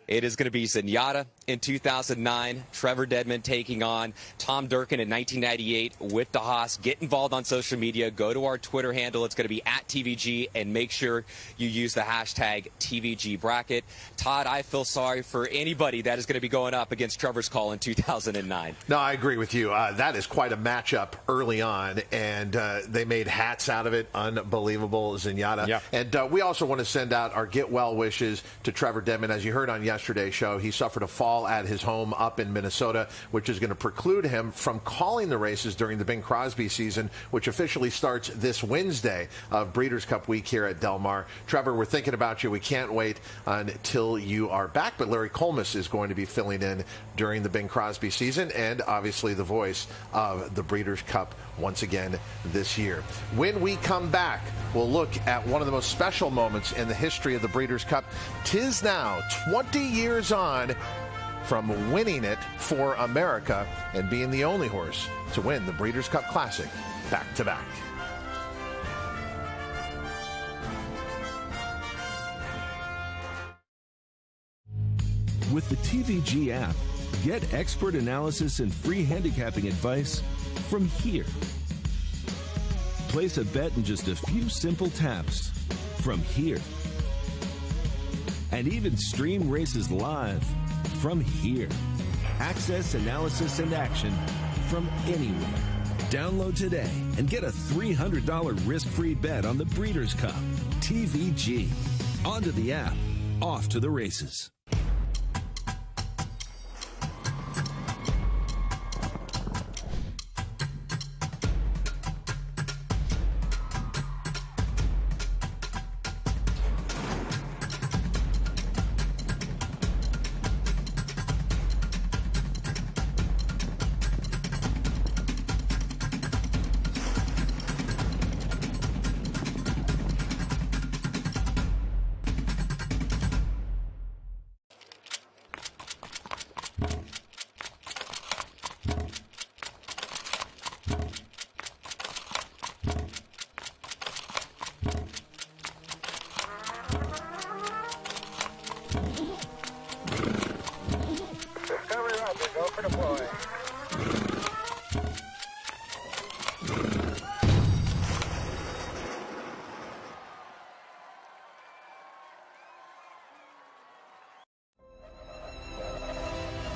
It is going to be Zenyatta in 2009, Trevor Dedman taking on Tom Durkin in 1998 with DeHaas. Get involved on social media. Go to our Twitter handle. It's going to be @TVG, and make sure you use the hashtag TVG bracket. Todd, I feel sorry for anybody that is going to be going up against Trevor's call in 2009. No, I agree with you. That is quite a matchup early on, and they made hats out of it. Unbelievable, Zenyatta. Yeah. And we also want to send out our get well wishes to Trevor Dedman. As you heard on yesterday's show, he suffered a fall at his home up in Minnesota, which is going to preclude him from calling the races during the Bing Crosby season, which officially starts this Wednesday of Breeders' Cup week here at Del Mar. Trevor, we're thinking about you. We can't wait until you are back. But Larry Colmus is going to be filling in during the Bing Crosby season, and obviously the voice of the Breeders' Cup once again this year. When we come back, we'll look at one of the most special moments in the history of the Breeders' Cup. Tiznow, 20 years on from winning it for America and being the only horse to win the Breeders' Cup Classic back-to-back. With the TVG app, get expert analysis and free handicapping advice from here. Place a bet in just a few simple taps from here. And even stream races live from here. Access, analysis, and action from anywhere. Download today and get a $300 risk-free bet on the Breeders' Cup. TVG. Onto the app, off to the races.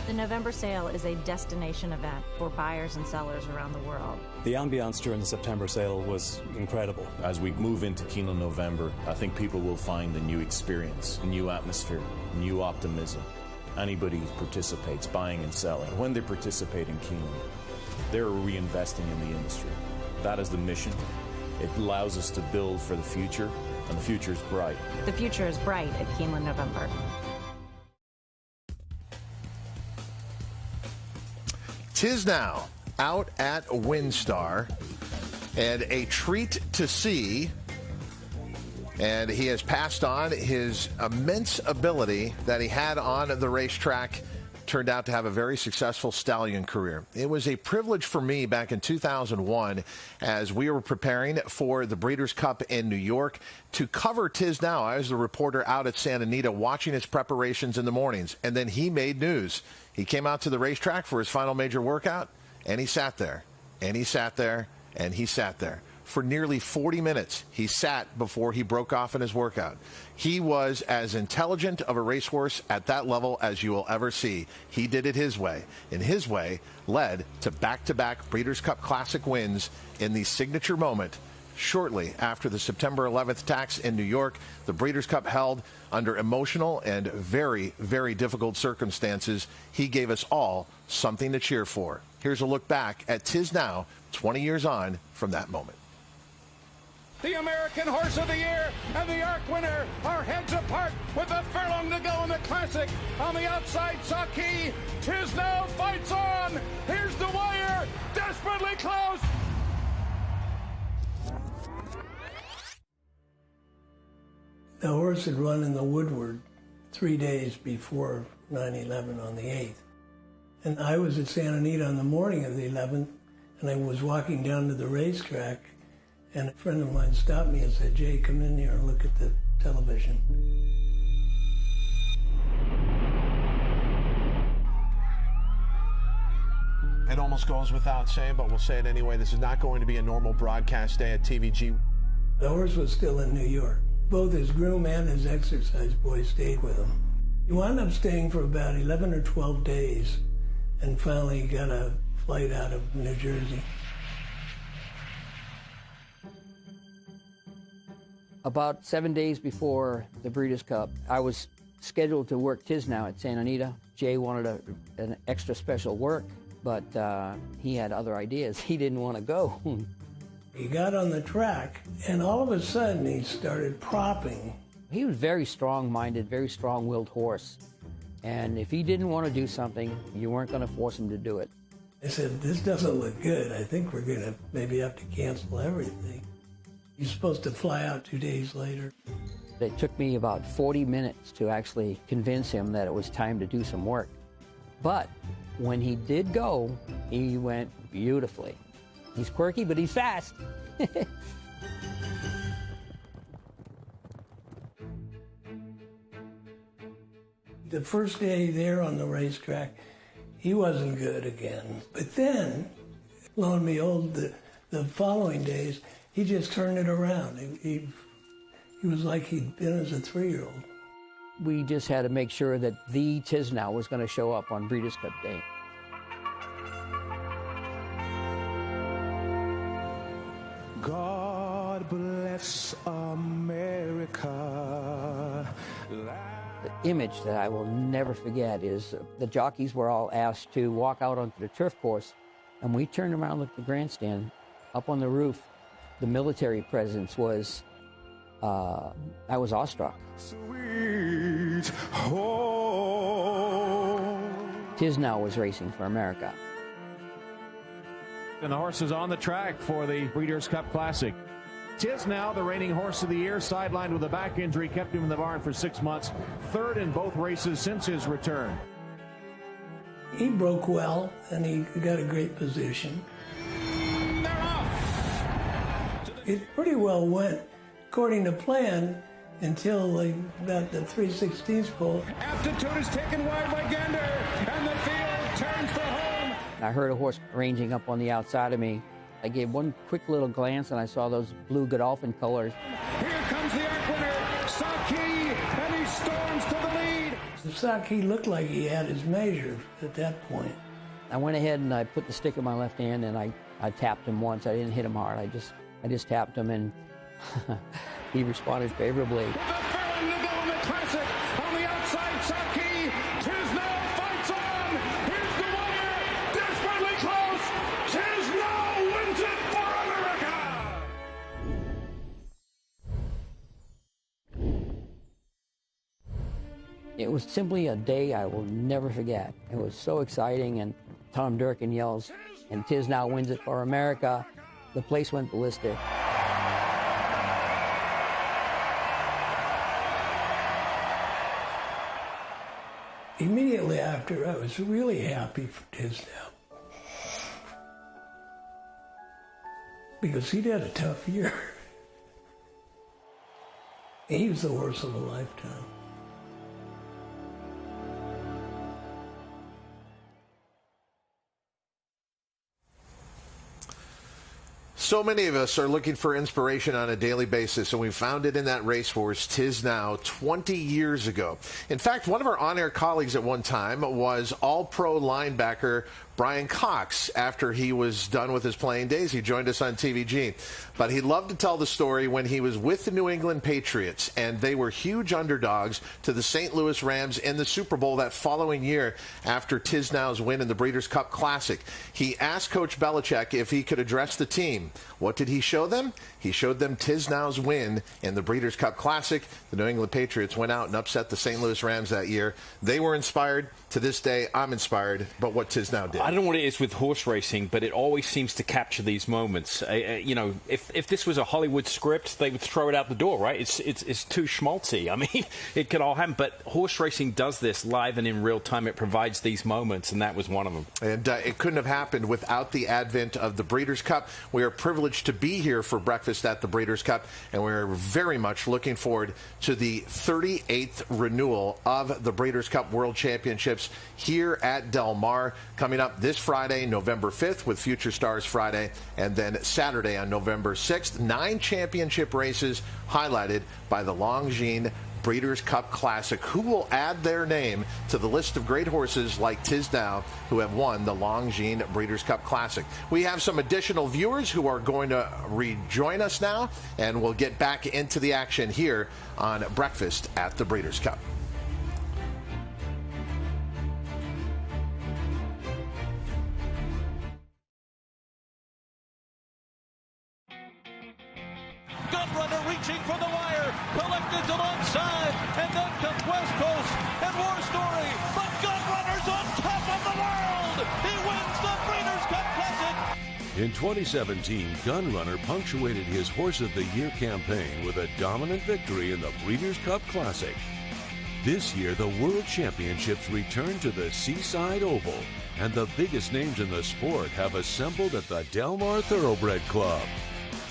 The November sale is a destination event for buyers and sellers around the world. The ambiance during the September sale was incredible. As we move into Keeneland November, I think people will find a new experience, a new atmosphere, new optimism. Anybody who participates, buying and selling, when they participate in Keeneland, they're reinvesting in the industry. That is the mission. It allows us to build for the future, and the future is bright. The future is bright at Keeneland November. Tiznow out at WinStar, and a treat to see. And he has passed on his immense ability that he had on the racetrack turned out to have a very successful stallion career. It was a privilege for me back in 2001 as we were preparing for the Breeders' Cup in New York to cover Tiznow. I was the reporter out at Santa Anita watching his preparations in the mornings, and then he made news. He came out to the racetrack for his final major workout, and he sat there, and he sat there, and he sat there. For nearly 40 minutes, he sat before he broke off in his workout. He was as intelligent of a racehorse at that level as you will ever see. He did it his way, and his way led to back-to-back Breeders' Cup Classic wins in the signature moment. Shortly after the September 11th tax in New York, the Breeders' Cup held under emotional and very, very difficult circumstances. He gave us all something to cheer for. Here's a look back at Tiznow 20 years on from that moment. The American Horse of the Year and the ARC winner are heads apart with a furlong to go in the Classic. On the outside, Saki. Tiznow fights on. Here's the wire. Desperately close. The horse had run in the Woodward 3 days before 9/11 on the 8th. And I was at Santa Anita on the morning of the 11th, and I was walking down to the racetrack, and a friend of mine stopped me and said, "Jay, come in here and look at the television." It almost goes without saying, but we'll say it anyway. This is not going to be a normal broadcast day at TVG. The horse was still in New York. Both his groom and his exercise boy stayed with him. He wound up staying for about 11 or 12 days and finally got a flight out of New Jersey. About 7 days before the Breeders' Cup, I was scheduled to work Tiznow at Santa Anita. Jay wanted an extra special work, but he had other ideas. He didn't want to go. He got on the track, and all of a sudden he started propping. He was very strong-minded, very strong-willed horse. And if he didn't want to do something, you weren't going to force him to do it. I said, "This doesn't look good. I think we're going to maybe have to cancel everything." He's supposed to fly out 2 days later. It took me about 40 minutes to actually convince him that it was time to do some work. But when he did go, he went beautifully. He's quirky, but he's fast. The first day there on the racetrack, he wasn't good again. But then, lo and behold, the following days, he just turned it around. He was like he'd been as a 3-year-old. We just had to make sure that the Tiznow was going to show up on Breeders' Cup Day. God bless America. The image that I will never forget is the jockeys were all asked to walk out onto the turf course, and we turned around and looked at the grandstand. Up on the roof, the military presence was, I was awestruck. Sweet home. Tiznow was racing for America. And the horse is on the track for the Breeders' Cup Classic. Tiznow, the reigning horse of the year, sidelined with a back injury, kept him in the barn for 6 months. Third in both races since his return. He broke well, and he got a great position. They're off. It pretty well went according to plan until about the 3/16 pole. Aptitude is taken wide by Gander, and the field turns for home. I heard a horse ranging up on the outside of me. I gave one quick little glance, and I saw those blue Godolphin colors. Here comes the ARC winner, Saki, and he storms to the lead. Saki looked like he had his measure at that point. I went ahead and I put the stick in my left hand, and I tapped him once. I didn't hit him hard. I just tapped him, and he responded favorably. With a furlong to go in the Classic, on the outside, Saki. Tiznow fights on. Here's the wire. Desperately close. Tiznow wins it for America. It was simply a day I will never forget. It was so exciting, and Tom Durkin yells, and Tiznow wins it for America. The place went ballistic. immediately after, I was really happy for Tiznow. Because he'd had a tough year. He was the horse of a lifetime. So many of us are looking for inspiration on a daily basis, and we found it in that racehorse, Tiznow, 20 years ago. In fact, one of our on-air colleagues at one time was all-pro linebacker Brian Cox. After he was done with his playing days, he joined us on TVG. But he loved to tell the story when he was with the New England Patriots, and they were huge underdogs to the St. Louis Rams in the Super Bowl that following year after Tiznow's win in the Breeders' Cup Classic. He asked Coach Belichick if he could address the team. What did he show them? He showed them Tiznow's win in the Breeders' Cup Classic. The New England Patriots went out and upset the St. Louis Rams that year. They were inspired. To this day, I'm inspired by what Tiznow did. I don't know what it is with horse racing, but it always seems to capture these moments. You know, if this was a Hollywood script, they would throw it out the door, right? It's too schmaltzy. I mean, it could all happen. But horse racing does this live and in real time. It provides these moments, and that was one of them. And it couldn't have happened without the advent of the Breeders' Cup. We are privileged to be here for breakfast at the Breeders' Cup, and we're very much looking forward to the 38th renewal of the Breeders' Cup World Championships here at Del Mar, coming up this Friday, November 5th, with Future Stars Friday, and then Saturday on November 6th. 9 championship races highlighted by the Longines Breeders' Cup Classic. Who will add their name to the list of great horses like Tiznow who have won the Longines Breeders' Cup Classic? We have some additional viewers who are going to rejoin us now, and we'll get back into the action here on Breakfast at the Breeders' Cup. Gunrunner reaching for the wire, collected alongside, and then comes West Coast and War Story, but Gunrunner's on top of the world! He wins the Breeders' Cup Classic! In 2017, Gunrunner punctuated his Horse of the Year campaign with a dominant victory in the Breeders' Cup Classic. This year, the World Championships return to the Seaside Oval, and the biggest names in the sport have assembled at the Del Mar Thoroughbred Club.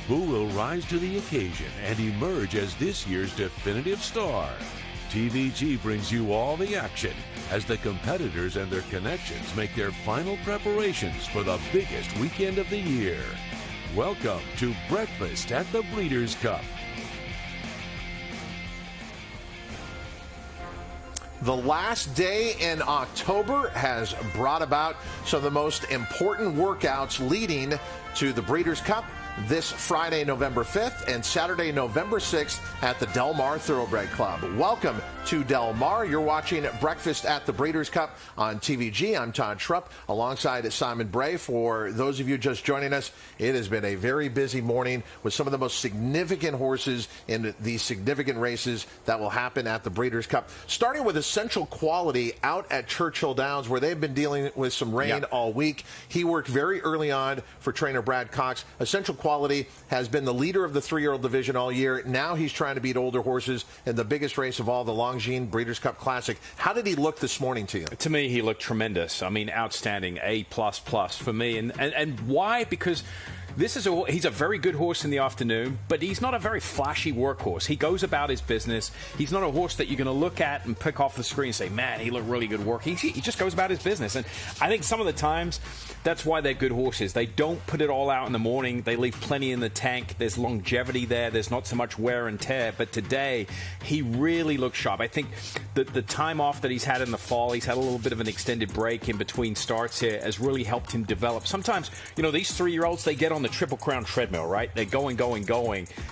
Who will rise to the occasion and emerge as this year's definitive star? TVG brings you all the action as the competitors and their connections make their final preparations for the biggest weekend of the year. Welcome to Breakfast at the Breeders' Cup. The last day in October has brought about some of the most important workouts leading to the Breeders' Cup this Friday, November 5th, and Saturday, November 6th at the Del Mar Thoroughbred Club. Welcome to Del Mar. You're watching Breakfast at the Breeders' Cup on TVG. I'm Todd Schrupp alongside Simon Bray. For those of you just joining us, it has been a very busy morning with some of the most significant horses in these significant races that will happen at the Breeders' Cup. Starting with Essential Quality out at Churchill Downs, where they've been dealing with some rain all week. He worked very early on for trainer Brad Cox. Essential Quality has been the leader of the 3-year-old division all year. Now he's trying to beat older horses in the biggest race of all, the Longines Breeders' Cup Classic. How did he look this morning to you? To me, he looked tremendous. I mean, outstanding. A++ for me. And why? Because he's a very good horse in the afternoon, but he's not a very flashy workhorse. He goes about his business. He's not a horse that you're going to look at and pick off the screen and say, man, he looked really good work. He just goes about his business. And I think some of the times that's why they're good horses. They don't put it all out in the morning. They leave plenty in the tank. There's longevity there. There's not so much wear and tear. But today, he really looked sharp. I think that the time off that he's had in the fall, he's had a little bit of an extended break in between starts here, has really helped him develop. Sometimes, you know, these 3-year-olds, they get on the Triple Crown treadmill, right? They're going.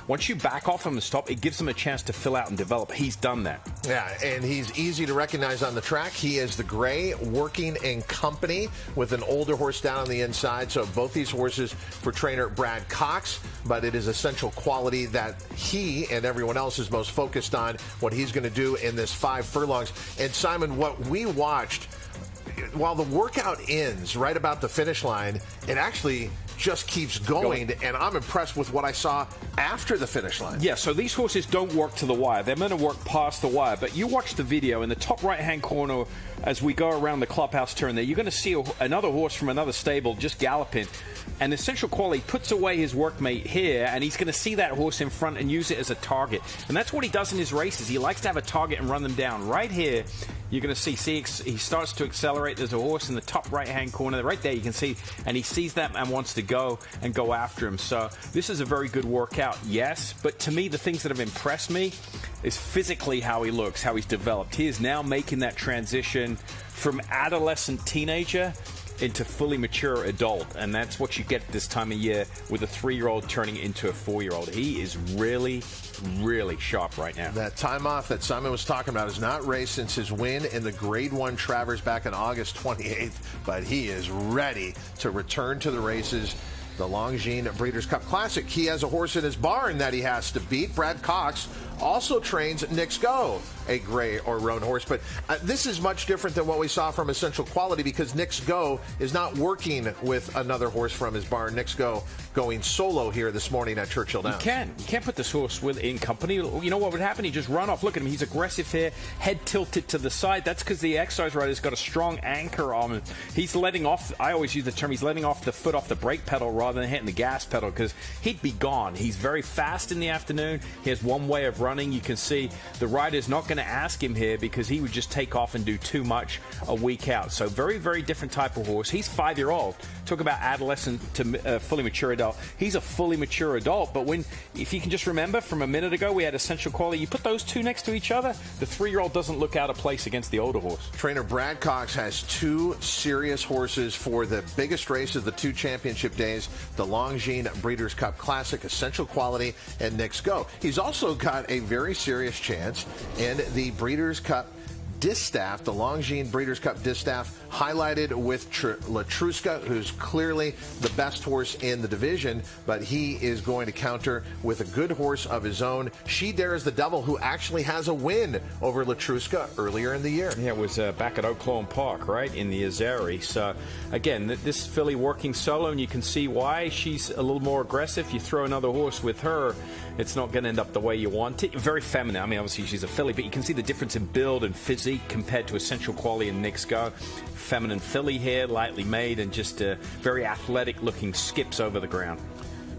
Once you back off from the stop, it gives them a chance to fill out and develop. He's done that. Yeah, and he's easy to recognize on the track. He is the gray, working in company with an older horse down on the inside. So both these horses for trainer Brad Cox, but it is Essential Quality that he and everyone else is most focused on, what he's going to do in this 5 furlongs. And Simon, what we watched, while the workout ends right about the finish line, it actually just keeps going, and I'm impressed with what I saw after the finish line. Yeah, so these horses don't work to the wire. They're meant to work past the wire. But you watch the video in the top right-hand corner as we go around the clubhouse turn there, you're going to see another horse from another stable just galloping. And Essential Quality puts away his workmate here, and he's going to see that horse in front and use it as a target. And that's what he does in his races. He likes to have a target and run them down. Right here, you're going to see he starts to accelerate. There's a horse in the top right-hand corner. Right there you can see, and he sees that and wants to go after him. So this is a very good workout, yes. But to me, the things that have impressed me is physically how he looks, how he's developed. He is now making that transition from adolescent teenager into fully mature adult, and that's what you get this time of year with a 3-year-old turning into a 4-year-old. He is really, really sharp right now. That time off that Simon was talking about has not raced since his win in the Grade 1 Travers back on August 28th, but he is ready to return to the races. The Longines Breeders' Cup Classic. He has a horse in his barn that he has to beat. Brad Cox also trains Knicks Go, a gray or roan horse. But this is much different than what we saw from Essential Quality because Knicks Go is not working with another horse from his barn. Knicks Go going solo here this morning at Churchill Downs. You can't put this horse in company. You know what would happen? He'd just run off. Look at him. He's aggressive here, head tilted to the side. That's because the exercise rider's got a strong anchor on him. He's letting off, I always use the term, he's letting off the foot off the brake pedal rather than hitting the gas pedal because he'd be gone. He's very fast in the afternoon. He has one way of running. You can see the rider's not going to ask him here because he would just take off and do too much a week out. So very, very different type of horse. He's 5-year-old. Talk about adolescent to fully mature adult. He's a fully mature adult, but if you can just remember from a minute ago, we had Essential Quality. You put those two next to each other, the 3-year-old doesn't look out of place against the older horse. Trainer Brad Cox has 2 serious horses for the biggest race of the 2 championship days, the Longines Breeders' Cup Classic, Essential Quality, and Knicks Go. He's also got a very serious chance in the Breeders' Cup Distaff, the Longines Breeders' Cup Distaff, highlighted with Letrusca, who's clearly the best horse in the division, but he is going to counter with a good horse of his own, Sheza Dare the Devil, who actually has a win over Letrusca earlier in the year. Yeah, it was back at Oaklawn Park, right, in the Azeri. So, again, this filly working solo, and you can see why she's a little more aggressive. You throw another horse with her, it's not going to end up the way you want it. Very feminine. I mean, obviously she's a filly, but you can see the difference in build and physique compared to Essential Quality and Knicks Go. Feminine filly here, lightly made, and just very athletic-looking skips over the ground.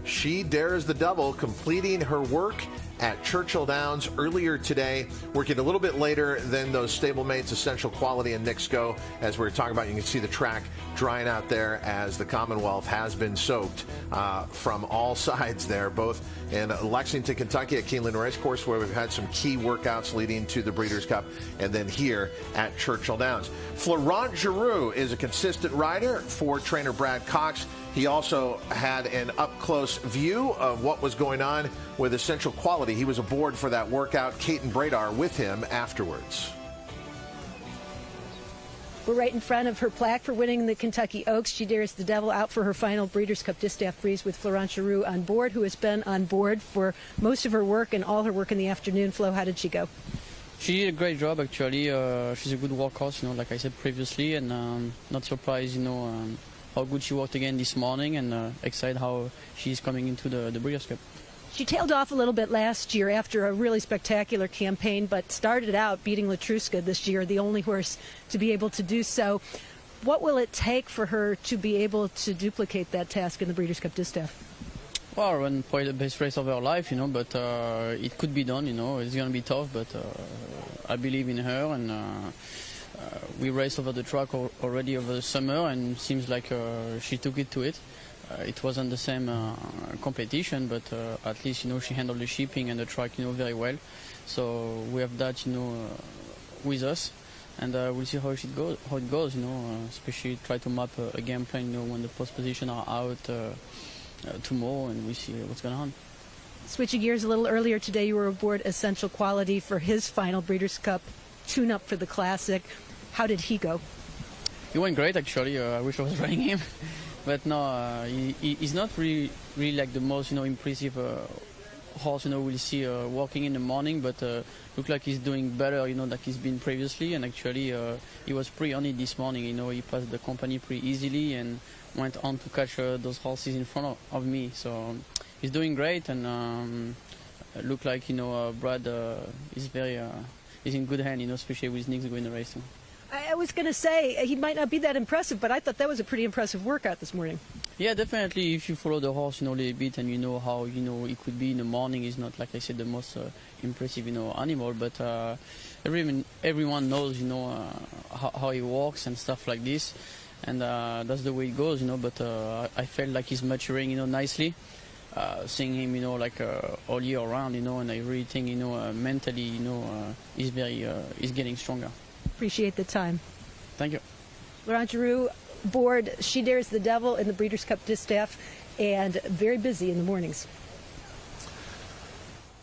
Sheza Dare the Devil completing her work at Churchill Downs earlier today, working a little bit later than those stablemates Essential Quality and Knicks Go. As we were talking about, you can see the track drying out there as the Commonwealth has been soaked from all sides there, both in Lexington, Kentucky at Keeneland Racecourse, where we've had some key workouts leading to the Breeders' Cup, and then here at Churchill Downs. Florent Geroux is a consistent rider for trainer Brad Cox. He also had an up-close view of what was going on with Essential Quality. He was aboard for that workout. Caton Bradar with him afterwards. We're right in front of her plaque for winning the Kentucky Oaks. Sheza Dare the Devil out for her final Breeders' Cup Distaff Breeze with Florent Geroux on board, who has been on board for most of her work and all her work in the afternoon. Flo, how did she go? She did a great job, actually. She's a good workhorse, like I said previously, and not surprised, how good she worked again this morning, and excited how she's coming into the Breeders' Cup. She tailed off a little bit last year after a really spectacular campaign, but started out beating Letrusca this year, the only horse to be able to do so. What will it take for her to be able to duplicate that task in the Breeders' Cup Distaff? Well, run probably the best race of her life, but it could be done, It's going to be tough, but I believe in her, and we raced over the track already over the summer, and it seems like she took it to it. It wasn't the same competition, but at least, she handled the shipping and the track, very well. So we have that, with us, and we'll see how it goes, especially try to map a game plan, when the post position are out tomorrow, and we see what's going on. Switching gears a little earlier today, you were aboard Essential Quality for his final Breeders' Cup tune-up for the Classic. How did he go? He went great, actually. I wish I was riding him. But no, he's not really like the most, impressive horse, we'll see walking in the morning, but look like he's doing better, than he's been previously. And actually, he was pretty on it this morning. He passed the company pretty easily and went on to catch those horses in front of me. So he's doing great, and look like Brad is is in good hand, especially with Nick's going to racing. I was going to say he might not be that impressive, but I thought that was a pretty impressive workout this morning. Yeah, definitely. If you follow the horse, a little bit, and you know how it could be in the morning, is not, like I said, the most impressive animal, but everyone knows how he walks and stuff like this, and that's the way it goes, But I felt like he's maturing, nicely. Seeing him, all year round, and I really think, mentally, he's getting stronger. Appreciate the time. Thank you. Laurent Giroux board She Dares the Devil in the Breeders' Cup Distaff, and very busy in the mornings.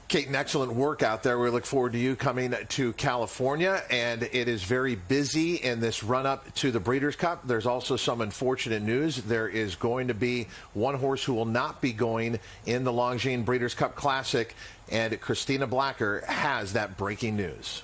Kate, an excellent work out there. We look forward to you coming to California, and it is very busy in this run-up to the Breeders' Cup. There's also some unfortunate news. There is going to be one horse who will not be going in the Longines Breeders' Cup Classic, and Christina Blacker has that breaking news.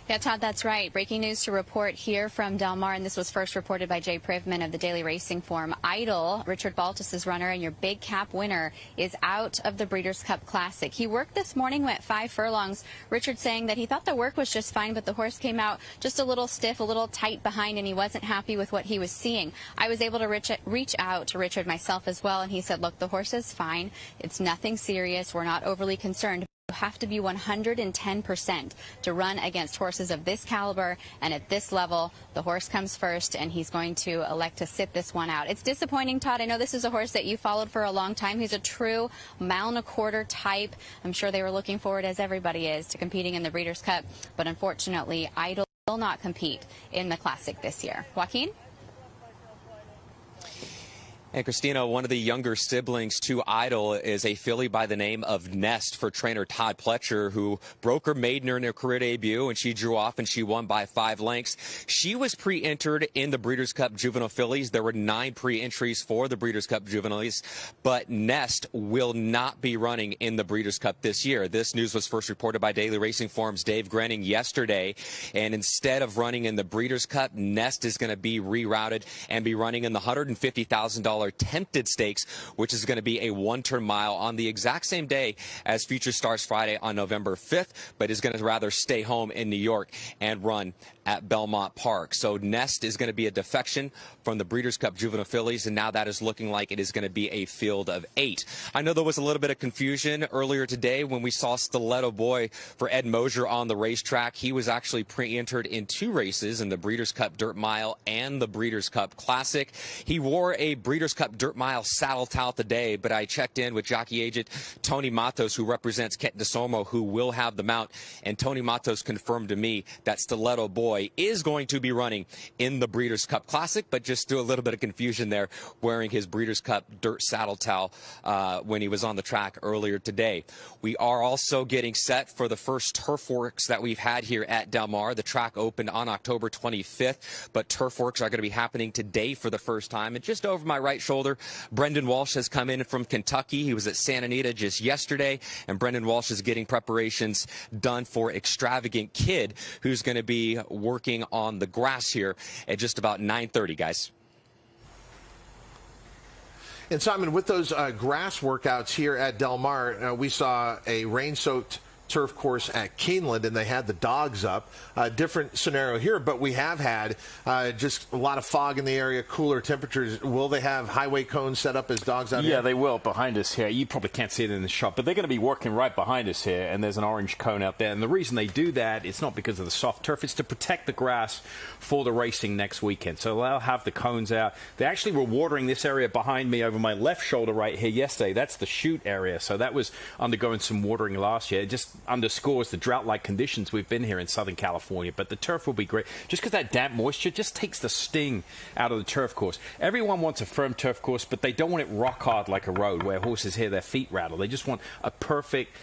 Yeah, Todd, that's right. Breaking news to report here from Del Mar, and this was first reported by Jay Privman of the Daily Racing Form. Idol, Richard Baltus's runner and your big cap winner, is out of the Breeders' Cup Classic. He worked this morning, went 5 furlongs. Richard saying that he thought the work was just fine, but the horse came out just a little stiff, a little tight behind, and he wasn't happy with what he was seeing. I was able to reach out to Richard myself as well, and he said, look, the horse is fine. It's nothing serious. We're not overly concerned. You have to be 110% to run against horses of this caliber and at this level. The horse comes first, and he's going to elect to sit this one out. It's disappointing, Todd. I know this is a horse that you followed for a long time. He's a true mile-and-a-quarter type. I'm sure they were looking forward, as everybody is, to competing in the Breeders' Cup. But unfortunately, Idol will not compete in the Classic this year. Joaquin? And Christina, one of the younger siblings to Idol is a filly by the name of Nest for trainer Todd Pletcher, who broke her maiden in her career debut, and she drew off and she won by 5 lengths. She was pre-entered in the Breeders' Cup Juvenile Fillies. There were 9 pre-entries for the Breeders' Cup Juveniles, but Nest will not be running in the Breeders' Cup this year. This news was first reported by Daily Racing Form's Dave Grenning yesterday, and instead of running in the Breeders' Cup, Nest is going to be rerouted and be running in the $150,000 Tempted Stakes, which is going to be a 1-turn mile on the exact same day as Future Stars Friday on November 5th, but is going to rather stay home in New York and run at Belmont Park. So Nest is going to be a defection from the Breeders' Cup Juvenile Fillies, and now that is looking like it is going to be a field of 8. I know there was a little bit of confusion earlier today when we saw Stiletto Boy for Ed Mosier on the racetrack. He was actually pre-entered in 2 races in the Breeders' Cup Dirt Mile and the Breeders' Cup Classic. He wore a Breeders' Cup Dirt Mile saddle towel today, but I checked in with jockey agent Tony Matos, who represents Kent DeSomo, who will have the mount, and Tony Matos confirmed to me that Stiletto Boy is going to be running in the Breeders' Cup Classic, but just threw a little bit of confusion there wearing his Breeders' Cup dirt saddle towel when he was on the track earlier today. We are also getting set for the first turf works that we've had here at Del Mar. The track opened on October 25th, but turf works are going to be happening today for the first time. And just over my right shoulder, Brendan Walsh has come in from Kentucky. He was at Santa Anita just yesterday, and Brendan Walsh is getting preparations done for Extravagant Kid, who's going to be working on the grass here at just about 9:30, guys. And Simon, with those grass workouts here at Del Mar, we saw a rain-soaked turf course at Keeneland, and they had the dogs up. Different scenario here, but we have had just a lot of fog in the area, cooler temperatures. Will they have highway cones set up as dogs out here? Yeah, they will behind us here. You probably can't see it in the shot, but they're going to be working right behind us here, and there's an orange cone out there. And the reason they do that, it's not because of the soft turf, it's to protect the grass for the racing next weekend. So they'll have the cones out. They actually were watering this area behind me over my left shoulder right here yesterday. That's the chute area, so that was undergoing some watering last year. Just underscores the drought-like conditions we've been here in Southern California, but the turf will be great. Just because that damp moisture just takes the sting out of the turf course. Everyone wants a firm turf course, but they don't want it rock hard like a road where horses hear their feet rattle. They just want a perfect,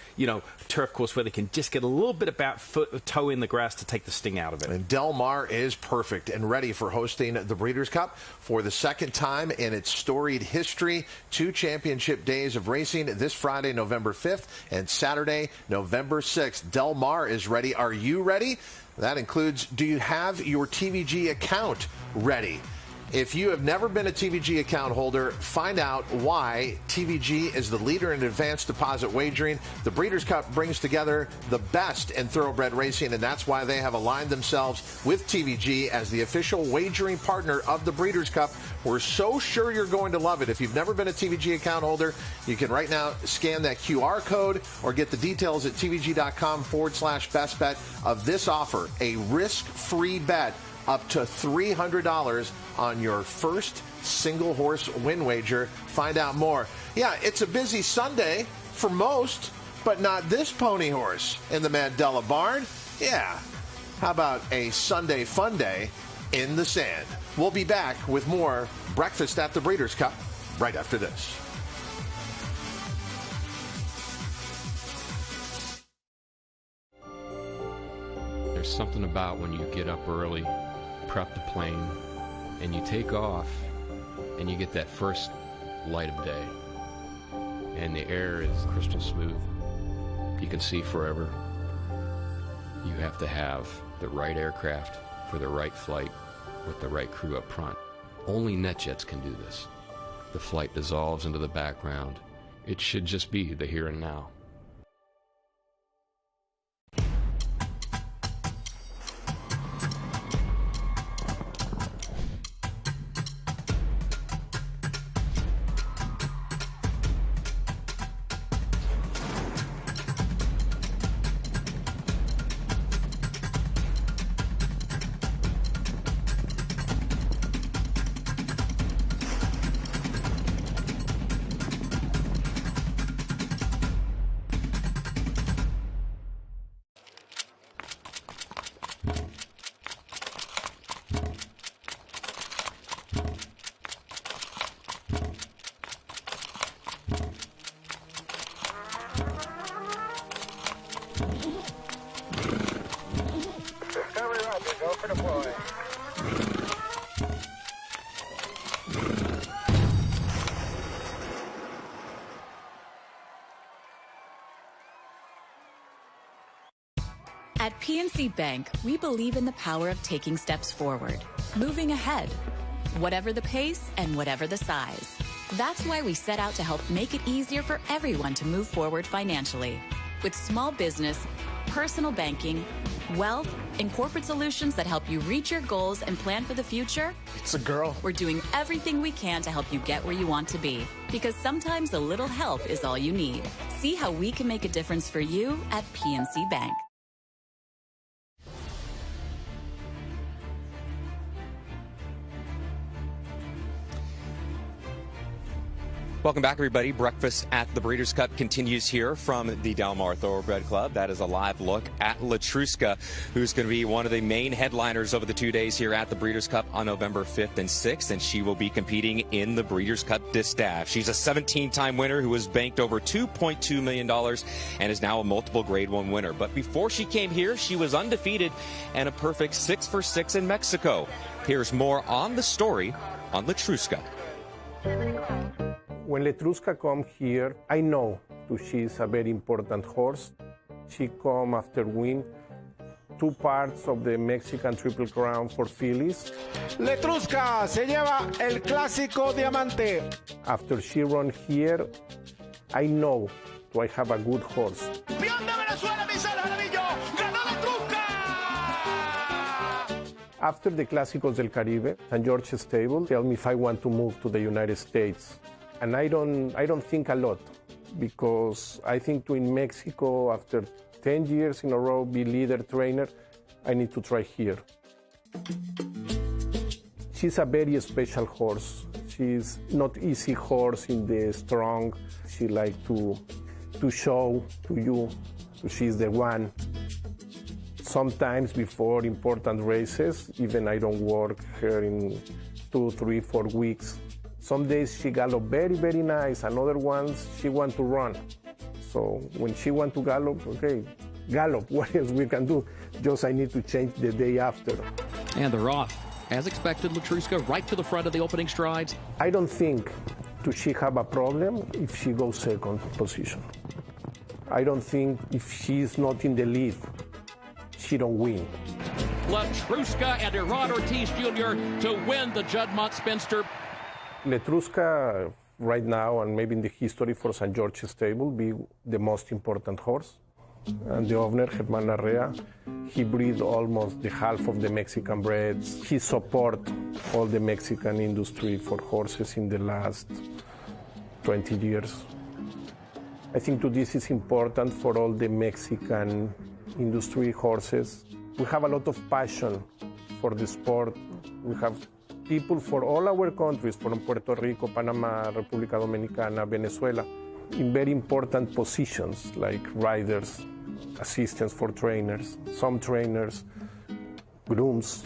turf course where they can just get a little bit about toe in the grass to take the sting out of it. And Del Mar is perfect and ready for hosting the Breeders' Cup for the second time in its storied history. 2 championship days of racing this Friday, November 5th, and Saturday, November 6th. Del Mar is ready. Are you ready? That includes, do you have your TVG account ready? If you have never been a TVG account holder, find out why TVG is the leader in advanced deposit wagering. The Breeders' Cup brings together the best in thoroughbred racing, and that's why they have aligned themselves with TVG as the official wagering partner of the Breeders' Cup. We're so sure you're going to love it. If you've never been a TVG account holder, you can right now scan that QR code or get the details at tvg.com/best bet of this offer, a risk-free bet up to $300 on your first single horse win wager. Find out more. Yeah, it's a busy Sunday for most, but not this pony horse in the Mandela barn. Yeah, how about a Sunday fun day in the sand? We'll be back with more Breakfast at the Breeders' Cup right after this. There's something about when you get up early, prep the plane, and you take off, and you get that first light of day, and the air is crystal smooth. You can see forever. You have to have the right aircraft for the right flight with the right crew up front. Only NetJets can do this. The flight dissolves into the background. It should just be the here and now. At PNC Bank, we believe in the power of taking steps forward, moving ahead, whatever the pace and whatever the size. That's why we set out to help make it easier for everyone to move forward financially. With small business, personal banking, wealth, and corporate solutions that help you reach your goals and plan for the future. It's a girl. We're doing everything we can to help you get where you want to be. Because sometimes a little help is all you need. See how we can make a difference for you at PNC Bank. Welcome back, everybody. Breakfast at the Breeders' Cup continues here from the Del Mar Thoroughbred Club. That is a live look at Letrusca, who's going to be one of the main headliners over the 2 days here at the Breeders' Cup on November 5th and 6th, and she will be competing in the Breeders' Cup Distaff. She's a 17-time winner who has banked over $2.2 million and is now a multiple Grade 1 winner. But before she came here, she was undefeated and a perfect 6 for 6 in Mexico. Here's more on the story on Letrusca. When Letrusca come here, I know she's a very important horse. She come after win 2 parts of the Mexican Triple Crown for fillies. Letrusca se lleva el clásico diamante. After she run here, I know I have a good horse. After the Clásicos del Caribe, St. George's Stable tell me if I want to move to the United States. And I don't think a lot, because I think to in Mexico, after 10 years in a row, be leader trainer, I need to try here. She's a very special horse. She's not easy horse in the strong. She like to to show to you she's the one. Sometimes before important races, even I don't work her in 2, 3, 4 weeks. Some days she gallop very, very nice, and other ones she want to run. So when she want to gallop, okay, gallop, what else we can do? Just I need to change the day after. And they're off. As expected, Letrusca right to the front of the opening strides. I don't think she have a problem if she goes second position. I don't think if she's not in the lead, she don't win. Letrusca and Iran Ortiz Jr. to win the Juddmonte Spinster. Letrusca right now, and maybe in the history for St. George's Stable, be the most important horse. And the owner, Germán Larrea, he breeds almost the half of the Mexican breds. He support all the Mexican industry for horses in the last 20 years. I think this is important for all the Mexican industry horses. We have a lot of passion for the sport. We have people for all our countries, from Puerto Rico, Panama, República Dominicana, Venezuela, in very important positions like riders, assistants for trainers, some trainers, grooms.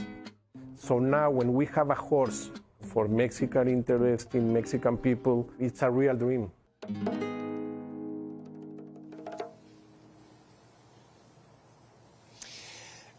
So now when we have a horse for Mexican interest in Mexican people, it's a real dream.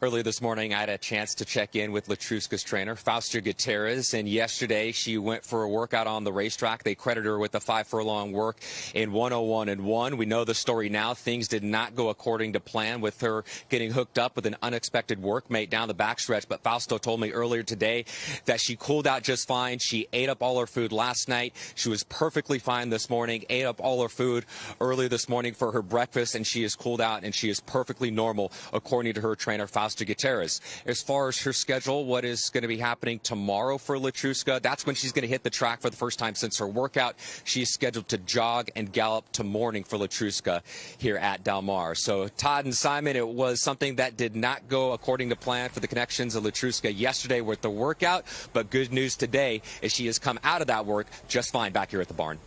Earlier this morning, I had a chance to check in with Letrusca's trainer, Fausto Gutierrez, and yesterday she went for a workout on the racetrack. They credited her with a 5-furlong work in 101-1. We know the story now. Things did not go according to plan with her getting hooked up with an unexpected workmate down the backstretch, but Fausto told me earlier today that she cooled out just fine. She ate up all her food last night. She was perfectly fine this morning, ate up all her food early this morning for her breakfast, and she is cooled out, and she is perfectly normal, according to her trainer, Fausto Gutierrez. As far as her schedule, what is going to be happening tomorrow for Letrusca, that's when she's going to hit the track for the first time since her workout. She is scheduled to jog and gallop to morning for Letrusca here at Del Mar. So, Todd and Simon, it was something that did not go according to plan for the connections of Letrusca yesterday with the workout, but good news today is she has come out of that work just fine back here at the barn.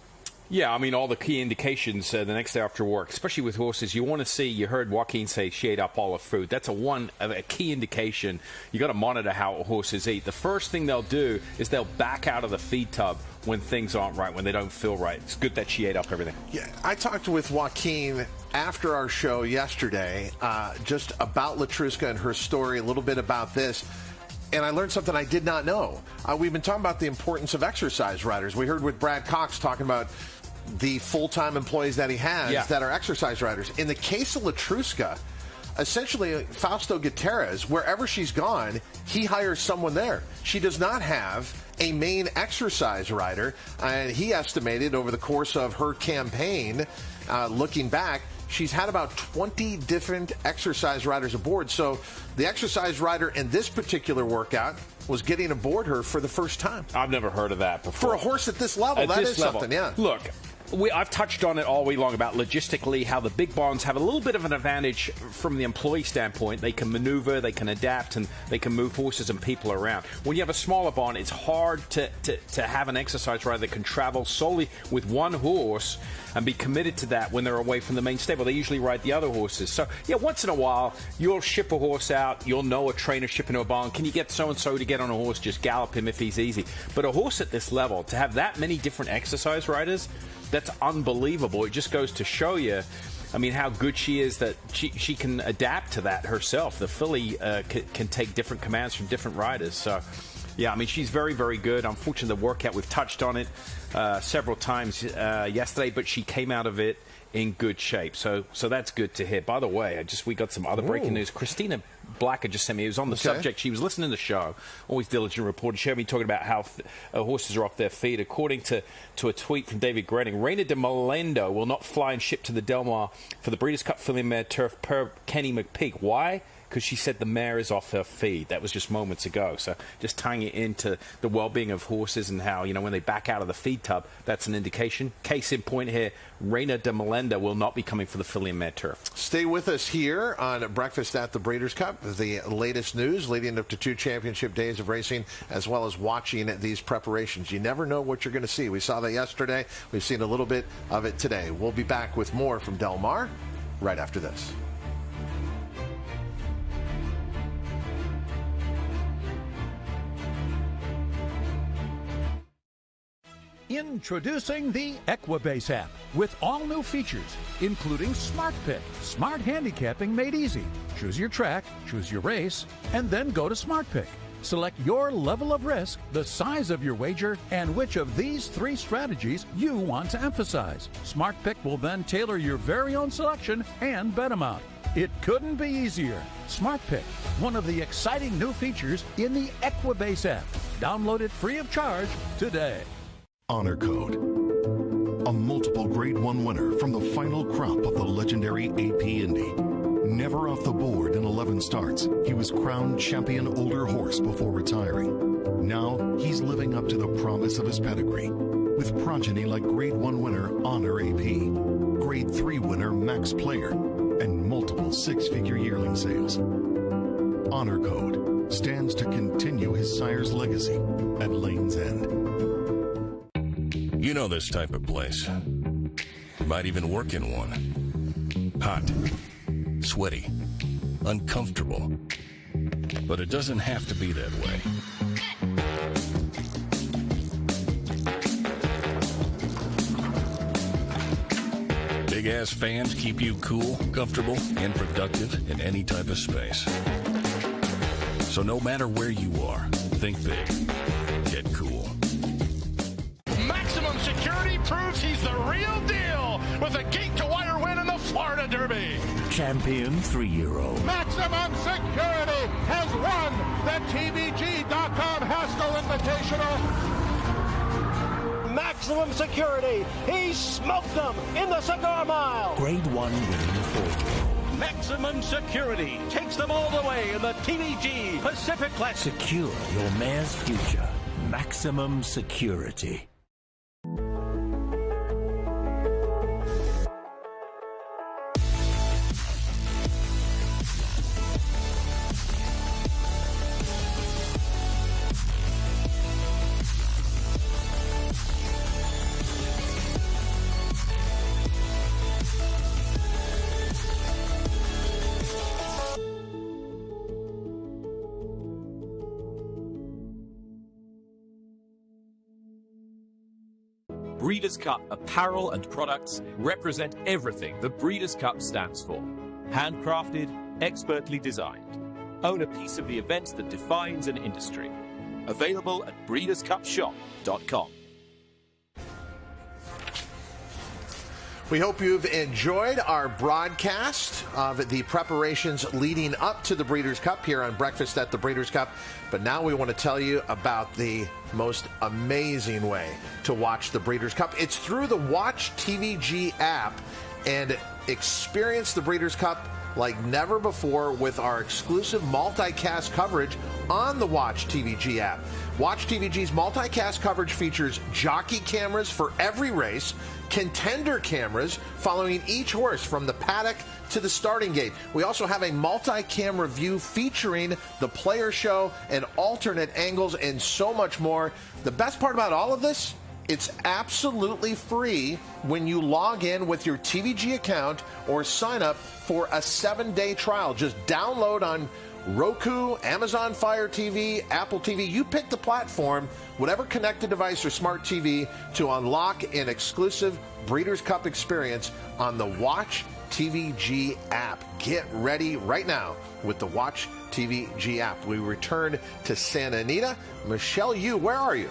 Yeah, I mean, all the key indications the next day after work, especially with horses, you want to see, you heard Joaquin say she ate up all her food. That's a key indication. You got to monitor how horses eat. The first thing they'll do is they'll back out of the feed tub when things aren't right, when they don't feel right. It's good that she ate up everything. Yeah, I talked with Joaquin after our show yesterday just about Letrusca and her story, a little bit about this. And I learned something I did not know. We've been talking about the importance of exercise riders. We heard with Brad Cox talking about the full-time employees that he has that are exercise riders. In the case of Letrusca, essentially Fausto Gutierrez, wherever she's gone, he hires someone there. She does not have a main exercise rider. And he estimated over the course of her campaign, looking back, she's had about 20 different exercise riders aboard. So the exercise rider in this particular workout was getting aboard her for the first time. I've never heard of that before. For a horse at this level, that is something, yeah. Look, I've touched on it all week long about logistically how the big barns have a little bit of an advantage from the employee standpoint. They can maneuver, they can adapt, and they can move horses and people around. When you have a smaller barn, it's hard to have an exercise rider that can travel solely with one horse and be committed to that when they're away from the main stable. They usually ride the other horses. So, yeah, once in a while, you'll ship a horse out. You'll know a trainer shipping to a barn. Can you get so-and-so to get on a horse? Just gallop him if he's easy. But a horse at this level, to have that many different exercise riders, that's unbelievable. It just goes to show you, I mean, how good she is that she can adapt to that herself. The filly can take different commands from different riders. So, yeah, I mean, she's very, very good. Unfortunately, the workout, we've touched on it several times yesterday, but she came out of it in good shape. So that's good to hear. By the way, we got some other breaking news. Christina Blacker just sent me. It was on the subject. She was listening to the show. Always diligent reporter. She heard me talking about how horses are off their feet. According to a tweet from David Grenning, Reina de Melendo will not fly and ship to the Del Mar for the Breeders' Cup Filly Mare Turf per Kenny McPeak. Why? because she said the mare is off her feed. That was just moments ago. So just tying it into the well-being of horses and how, you know, when they back out of the feed tub, that's an indication. Case in point here, Reina de Melenda will not be coming for the filly and mare turf. Stay with us here on Breakfast at the Breeders' Cup. The latest news leading up to 2 championship days of racing, as well as watching these preparations. You never know what you're going to see. We saw that yesterday. We've seen a little bit of it today. We'll be back with more from Del Mar right after this. Introducing the Equibase app with all new features, including Smart Pick, smart handicapping made easy. Choose your track, choose your race, and then go to Smart Pick. Select your level of risk, the size of your wager, and which of these 3 strategies you want to emphasize. Smart Pick will then tailor your very own selection and bet amount. It couldn't be easier. Smart Pick, one of the exciting new features in the Equibase app. Download it free of charge today. Honor Code. A multiple Grade 1 winner from the final crop of the legendary AP Indy. Never off the board in 11 starts, he was crowned champion older horse before retiring. Now he's living up to the promise of his pedigree with progeny like Grade 1 winner Honor AP, Grade 3 winner Max Player, and multiple 6-figure yearling sales. Honor Code stands to continue his sire's legacy at Lane's End. You know this type of place. You might even work in one. Hot, sweaty, uncomfortable. But it doesn't have to be that way. Big-ass fans keep you cool, comfortable, and productive in any type of space. So no matter where you are, think big. Get cool. Maximum Security proves he's the real deal with a gate-to-wire win in the Florida Derby. Champion 3-year-old. Maximum Security has won the TVG.com Haskell Invitational. Maximum Security, he smoked them in the Cigar Mile. Grade 1 winning 4-year-old. Maximum Security takes them all the way in the TVG Pacific Classic. Secure your mare's future. Maximum Security. Breeders' Cup apparel and products represent everything the Breeders' Cup stands for. Handcrafted, expertly designed. Own a piece of the events that defines an industry. Available at breederscupshop.com. We hope you've enjoyed our broadcast of the preparations leading up to the Breeders' Cup here on Breakfast at the Breeders' Cup. But now we want to tell you about the most amazing way to watch the Breeders' Cup. It's through the Watch TVG app, and experience the Breeders' Cup like never before with our exclusive multicast coverage on the Watch TVG app. Watch TVG's multicast coverage features jockey cameras for every race, contender cameras following each horse from the paddock to the starting gate. We also have a multi-camera view featuring the player show and alternate angles and so much more. The best part about all of this, it's absolutely free when you log in with your TVG account or sign up for a 7-day trial. Just download on Roku, Amazon Fire TV, Apple TV. You pick the platform, whatever connected device or smart TV, to unlock an exclusive Breeders' Cup experience on the Watch TVG app. Get ready right now with the Watch TVG app. We return to Santa Anita. Michelle Yu, where are you?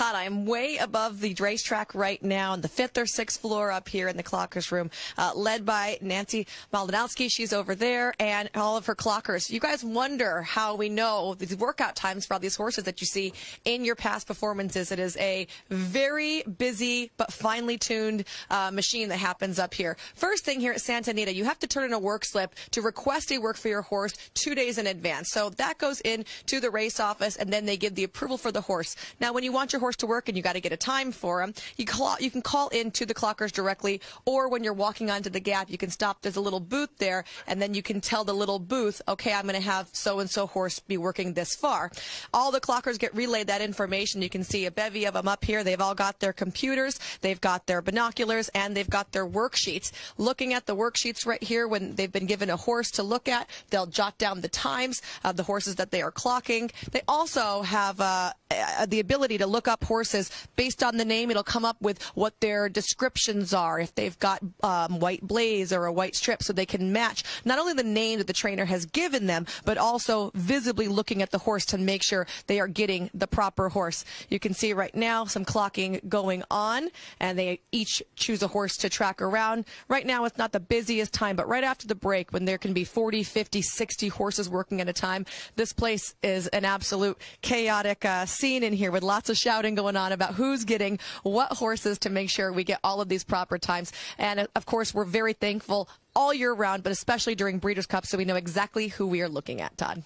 Todd, I am way above the racetrack right now on the 5th or 6th floor up here in the clockers room, led by Nancy Maldanowski. She's over there, and all of her clockers. You guys wonder how we know these workout times for all these horses that you see in your past performances. It is a very busy but finely tuned machine that happens up here. First thing here at Santa Anita, you have to turn in a work slip to request a work for your horse 2 days in advance. So that goes into the race office, and then they give the approval for the horse. Now, when you want your horse to work and you got to get a time for him, you can call in to the clockers directly, or when you're walking onto the gap, you can stop. There's a little booth there, and then you can tell the little booth, okay, I'm going to have so-and-so horse be working this far. All the clockers get relayed that information. You can see a bevy of them up here. They've all got their computers, they've got their binoculars, and they've got their worksheets. Looking at the worksheets right here, when they've been given a horse to look at, they'll jot down the times of the horses that they are clocking. They also have the ability to look up horses based on the name. It'll come up with what their descriptions are, if they've got white blaze or a white strip, so they can match not only the name that the trainer has given them, but also visibly looking at the horse to make sure they are getting the proper horse. You can see right now some clocking going on, and they each choose a horse to track around. Right now it's not the busiest time, but right after the break, when there can be 40, 50, 60 horses working at a time, this place is an absolute chaotic scene in here with lots of shouting going on about who's getting what horses to make sure we get all of these proper times. And of course, we're very thankful all year round, but especially during Breeders' Cup, so we know exactly who we are looking at, Todd.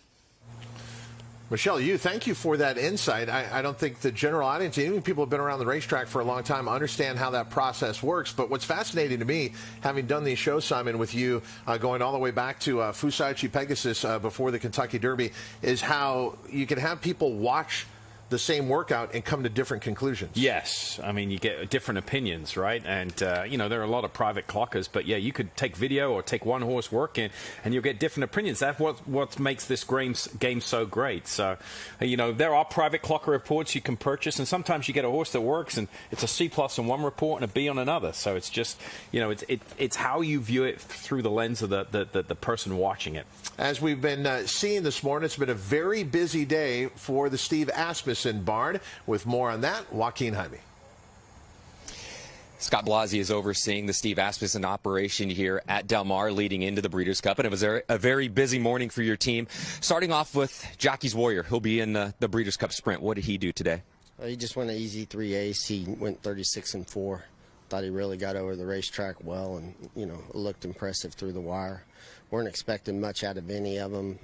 Michelle, thank you for that insight. I don't think the general audience, even people who have been around the racetrack for a long time, understand how that process works. But what's fascinating to me, having done these shows, Simon, with you, going all the way back to Fusaichi Pegasus before the Kentucky Derby, is how you can have people watch the same workout and come to different conclusions. Yes. I mean, you get different opinions, right? And, you know, there are a lot of private clockers, but, yeah, you could take video or take one horse working, and you'll get different opinions. That's what makes this game so great. So, you know, there are private clocker reports you can purchase, and sometimes you get a horse that works, and it's a C+ on one report and a B on another. So it's just, you know, it's how you view it through the lens of the person watching it. As we've been seeing this morning, it's been a very busy day for the Steve Asmussen barn. With more on that, Joaquin Jaime. Scott Blasi is overseeing the Steve Asmussen operation here at Del Mar leading into the Breeders' Cup, and it was a very busy morning for your team. Starting off with Jockey's Warrior. He'll be in the Breeders' Cup Sprint. What did he do today? He just went an easy 3 ace. He went 36-4. Thought he really got over the racetrack well, and, you know, looked impressive through the wire. Weren't expecting much out of any of them.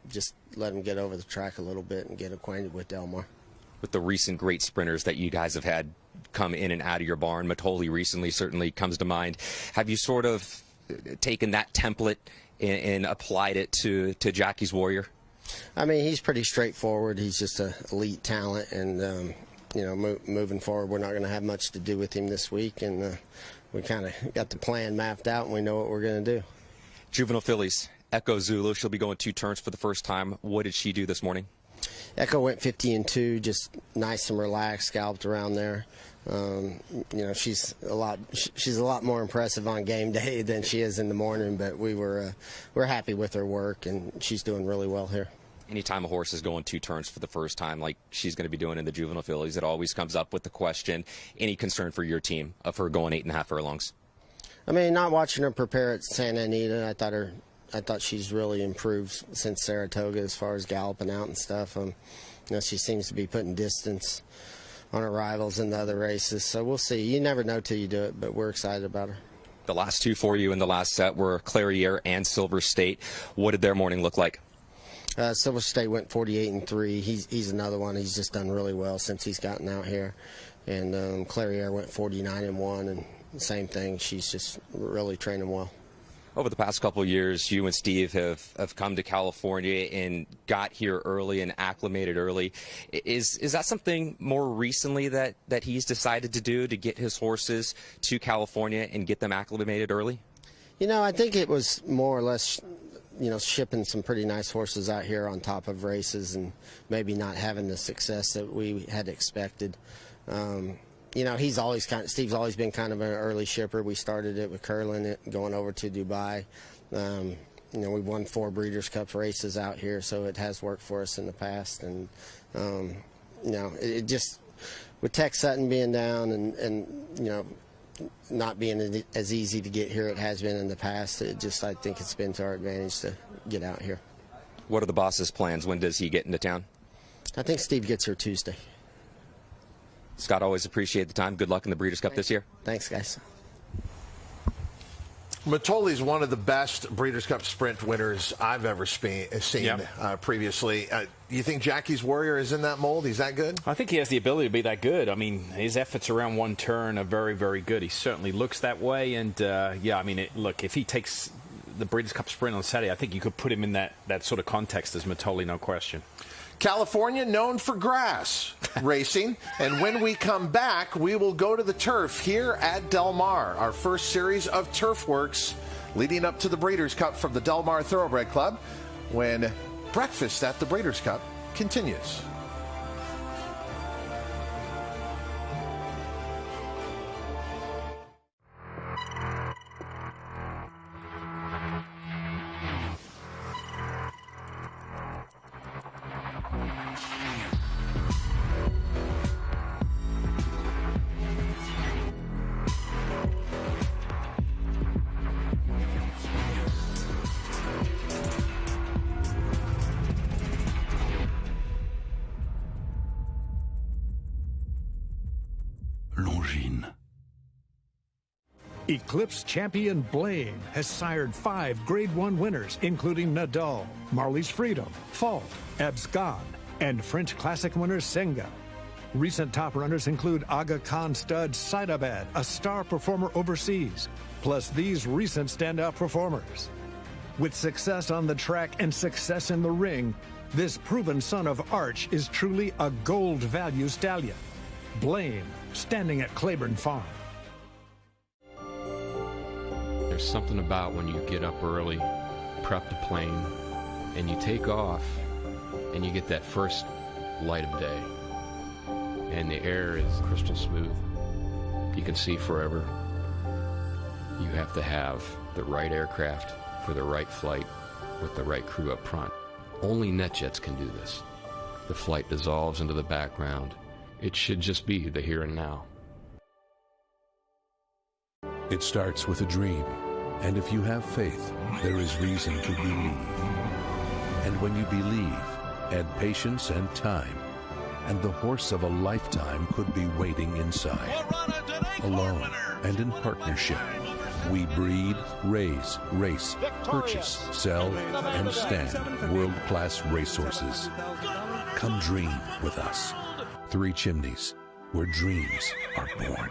Just let him get over the track a little bit and get acquainted with Del Mar. With the recent great sprinters that you guys have had come in and out of your barn, Matoli recently certainly comes to mind. Have you sort of taken that template and applied it to Jockey's Warrior? I mean, he's pretty straightforward. He's just an elite talent, and you know, moving forward, we're not going to have much to do with him this week, and we kind of got the plan mapped out, and we know what we're going to do. Juvenile fillies, Echo Zulu. She'll be going 2 turns for the first time. What did she do this morning? Echo went 50-2, just nice and relaxed, scalloped around there. You know, she's a lot more impressive on game day than she is in the morning, but we're happy with her work, and she's doing really well here. Anytime a horse is going 2 turns for the first time, like she's going to be doing in the juvenile fillies, it always comes up with the question, any concern for your team of her going 8.5 furlongs? I mean, not watching her prepare at Santa Anita, I thought she's really improved since Saratoga as far as galloping out and stuff. You know, she seems to be putting distance on her rivals in the other races. So we'll see. You never know till you do it, but we're excited about her. The last 2 for you in the last set were Clarier and Silver State. What did their morning look like? Silver State went 48-3. He's another one. He's just done really well since he's gotten out here. And Clarier went 49-1, and same thing. She's just really training well. Over the past couple of years, you and Steve have come to California and got here early and acclimated early. Is that something more recently that he's decided to do, to get his horses to California and get them acclimated early? You know, I think it was more or less, you know, shipping some pretty nice horses out here on top of races and maybe not having the success that we had expected. You know, Steve's always been kind of an early shipper. We started it with Curlin, going over to Dubai. You know, we've won 4 Breeders' Cup races out here, so it has worked for us in the past. And, you know, with Tex Sutton being down and you know, not being as easy to get here it has been in the past, I think it's been to our advantage to get out here. What are the boss's plans? When does he get into town? I think Steve gets here Tuesday. Scott, always appreciate the time. Good luck in the Breeders' Cup this year. Thanks, guys. Mitoli's one of the best Breeders' Cup Sprint winners I've ever seen previously. You think Jackie's Warrior is in that mold? He's that good? I think he has the ability to be that good. I mean, his efforts around one turn are very, very good. He certainly looks that way. And, yeah, I mean, look, if he takes the Breeders' Cup Sprint on Saturday, I think you could put him in that sort of context as Mitoli, no question. California, known for grass racing. And when we come back, we will go to the turf here at Del Mar, our first series of turf works leading up to the Breeders' Cup from the Del Mar Thoroughbred Club, when breakfast at the Breeders' Cup continues. Eclipse champion Blame has sired 5 Grade 1 winners, including Nadal, Marley's Freedom, Fault, Abscon, and French Classic winner Senga. Recent top runners include Aga Khan stud Saidabad, a star performer overseas, plus these recent standout performers. With success on the track and success in the ring, this proven son of Arch is truly a gold value stallion. Blame, standing at Claiborne Farm. There's something about when you get up early, prep the plane, and you take off, and you get that first light of day. And the air is crystal smooth. You can see forever. You have to have the right aircraft for the right flight with the right crew up front. Only NetJets can do this. The flight dissolves into the background. It should just be the here and now. It starts with a dream, and if you have faith, there is reason to believe. And when you believe, add patience and time, and the horse of a lifetime could be waiting inside. Alone and in partnership, we breed, raise, race, purchase, sell, and stand world-class racehorses. Come dream with us. 3 Chimneys, where dreams are born.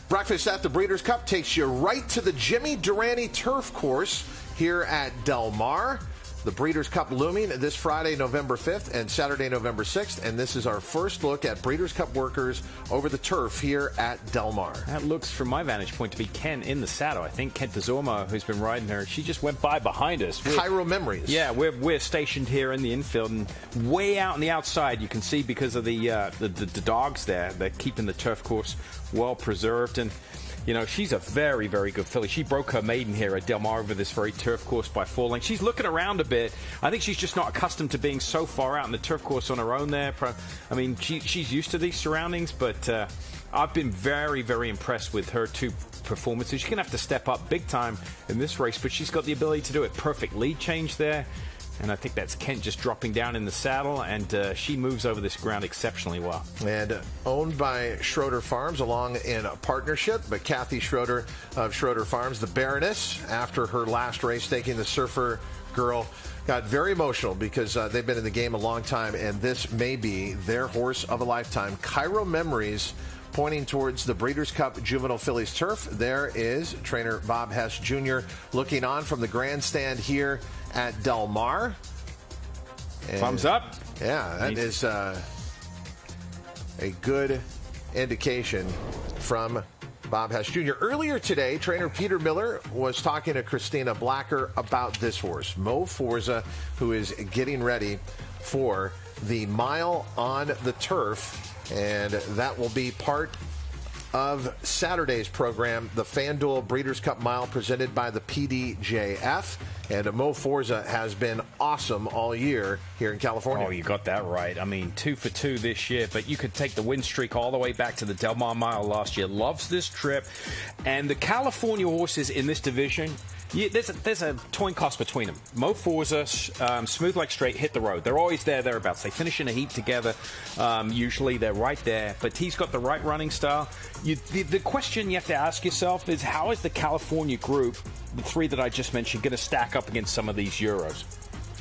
Breakfast at the Breeders' Cup takes you right to the Jimmy Durante Turf Course here at Del Mar. The Breeders' Cup looming this Friday, November 5th and Saturday, November 6th. And this is our first look at Breeders' Cup workers over the turf here at Del Mar. That looks, from my vantage point, to be Ken in the saddle. I think Kent Dezorma, who's been riding her, she just went by behind us. Cairo Memories. Yeah, we're stationed here in the infield, and way out on the outside, you can see because of the dogs there, they're keeping the turf course well preserved. And you know, she's a very, very good filly. She broke her maiden here at Del Mar over this very turf course by 4 lengths. She's looking around a bit. I think she's just not accustomed to being so far out in the turf course on her own there. I mean, she's used to these surroundings, but I've been very, very impressed with her 2 performances. She's going to have to step up big time in this race, but she's got the ability to do it. Perfect lead change there. And I think that's Kent just dropping down in the saddle, and she moves over this ground exceptionally well. And owned by Schroeder Farms, along in a partnership. But Kathy Schroeder of Schroeder Farms, the Baroness, after her last race, taking the Surfer Girl, got very emotional because they've been in the game a long time, and this may be their horse of a lifetime. Cairo Memories, pointing towards the Breeders' Cup Juvenile Fillies turf. There is trainer Bob Hess Jr. looking on from the grandstand here at Del Mar. And thumbs up. Yeah, that is a good indication from Bob Hess Jr. Earlier today, trainer Peter Miller was talking to Christina Blacker about this horse, Mo Forza, who is getting ready for the mile on the turf. And that will be part of Saturday's program, the FanDuel Breeders' Cup Mile presented by the PDJF. And Mo Forza has been awesome all year here in California. Oh, you got that right. I mean, 2 for 2 this year, but you could take the win streak all the way back to the Del Mar Mile last year. Loves this trip. And the California horses in this division, there's a coin toss between them. Mo Forza, Smooth Like Straight, Hit the Road. They're always thereabouts. They finish in a heat together. Usually they're right there. But he's got the right running style. The question you have to ask yourself is, how is the California group, the 3 that I just mentioned, going to stack up against some of these Euros?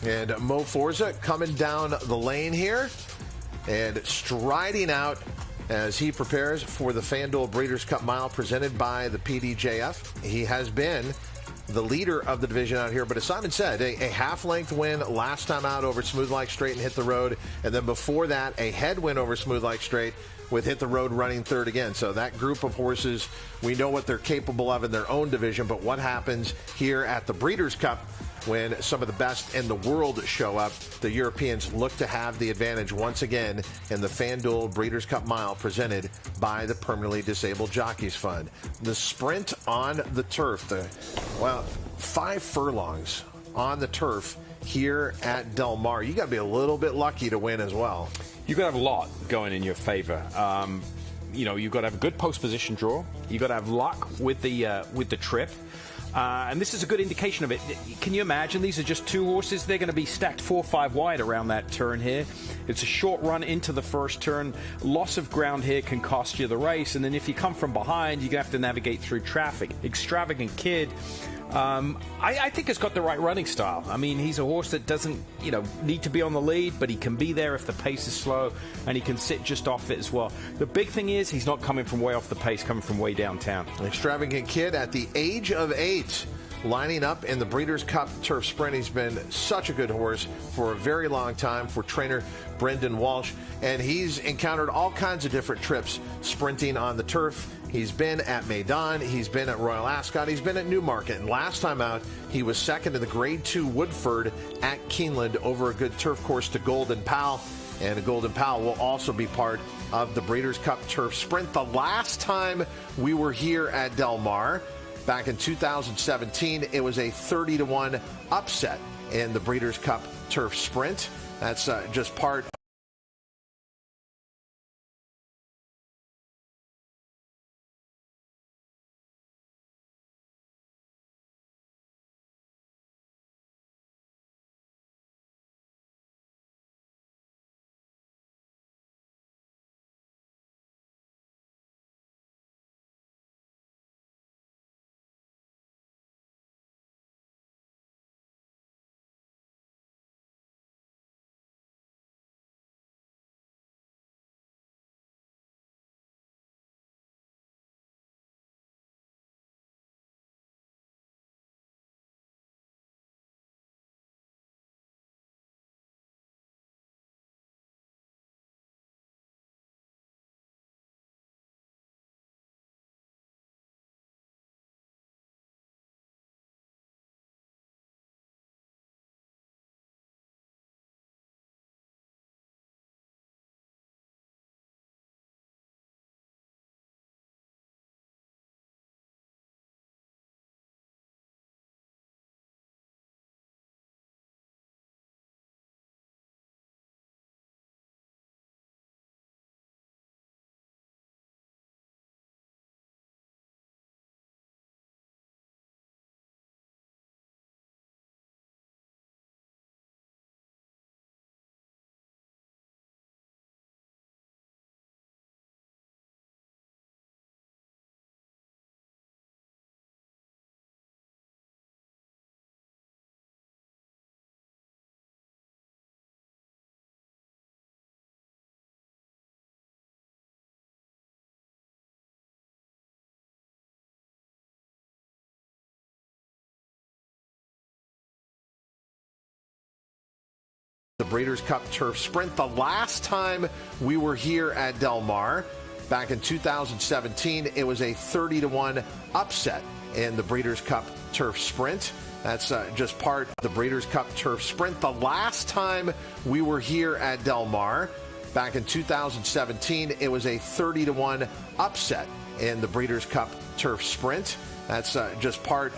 And Mo Forza coming down the lane here and striding out as he prepares for the FanDuel Breeders' Cup Mile presented by the PDJF. He has been the leader of the division out here, but as Simon said, a half-length win last time out over Smooth Like Straight and Hit the Road, and then before that, a head win over Smooth Like Straight with Hit the Road running third again. So that group of horses, we know what they're capable of in their own division, but what happens here at the Breeders' Cup when some of the best in the world show up? The Europeans look to have the advantage once again in the FanDuel Breeders' Cup Mile presented by the Permanently Disabled Jockeys Fund. The sprint on the turf, 5 furlongs on the turf here at Del Mar. You got to be a little bit lucky to win as well. You've got to have a lot going in your favor. You've got to have a good post position draw. You've got to have luck with the trip. And this is a good indication of it. Can you imagine? These are just 2 horses. They're going to be stacked 4 or 5 wide around that turn here. It's a short run into the first turn. Loss of ground here can cost you the race. And then if you come from behind, you're going to have to navigate through traffic. Extravagant Kid, I think has got the right running style. I mean, he's a horse that doesn't, need to be on the lead, but he can be there if the pace is slow, and he can sit just off it as well. The big thing is he's not coming from way off the pace, coming from way downtown. Extravagant Kid at the age of 8. Lining up in the Breeders' Cup Turf Sprint. He's been such a good horse for a very long time for trainer Brendan Walsh, and he's encountered all kinds of different trips sprinting on the turf. He's been at Maidan, he's been at Royal Ascot, he's been at Newmarket, and last time out he was second in the Grade 2 Woodford at Keeneland over a good turf course to Golden Pal, and Golden Pal will also be part of the Breeders' Cup Turf Sprint. The last time we were here at Del Mar, back in 2017, it was a 30-1 upset in the Breeders' Cup Turf Sprint. That's just part of the Breeders' Cup Turf Sprint. The last time we were here at Del Mar, back in 2017, it was a 30-1 upset in the Breeders' Cup Turf Sprint. That's just part of the Breeders' Cup Turf Sprint. The last time we were here at Del Mar, back in 2017, it was a 30-1 upset in the Breeders' Cup Turf Sprint. That's just part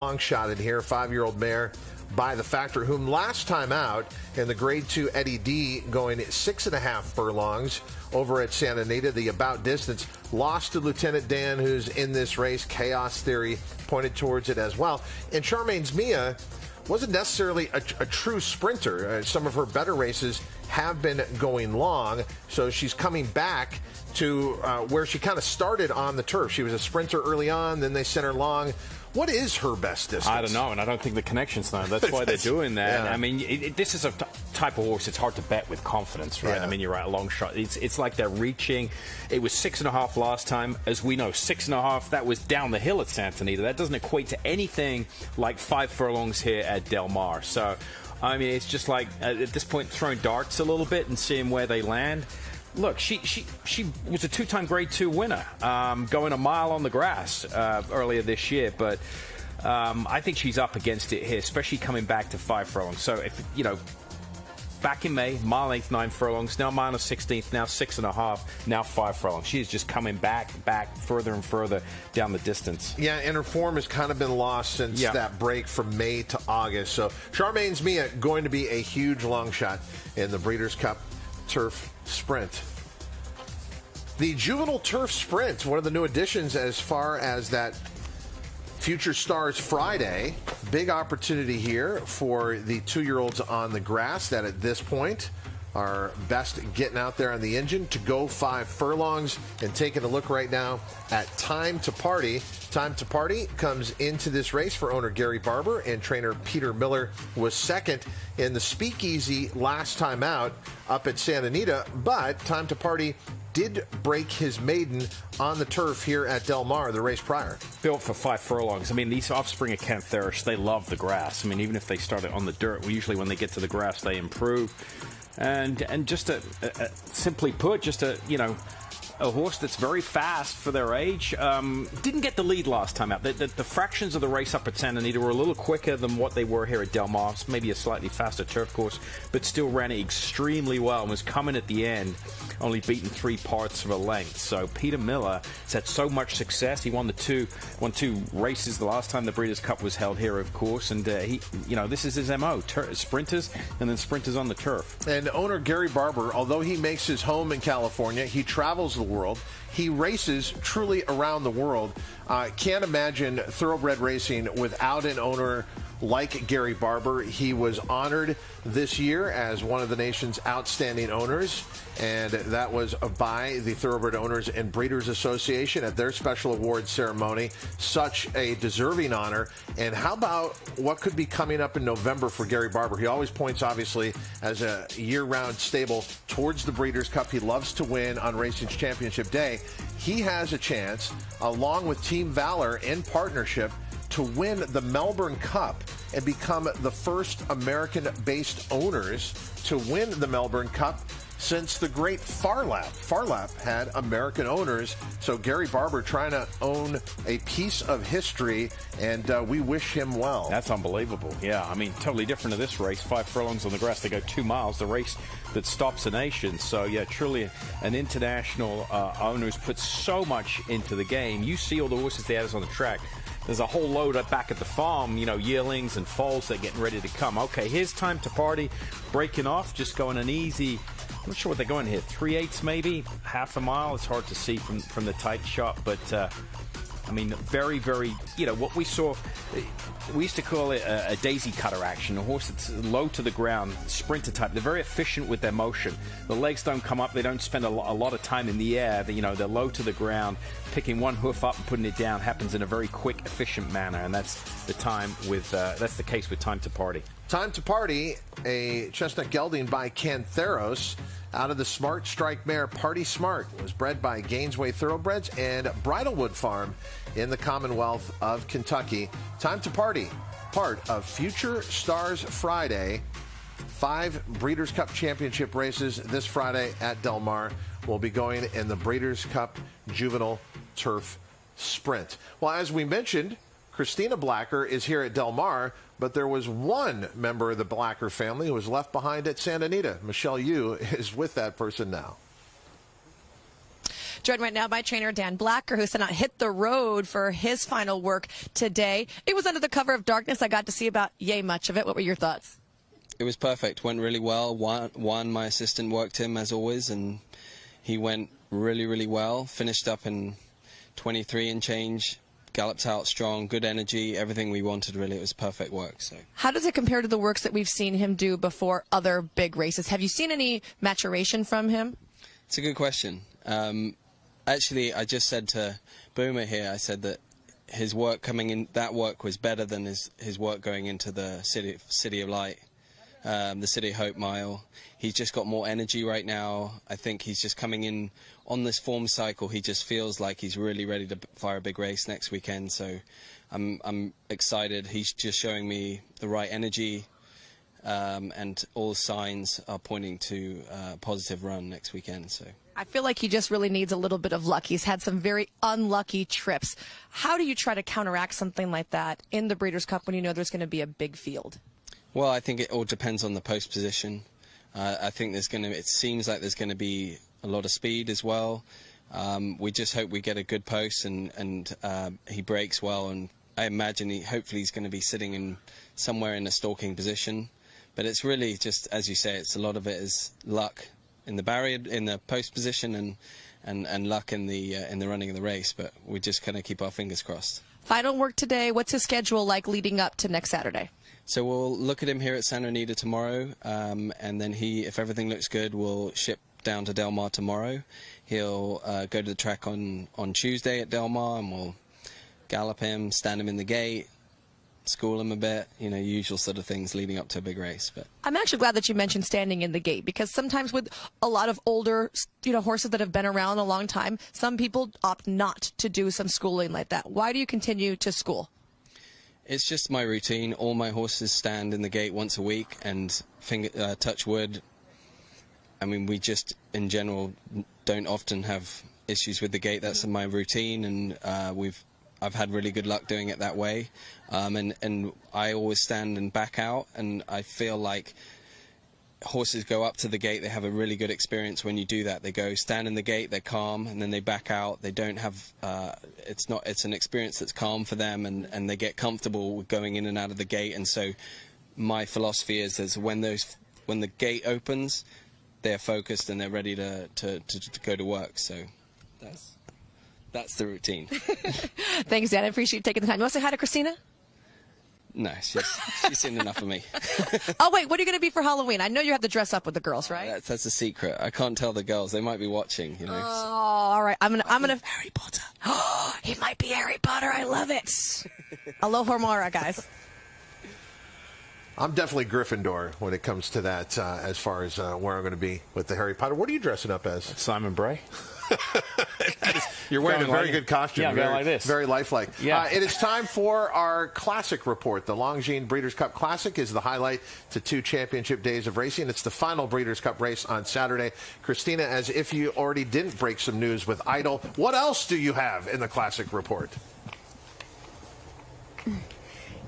Long shot in here, 5-year-old mare by the Factor, whom last time out in the Grade 2 Eddie D going 6.5 furlongs over at Santa Anita. The about distance lost to Lieutenant Dan, who's in this race. Chaos Theory pointed towards it as well. And Charmaine's Mia wasn't necessarily a true sprinter. Some of her better races have been going long, so she's coming back to where she kind of started on the turf. She was a sprinter early on, then they sent her long. What is her best distance? I don't know, and I don't think the connection's there. That's why they're doing that. Yeah. I mean, this is a type of horse it's hard to bet with confidence, right? Yeah. I mean, you're right, a long shot. It's like they're reaching. It was 6.5 last time. As we know, 6.5, that was down the hill at Santa Anita. That doesn't equate to anything like 5 furlongs here at Del Mar. So, I mean, it's just like, at this point, throwing darts a little bit and seeing where they land. Look, she was a 2-time Grade 2 winner, going a mile on the grass earlier this year. But I think she's up against it here, especially coming back to 5 furlongs. So, if you know, back in May, mile length, 9 furlongs, now mile 16th, now 6.5, now 5 furlongs. She is just coming back further and further down the distance. Yeah, and her form has kind of been lost since that break from May to August. So Charmaine's Mia going to be a huge long shot in the Breeders' Cup Turf Sprint. The Juvenile Turf Sprint, one of the new additions as far as that Future Stars Friday. Big opportunity here for the 2-year-olds on the grass that at this point are best getting out there on the engine to go 5 furlongs. And taking a look right now at Time to Party. Time to Party comes into this race for owner Gary Barber, and trainer Peter Miller was second in the Speakeasy last time out up at Santa Anita. But Time to Party did break his maiden on the turf here at Del Mar the race prior. Built for 5 furlongs. I mean, these offspring of Cantherish, they love the grass. I mean, even if they started on the dirt, usually when they get to the grass, they improve. And just simply put, just a horse that's very fast for their age. Didn't get the lead last time out. The fractions of the race up at Santa Anita were a little quicker than what they were here at Del Mar. Maybe a slightly faster turf course, but still ran it extremely well and was coming at the end, only beaten 3 parts of a length. So Peter Miller has had so much success. He won two races the last time the Breeders' Cup was held here, of course. And this is his MO: sprinters and then sprinters on the turf. And owner Gary Barber, although he makes his home in California, he travels the world. He races truly around the world. Can't imagine thoroughbred racing without an owner like Gary Barber. He was honored this year as one of the nation's outstanding owners, and that was by the Thoroughbred Owners and Breeders Association at their special awards ceremony. Such a deserving honor. And how about what could be coming up in November for Gary Barber? He always points, obviously, as a year-round stable towards the Breeders' Cup. He loves to win on Racing's Championship Day. He has a chance, along with Team Valor in partnership, to win the Melbourne Cup and become the first American-based owners to win the Melbourne Cup since the great Farlap. Farlap had American owners, so Gary Barber trying to own a piece of history, and we wish him well. That's unbelievable. Yeah, I mean, totally different to this race. 5 furlongs on the grass, they go 2 miles, the race that stops a nation. So, yeah, truly an international owner who's put so much into the game. You see all the horses they had on the track. There's a whole load up back at the farm, yearlings and foals that are getting ready to come. Okay, here's Time to Party, breaking off, just going an easy, I'm not sure what they're going here, 3/8 maybe, half a mile. It's hard to see from the tight shot, but I mean, very, very, what we saw, we used to call it a daisy cutter action, a horse that's low to the ground, sprinter type. They're very efficient with their motion. The legs don't come up. They don't spend a lot of time in the air. They're low to the ground. Picking one hoof up and putting it down happens in a very quick, efficient manner, and that's the case with Time to Party. Time to Party, a chestnut gelding by Cantheros out of the Smart Strike mare Party Smart, was bred by Gainesway Thoroughbreds and Bridlewood Farm in the Commonwealth of Kentucky. Time to Party, part of Future Stars Friday. 5 Breeders' Cup Championship races this Friday at Del Mar. Will be going in the Breeders' Cup Juvenile Turf Sprint. Well, as we mentioned, Christina Blacker is here at Del Mar, but there was one member of the Blacker family who was left behind at Santa Anita. Michelle Yu is with that person now. Joined right now by trainer Dan Blacker, who sent out Hit the Road for his final work today. It was under the cover of darkness. I got to see about yay much of it. What were your thoughts? It was perfect. Went really well. One, my assistant worked him as always, and he went really, really well. Finished up in 23 and change. Galloped out strong, good energy, everything we wanted, really. It was perfect work. So, how does it compare to the works that we've seen him do before other big races? Have you seen any maturation from him? It's a good question. Actually, I just said to Boomer here, I said that his work coming in, that work was better than his work going into the City of Light, the City of Hope mile. He's just got more energy right now. I think he's just coming in on this form cycle. He just feels like he's really ready to fire a big race next weekend. So I'm excited. He's just showing me the right energy, and all signs are pointing to a positive run next weekend. So I feel like he just really needs a little bit of luck. He's had some very unlucky trips. How do you try to counteract something like that in the Breeders' Cup when you know there's going to be a big field? Well, I think it all depends on the post position. I think it seems like there's going to be a lot of speed as well. We just hope we get a good post and he breaks well, and I imagine hopefully he's going to be sitting in somewhere in a stalking position. But it's really just, as you say, it's a lot of it is luck in the barrier, in the post position, and luck in the running of the race. But we just kind of keep our fingers crossed. Final work today. What's his schedule like leading up to next Saturday? So we'll look at him here at Santa Anita tomorrow, and then if everything looks good, we'll ship down to Del Mar tomorrow. He'll go to the track on Tuesday at Del Mar, and we'll gallop him, stand him in the gate, school him a bit, usual sort of things leading up to a big race. But I'm actually glad that you mentioned standing in the gate, because sometimes with a lot of older, horses that have been around a long time, some people opt not to do some schooling like that. Why do you continue to school? It's just my routine. All my horses stand in the gate once a week and touch wood. I mean, we just, in general, don't often have issues with the gate. That's my routine, and I've had really good luck doing it that way. And I always stand and back out, and I feel like horses go up to the gate, they have a really good experience when you do that. They go stand in the gate, they're calm, and then they back out. They don't have it's an experience that's calm for them, and they get comfortable with going in and out of the gate. And so my philosophy is when the gate opens, they're focused and they're ready to go to work. So that's the routine. Thanks, Dan. I appreciate you taking the time. You want to say hi to Christina? No, she's seen enough of me. Oh, wait, what are you going to be for Halloween? I know you have to dress up with the girls, right? That's a secret. I can't tell the girls. They might be watching, Oh, all right. I'm gonna Harry Potter. Oh, he might be Harry Potter. I love it. Aloha Mora, guys. I'm definitely Gryffindor when it comes to that, as far as where I'm going to be with the Harry Potter. What are you dressing up as? Simon Bray. You're wearing a very good costume. Yeah, very, like this. Very lifelike. Yeah. It is time for our Classic Report. The Longines Breeders' Cup Classic is the highlight to 2 championship days of racing. It's the final Breeders' Cup race on Saturday. Christina, as if you already didn't break some news with Idol, what else do you have in the Classic Report?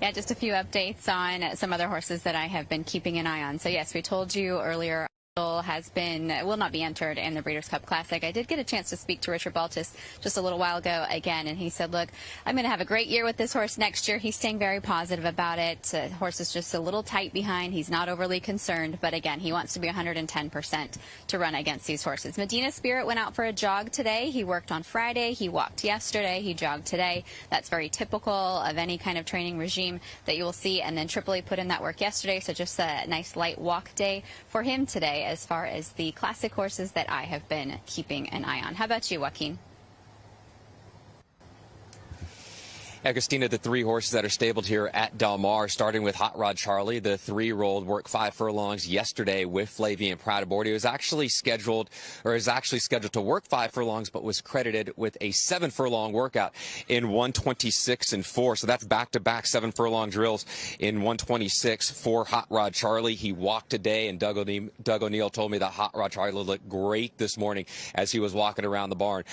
Yeah, just a few updates on some other horses that I have been keeping an eye on. So, yes, we told you earlier, will not be entered in the Breeders' Cup Classic. I did get a chance to speak to Richard Baltus just a little while ago again, and he said, look, I'm going to have a great year with this horse next year. He's staying very positive about it. The horse is just a little tight behind. He's not overly concerned, but again, he wants to be 110% to run against these horses. Medina Spirit went out for a jog today. He worked on Friday. He walked yesterday. He jogged today. That's very typical of any kind of training regime that you will see. And then Tripoli put in that work yesterday, so just a nice light walk day for him today as far as the classic horses that I have been keeping an eye on. How about you, Joaquin? Yeah, Christina, the 3 horses that are stabled here at Del Mar, starting with Hot Rod Charlie, the 3-year-old, worked 5 furlongs yesterday with Flavian Pratt aboard. He was actually scheduled to work 5 furlongs, but was credited with a 7-furlong workout in 1:26 and 4. So that's back-to-back 7-furlong drills in 1:26 for Hot Rod Charlie. He walked today, and Doug O'Neill told me that Hot Rod Charlie looked great this morning as he was walking around the barn.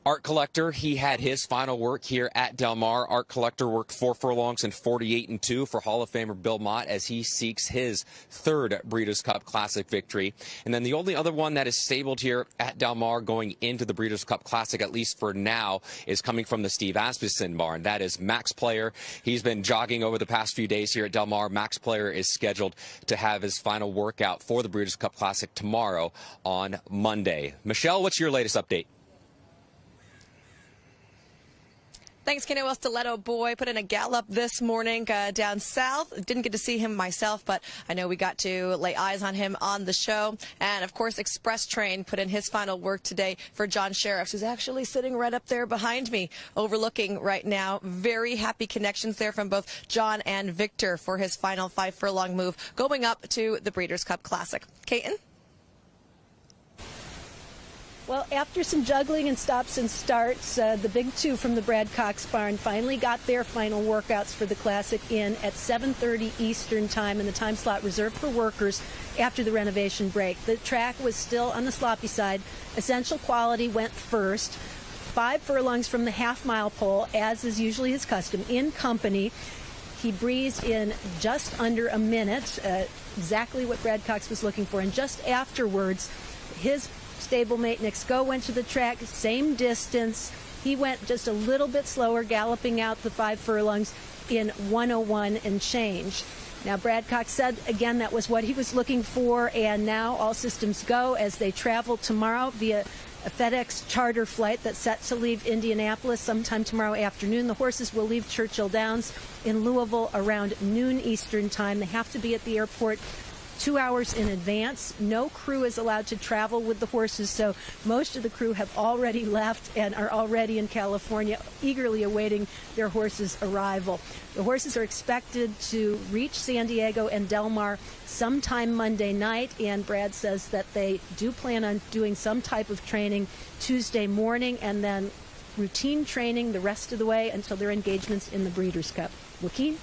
Art Collector, he had his final work here at Del Mar. Art Collector worked 4 furlongs and 48-2 for Hall of Famer Bill Mott as he seeks his 3rd Breeders' Cup Classic victory. And then the only other one that is stabled here at Del Mar going into the Breeders' Cup Classic, at least for now, is coming from the Steve Asmussen barn. That is Max Player. He's been jogging over the past few days here at Del Mar. Max Player is scheduled to have his final workout for the Breeders' Cup Classic tomorrow on Monday. Michelle, what's your latest update? Thanks, Kenny. Well, Stiletto Boy put in a gallop this morning down south. Didn't get to see him myself, but I know we got to lay eyes on him on the show. And, of course, Express Train put in his final work today for John Sheriffs, who's actually sitting right up there behind me, overlooking right now. Very happy connections there from both John and Victor for his final 5 furlong move going up to the Breeders' Cup Classic. Kaiten? Well, after some juggling and stops and starts, the big 2 from the Brad Cox barn finally got their final workouts for the Classic in at 7:30 Eastern time, and the time slot reserved for workers after the renovation break. The track was still on the sloppy side. Essential Quality went first. 5 furlongs from the half-mile pole, as is usually his custom, in company. He breezed in just under a minute, exactly what Brad Cox was looking for. And just afterwards, his stablemate Nick Sko went to the track, same distance. He went just a little bit slower, galloping out the 5 furlongs in 1:01 and change. Now, Brad Cox said, again, that was what he was looking for, and now all systems go as they travel tomorrow via a FedEx charter flight that's set to leave Indianapolis sometime tomorrow afternoon. The horses will leave Churchill Downs in Louisville around noon Eastern time. They have to be at the airport 2 hours in advance. No crew is allowed to travel with the horses, so most of the crew have already left and are already in California, eagerly awaiting their horses' arrival. The horses are expected to reach San Diego and Del Mar sometime Monday night, and Brad says that they do plan on doing some type of training Tuesday morning and then routine training the rest of the way until their engagements in the Breeders' Cup. Joaquin?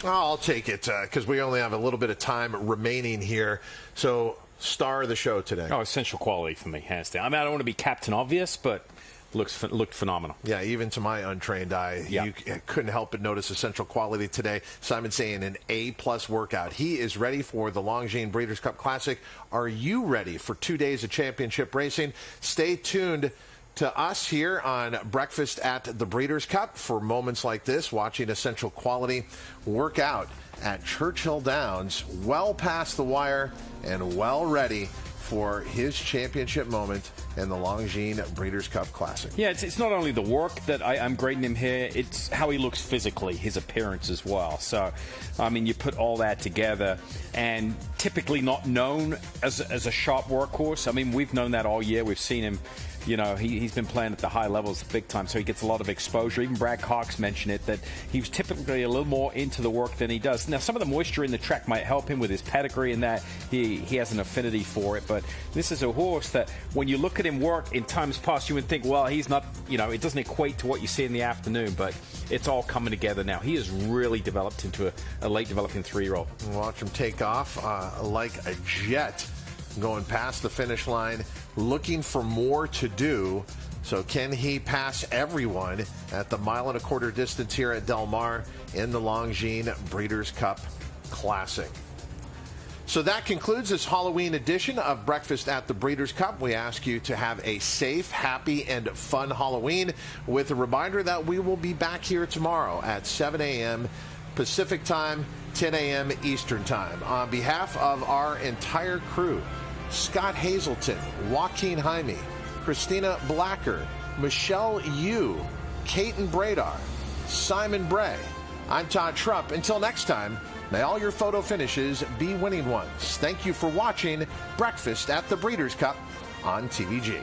Oh, I'll take it because we only have a little bit of time remaining here. So, star of the show today. Oh, Essential Quality for me, hands down. I mean, I don't want to be Captain Obvious, but looked phenomenal. Yeah, even to my untrained eye, you couldn't help but notice Essential Quality today. Simon saying an A+ workout. He is ready for the Longines Breeders' Cup Classic. Are you ready for 2 days of championship racing? Stay tuned to us here on Breakfast at the Breeders' Cup for moments like this, watching Essential Quality work out at Churchill Downs, well past the wire and well ready for his championship moment in the Longines Breeders' Cup Classic. Yeah, it's not only the work that I'm grading him here, it's how he looks physically, his appearance as well. So, I mean, you put all that together, and typically not known as a sharp workhorse. I mean, we've known that all year. We've seen him. You know, he's been playing at the high levels big time, so he gets a lot of exposure. Even Brad Cox mentioned it, that he's typically a little more into the work than he does. Now, some of the moisture in the track might help him with his pedigree and that. He has an affinity for it, but this is a horse that when you look at him work in times past, you would think, well, he's not, you know, it doesn't equate to what you see in the afternoon, but it's all coming together now. He has really developed into a late developing 3-year-old. Watch him take off like a jet, going past the finish line, looking for more to do. So can he pass everyone at the 1.25 mile distance here at Del Mar in the Longines Breeders' Cup Classic? So that concludes this Halloween edition of Breakfast at the Breeders' Cup. We ask you to have a safe, happy, and fun Halloween, with a reminder that we will be back here tomorrow at 7 a.m. Pacific time, 10 a.m. Eastern time. On behalf of our entire crew, Scott Hazelton, Joaquin Jaime, Christina Blacker, Michelle Yu, Kaiten Bradar, Simon Bray, I'm Todd Trump. Until next time, may all your photo finishes be winning ones. Thank you for watching Breakfast at the Breeders' Cup on TVG.